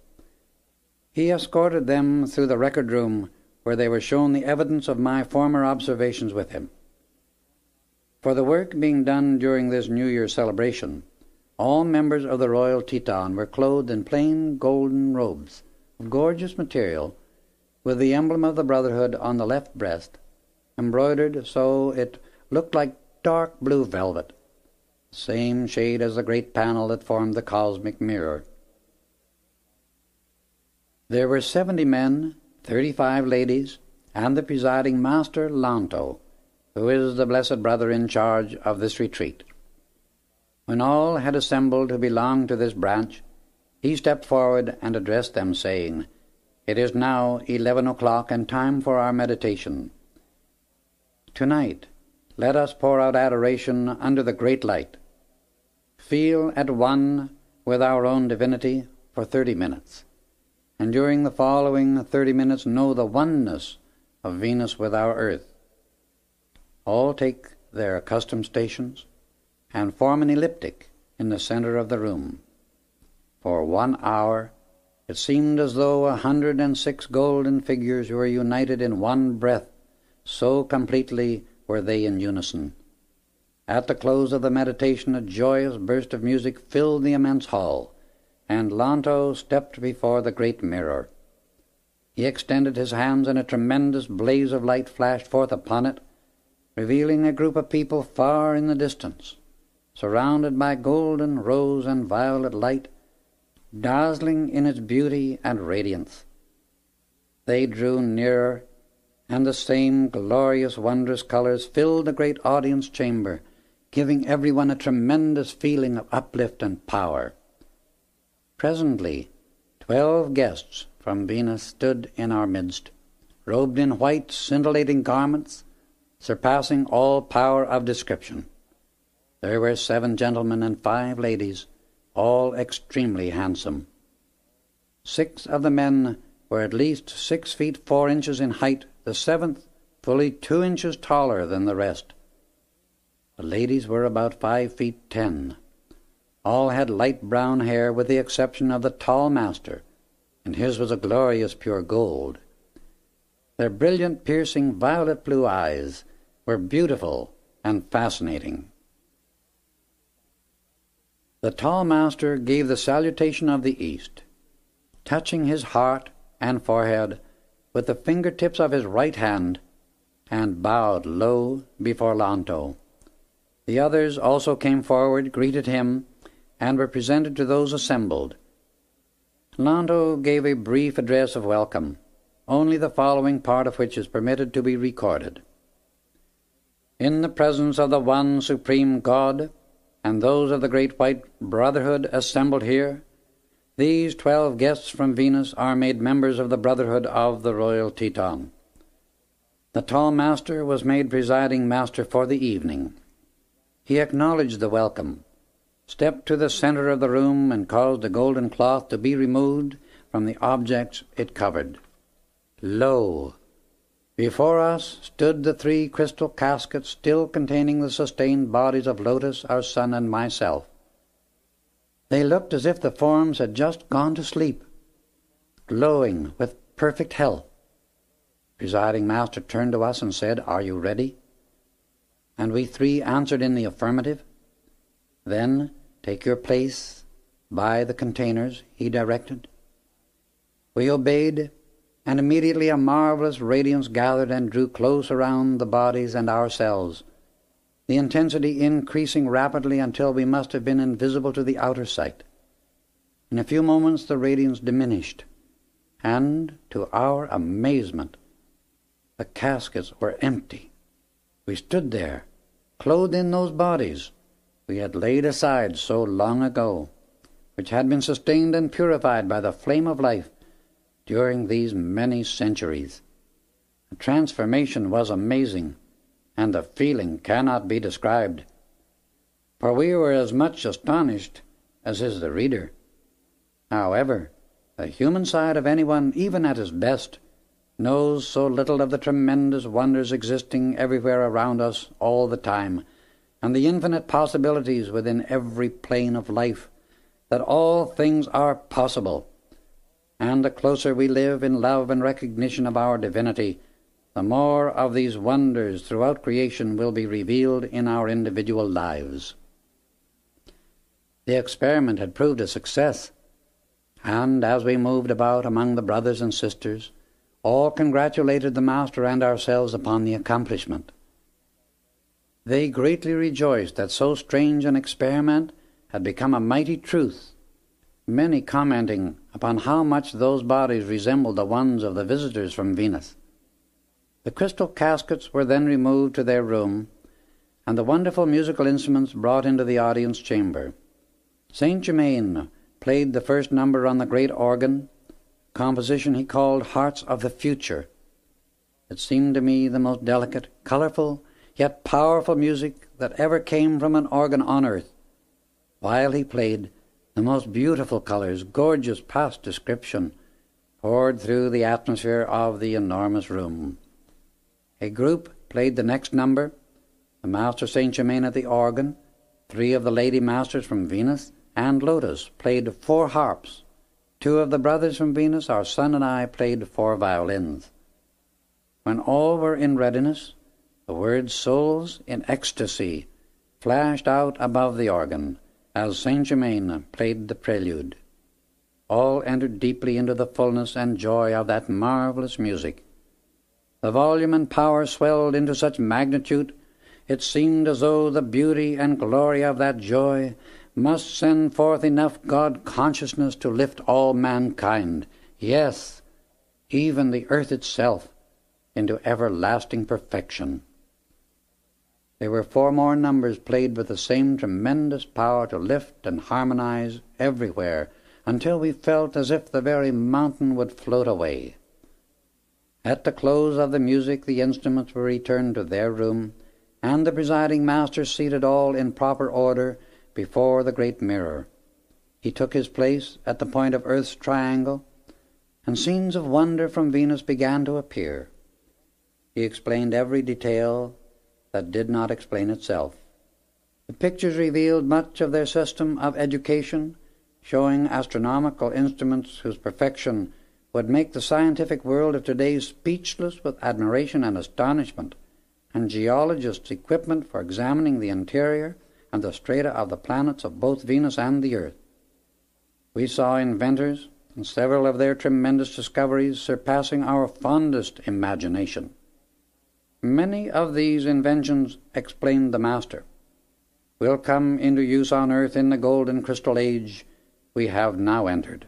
He escorted them through the record room, where they were shown the evidence of my former observations with him. For the work being done during this New Year celebration, all members of the Royal Teton were clothed in plain golden robes of gorgeous material, with the emblem of the Brotherhood on the left breast, embroidered so it looked like dark blue velvet, the same shade as the great panel that formed the cosmic mirror. There were 70 men, 35 ladies, and the presiding Master Lanto, who is the blessed brother in charge of this retreat. When all had assembled who belonged to this branch, he stepped forward and addressed them, saying, "It is now 11 o'clock and time for our meditation. Tonight, let us pour out adoration under the great light. Feel at one with our own divinity for 30 minutes, and during the following 30 minutes know the oneness of Venus with our Earth. All take their accustomed stations and form an elliptic in the center of the room. For 1 hour it seemed as though 106 golden figures were united in one breath, so completely were they in unison. At the close of the meditation a joyous burst of music filled the immense hall, and Lanto stepped before the great mirror. He extended his hands, and a tremendous blaze of light flashed forth upon it, revealing a group of people far in the distance, surrounded by golden, rose, and violet light, dazzling in its beauty and radiance. They drew nearer, and the same glorious, wondrous colors filled the great audience chamber, giving everyone a tremendous feeling of uplift and power. Presently 12 guests from Venus stood in our midst, robed in white, scintillating garments, surpassing all power of description. There were 7 gentlemen and 5 ladies, all extremely handsome. 6 of the men were at least 6 feet 4 inches in height, the 7th fully 2 inches taller than the rest. The ladies were about 5 feet 10. All had light brown hair, with the exception of the tall master, and his was a glorious pure gold. Their brilliant, piercing, violet blue eyes were beautiful and fascinating. The tall master gave the salutation of the East, touching his heart and forehead with the fingertips of his right hand, and bowed low before Lanto. The others also came forward, greeted him, and were presented to those assembled. Lanto gave a brief address of welcome, only the following part of which is permitted to be recorded. In the presence of the one supreme God, and those of the great white brotherhood assembled here, these 12 guests from Venus are made members of the Brotherhood of the Royal Teton. The tall master was made presiding master for the evening. He acknowledged the welcome, stepped to the center of the room, and caused the golden cloth to be removed from the objects it covered. Lo! Before us stood the 3 crystal caskets, still containing the sustained bodies of Lotus, our son, and myself. They looked as if the forms had just gone to sleep, glowing with perfect health. Presiding master turned to us and said, "Are you ready?" And we 3 answered in the affirmative. "Then take your place by the containers," he directed. We obeyed, and immediately a marvelous radiance gathered and drew close around the bodies and ourselves, the intensity increasing rapidly until we must have been invisible to the outer sight. In a few moments the radiance diminished, and, to our amazement, the caskets were empty. We stood there, clothed in those bodies we had laid aside so long ago, which had been sustained and purified by the flame of life during these many centuries. The transformation was amazing, and the feeling cannot be described, for we were as much astonished as is the reader. However, the human side of anyone, even at his best, knows so little of the tremendous wonders existing everywhere around us all the time, and the infinite possibilities within every plane of life, that all things are possible, and the closer we live in love and recognition of our divinity, the more of these wonders throughout creation will be revealed in our individual lives. The experiment had proved a success, and as we moved about among the brothers and sisters, all congratulated the Master and ourselves upon the accomplishment. They greatly rejoiced that so strange an experiment had become a mighty truth, many commenting upon how much those bodies resembled the ones of the visitors from Venus. The crystal caskets were then removed to their room, and the wonderful musical instruments brought into the audience chamber. Saint Germain played the first number on the great organ, a composition he called Hearts of the Future. It seemed to me the most delicate, colorful, yet powerful music that ever came from an organ on earth. While he played, the most beautiful colors, gorgeous past description, poured through the atmosphere of the enormous room. A group played the next number, the Master Saint Germain at the organ, 3 of the Lady Masters from Venus, and Lotus played 4 harps. 2 of the brothers from Venus, our son and I, played 4 violins. When all were in readiness, the words "Souls in Ecstasy" flashed out above the organ as Saint Germain played the prelude. All entered deeply into the fullness and joy of that marvelous music. The volume and power swelled into such magnitude, it seemed as though the beauty and glory of that joy must send forth enough God-consciousness to lift all mankind, yes, even the earth itself, into everlasting perfection. There were 4 more numbers played with the same tremendous power to lift and harmonize everywhere, until we felt as if the very mountain would float away. At the close of the music, the instruments were returned to their room, and the presiding master seated all in proper order before the great mirror. He took his place at the point of Earth's triangle, and scenes of wonder from Venus began to appear. He explained every detail that did not explain itself. The pictures revealed much of their system of education, showing astronomical instruments whose perfection would make the scientific world of today speechless with admiration and astonishment, and geologists' equipment for examining the interior and the strata of the planets of both Venus and the Earth. We saw inventors and several of their tremendous discoveries surpassing our fondest imagination. Many of these inventions, explained the Master, will come into use on Earth in the golden crystal age we have now entered.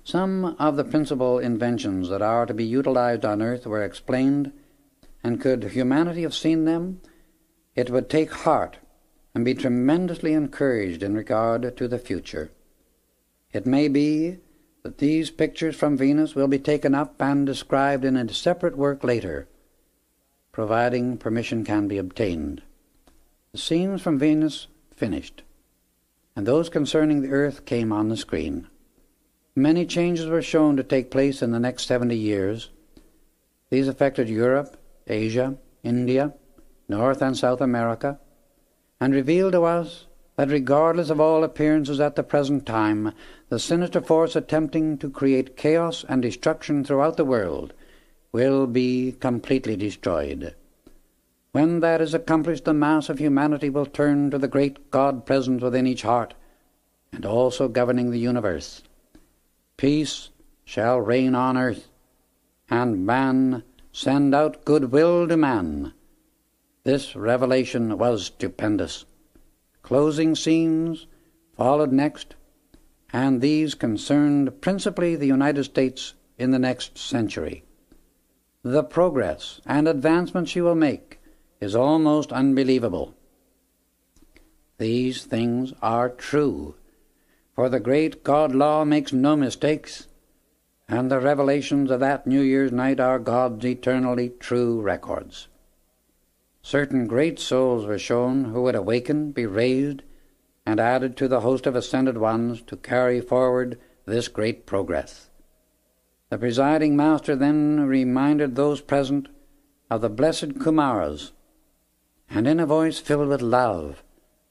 Some of the principal inventions that are to be utilized on Earth were explained, and could humanity have seen them, it would take heart and be tremendously encouraged in regard to the future. It may be that these pictures from Venus will be taken up and described in a separate work later, providing permission can be obtained. The scenes from Venus finished, and those concerning the Earth came on the screen. Many changes were shown to take place in the next 70 years. These affected Europe, Asia, India, North and South America, and revealed to us that regardless of all appearances at the present time, the sinister force attempting to create chaos and destruction throughout the world will be completely destroyed. When that is accomplished, the mass of humanity will turn to the great God present within each heart, and also governing the universe. Peace shall reign on earth, and man send out goodwill to man. This revelation was stupendous. Closing scenes followed next, and these concerned principally the United States in the next century. The progress and advancement she will make is almost unbelievable. These things are true, for the great God-law makes no mistakes, and the revelations of that New Year's night are God's eternally true records. Certain great souls were shown who would awaken, be raised, and added to the host of ascended ones to carry forward this great progress. The presiding master then reminded those present of the blessed Kumaras, and in a voice filled with love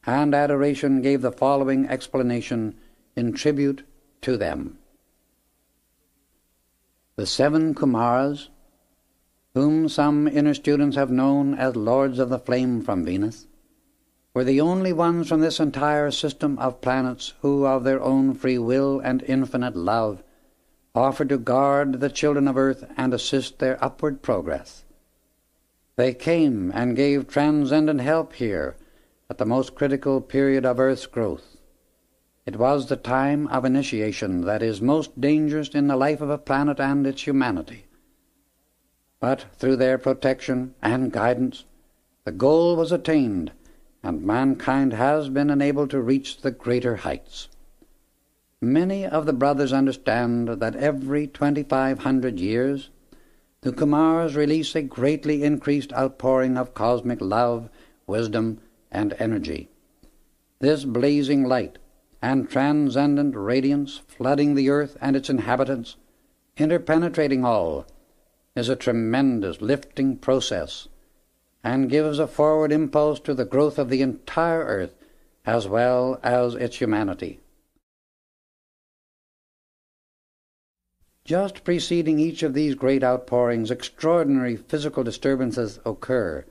and adoration gave the following explanation in tribute to them. The 7 Kumaras, whom some inner students have known as Lords of the Flame from Venus, were the only ones from this entire system of planets who, of their own free will and infinite love, offered to guard the children of Earth and assist their upward progress. They came and gave transcendent help here at the most critical period of Earth's growth. It was the time of initiation that is most dangerous in the life of a planet and its humanity. But through their protection and guidance, the goal was attained, and mankind has been enabled to reach the greater heights. Many of the brothers understand that every 2,500 years, the Kumaras release a greatly increased outpouring of cosmic love, wisdom, and energy. This blazing light and transcendent radiance flooding the earth and its inhabitants, interpenetrating all, is a tremendous lifting process and gives a forward impulse to the growth of the entire earth as well as its humanity. Just preceding each of these great outpourings, extraordinary physical disturbances occur,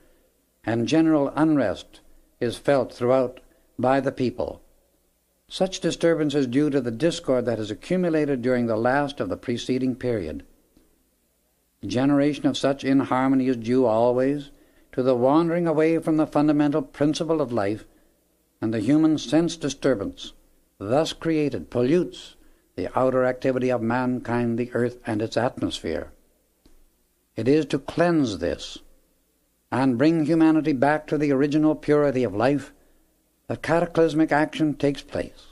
and general unrest is felt throughout by the people. Such disturbance is due to the discord that has accumulated during the last of the preceding period. Generation of such inharmony is due always to the wandering away from the fundamental principle of life, and the human sense disturbance thus created pollutes the outer activity of mankind, the earth, and its atmosphere. It is to cleanse this and bring humanity back to the original purity of life that cataclysmic action takes place.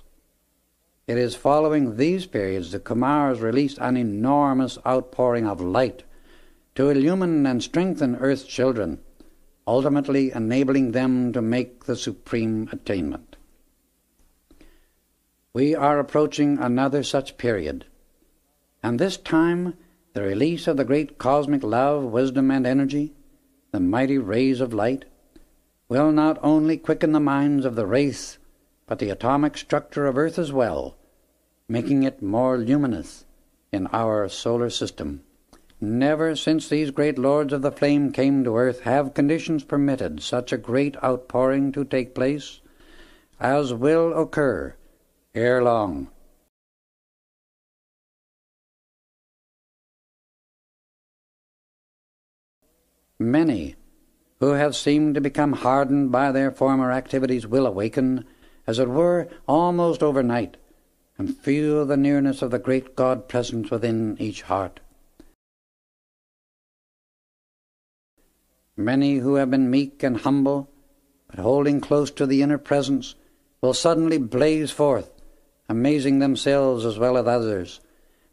It is following these periods the Kumaras release an enormous outpouring of light to illumine and strengthen Earth's children, ultimately enabling them to make the supreme attainment. We are approaching another such period, and this time the release of the great cosmic love, wisdom, and energy, the mighty rays of light, will not only quicken the minds of the race, but the atomic structure of Earth as well, making it more luminous in our solar system. Never since these great lords of the flame came to Earth have conditions permitted such a great outpouring to take place as will occur ere long. Many who have seemed to become hardened by their former activities will awaken, as it were, almost overnight, and feel the nearness of the great God present within each heart. Many who have been meek and humble, but holding close to the inner presence, will suddenly blaze forth, amazing themselves as well as others,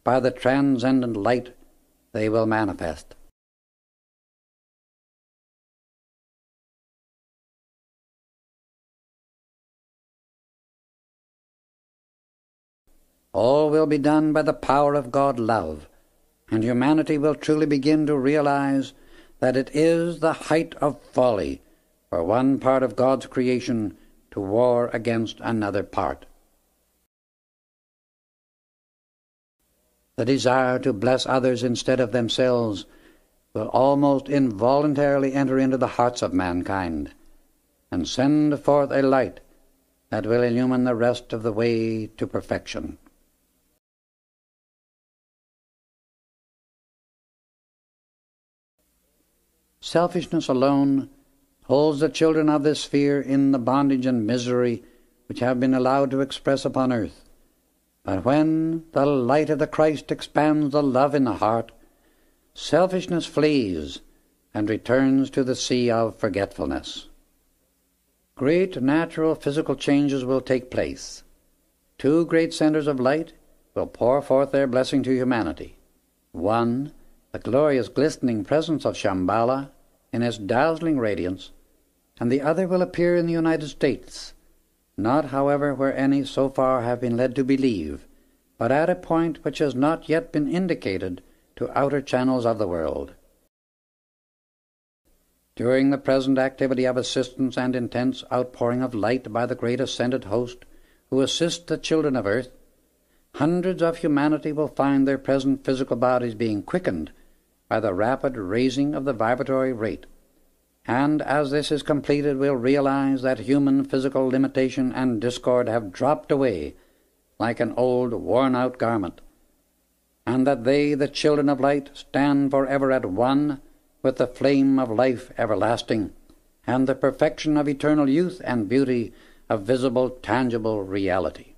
by the transcendent light they will manifest. All will be done by the power of God love, and humanity will truly begin to realize that it is the height of folly for one part of God's creation to war against another part. The desire to bless others instead of themselves will almost involuntarily enter into the hearts of mankind and send forth a light that will illumine the rest of the way to perfection. Selfishness alone holds the children of this sphere in the bondage and misery which have been allowed to express upon earth. But when the light of the Christ expands the love in the heart, selfishness flees and returns to the sea of forgetfulness. Great natural physical changes will take place. 2 great centers of light will pour forth their blessing to humanity. One, the glorious glistening presence of Shambhala in its dazzling radiance, and the other will appear in the United States, not, however, where any so far have been led to believe, but at a point which has not yet been indicated to outer channels of the world. During the present activity of assistance and intense outpouring of light by the great ascended host who assist the children of earth, hundreds of humanity will find their present physical bodies being quickened by the rapid raising of the vibratory rate. And as this is completed, we'll realize that human physical limitation and discord have dropped away like an old worn-out garment, and that they, the children of light, stand forever at one with the flame of life everlasting, and the perfection of eternal youth and beauty of visible, tangible reality.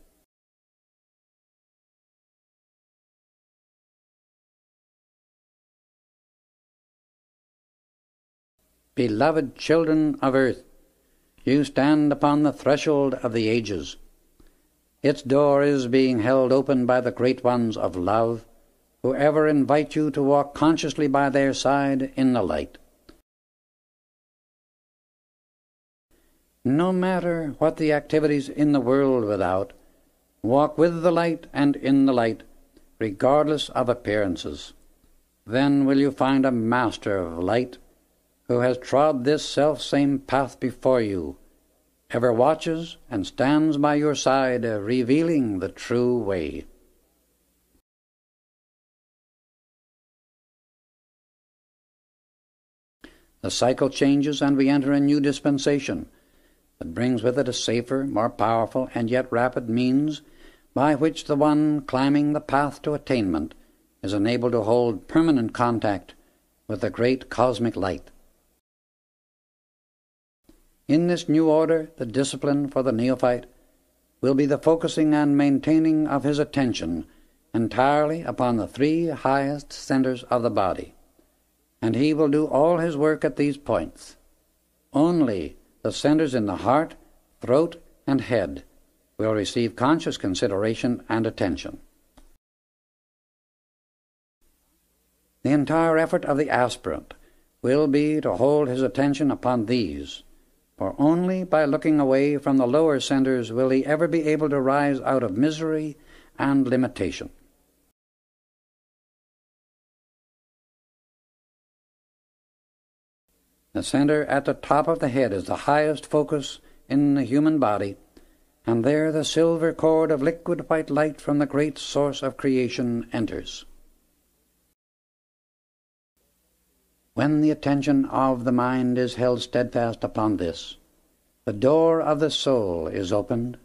Beloved children of earth, you stand upon the threshold of the ages. Its door is being held open by the great ones of love, who ever invite you to walk consciously by their side in the light. No matter what the activities in the world without, walk with the light and in the light, regardless of appearances. Then will you find a master of light, who has trod this self-same path before you, ever watches and stands by your side, revealing the true way. The cycle changes, and we enter a new dispensation that brings with it a safer, more powerful, and yet rapid means by which the one climbing the path to attainment is enabled to hold permanent contact with the great cosmic light. In this new order, the discipline for the neophyte will be the focusing and maintaining of his attention entirely upon the three highest centers of the body, and he will do all his work at these points. Only the centers in the heart, throat, and head will receive conscious consideration and attention. The entire effort of the aspirant will be to hold his attention upon these, for only by looking away from the lower centers will he ever be able to rise out of misery and limitation. The center at the top of the head is the highest focus in the human body, and there the silver cord of liquid white light from the great source of creation enters. When the attention of the mind is held steadfast upon this, the door of the soul is opened,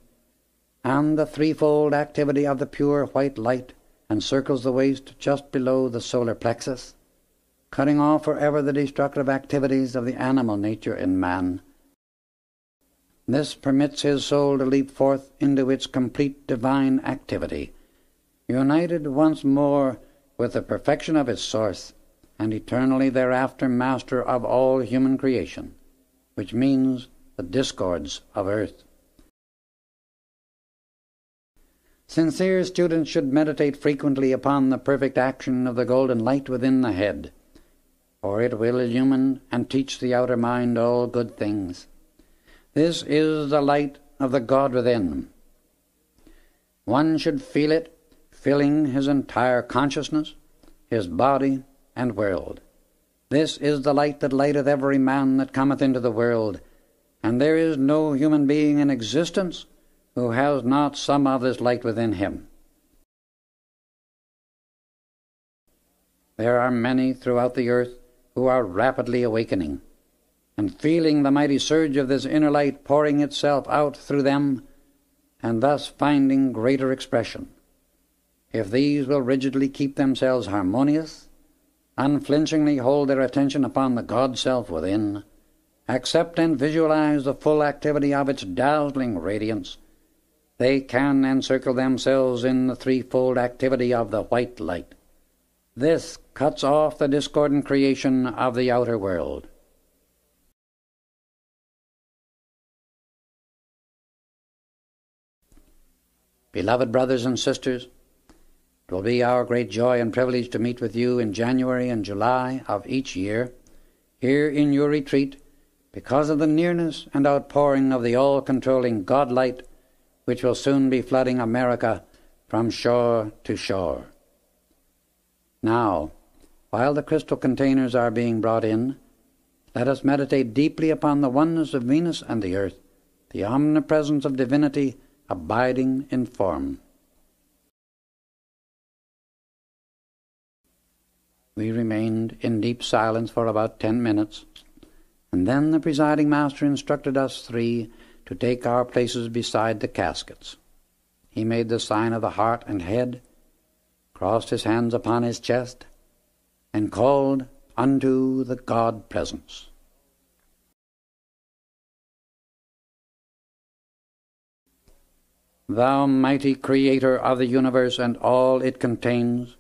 and the threefold activity of the pure white light encircles the waist just below the solar plexus, cutting off forever the destructive activities of the animal nature in man. This permits his soul to leap forth into its complete divine activity, united once more with the perfection of its source, and eternally thereafter master of all human creation, which means the discords of earth. Sincere students should meditate frequently upon the perfect action of the golden light within the head, for it will illumine and teach the outer mind all good things. This is the light of the God within. One should feel it filling his entire consciousness, his body, and world. This is the light that lighteth every man that cometh into the world, and there is no human being in existence who has not some of this light within him. There are many throughout the earth who are rapidly awakening, and feeling the mighty surge of this inner light pouring itself out through them, and thus finding greater expression. If these will rigidly keep themselves harmonious, unflinchingly hold their attention upon the God-self within, accept and visualize the full activity of its dazzling radiance, they can encircle themselves in the threefold activity of the white light. This cuts off the discordant creation of the outer world. Beloved brothers and sisters, it will be our great joy and privilege to meet with you in January and July of each year, here in your retreat, because of the nearness and outpouring of the all-controlling God-light, which will soon be flooding America from shore to shore. Now, while the crystal containers are being brought in, let us meditate deeply upon the oneness of Venus and the earth, the omnipresence of divinity abiding in form. We remained in deep silence for about 10 minutes, and then the presiding master instructed us three to take our places beside the caskets. He made the sign of the heart and head, crossed his hands upon his chest, and called unto the God Presence. Thou mighty Creator of the universe and all it contains,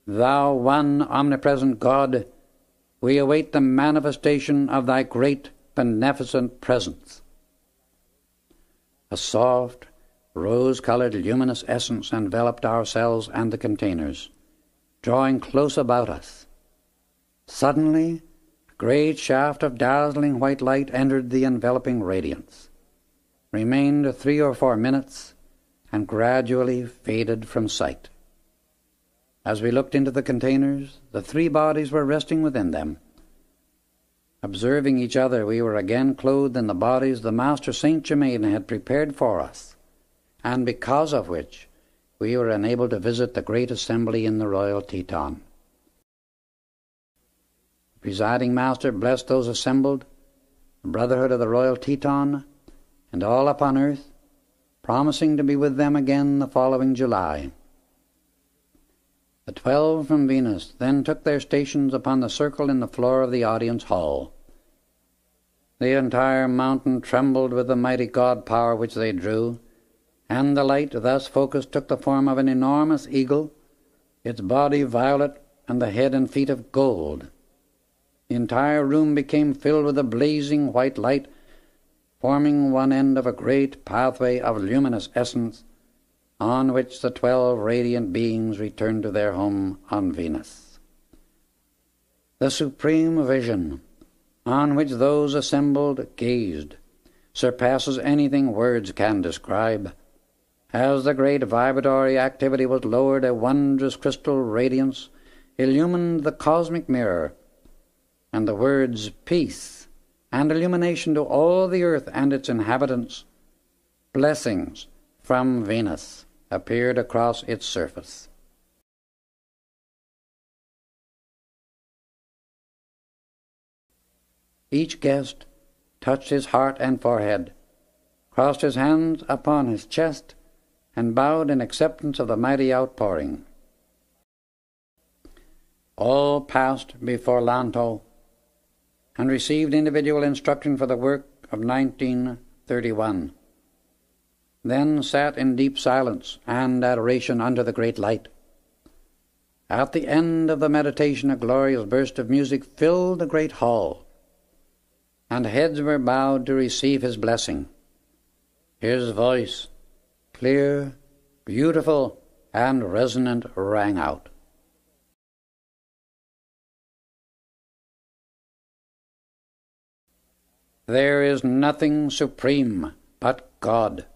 Thou one omnipresent God, we await the manifestation of Thy great beneficent presence. A soft, rose-colored luminous essence enveloped ourselves and the containers, drawing close about us. Suddenly, a great shaft of dazzling white light entered the enveloping radiance, remained 3 or 4 minutes, and gradually faded from sight. As we looked into the containers, the 3 bodies were resting within them. Observing each other, we were again clothed in the bodies the Master Saint Germain had prepared for us, and because of which we were enabled to visit the great assembly in the Royal Teton. The presiding master blessed those assembled, the Brotherhood of the Royal Teton, and all upon earth, promising to be with them again the following July. The 12 from Venus then took their stations upon the circle in the floor of the audience hall. The entire mountain trembled with the mighty God power which they drew, and the light thus focused took the form of an enormous eagle, its body violet and the head and feet of gold. The entire room became filled with a blazing white light, forming one end of a great pathway of luminous essence, on which the 12 radiant beings returned to their home on Venus. The supreme vision on which those assembled gazed surpasses anything words can describe. As the great vibratory activity was lowered, a wondrous crystal radiance illumined the cosmic mirror, and the words peace and illumination to all the earth and its inhabitants, blessings from Venus, appeared across its surface. Each guest touched his heart and forehead, crossed his hands upon his chest, and bowed in acceptance of the mighty outpouring. All passed before Lanto and received individual instruction for the work of 1931. Then sat in deep silence and adoration under the great light. At the end of the meditation, a glorious burst of music filled the great hall, and heads were bowed to receive his blessing. His voice, clear, beautiful, and resonant, rang out. There is nothing supreme but God.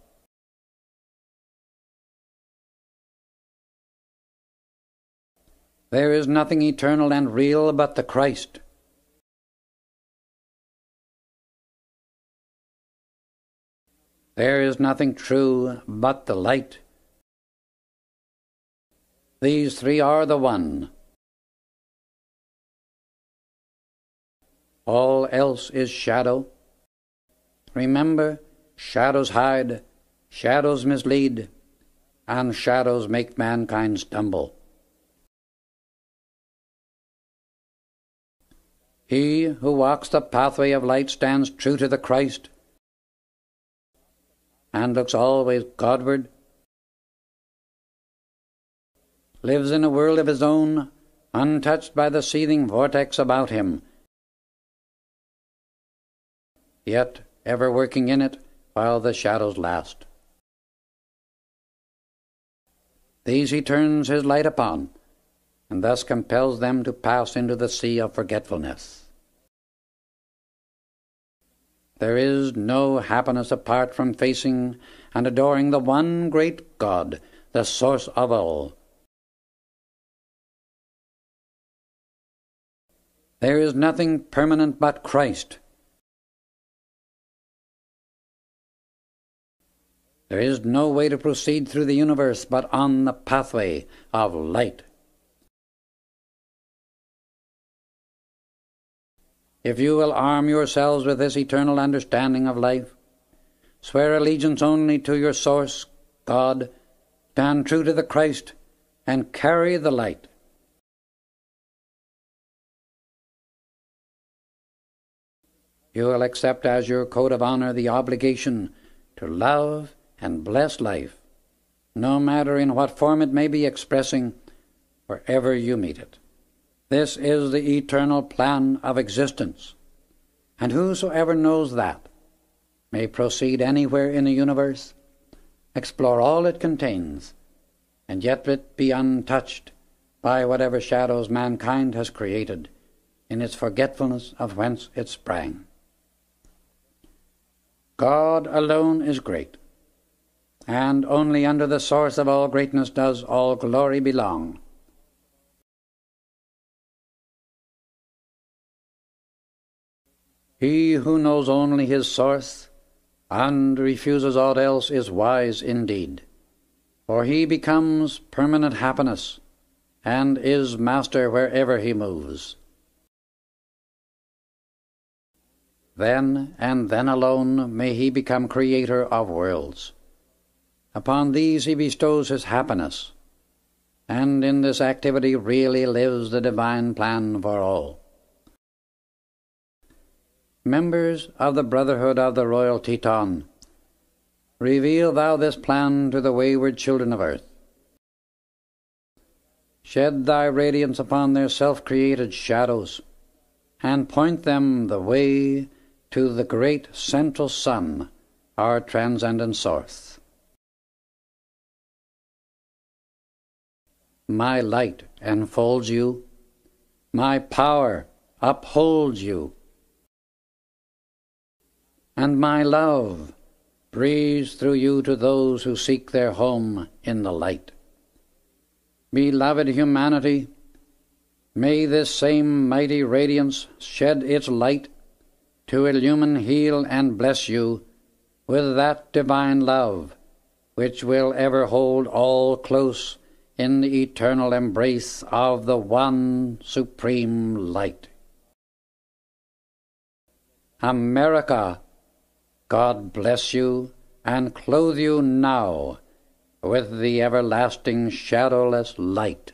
There is nothing eternal and real but the Christ. There is nothing true but the light. These 3 are the one. All else is shadow. Remember, shadows hide, shadows mislead, and shadows make mankind stumble. He who walks the pathway of light stands true to the Christ and looks always Godward, lives in a world of his own, untouched by the seething vortex about him, yet ever working in it while the shadows last. These he turns his light upon, and thus compels them to pass into the sea of forgetfulness. There is no happiness apart from facing and adoring the one great God, the source of all. There is nothing permanent but Christ. There is no way to proceed through the universe but on the pathway of light. if you will arm yourselves with this eternal understanding of life, swear allegiance only to your source, God, stand true to the Christ, and carry the light. You will accept as your code of honor the obligation to love and bless life, no matter in what form it may be expressing, wherever you meet it. This is the eternal plan of existence, and whosoever knows that may proceed anywhere in the universe, explore all it contains, and yet it be untouched by whatever shadows mankind has created in its forgetfulness of whence it sprang. God alone is great, and only under the source of all greatness does all glory belong. He who knows only his source and refuses aught else is wise indeed, for he becomes permanent happiness and is master wherever he moves. Then, and then alone, may he become creator of worlds. Upon these he bestows his happiness, and in this activity really lives the divine plan for all. Members of the Brotherhood of the Royal Teton, reveal thou this plan to the wayward children of earth. Shed thy radiance upon their self-created shadows, and point them the way to the great central sun, our transcendent source. My light enfolds you, my power upholds you, and my love breathes through you to those who seek their home in the light. Beloved humanity, may this same mighty radiance shed its light to illumine, heal, and bless you with that divine love which will ever hold all close in the eternal embrace of the one supreme light. America, God bless you and clothe you now with the everlasting shadowless light.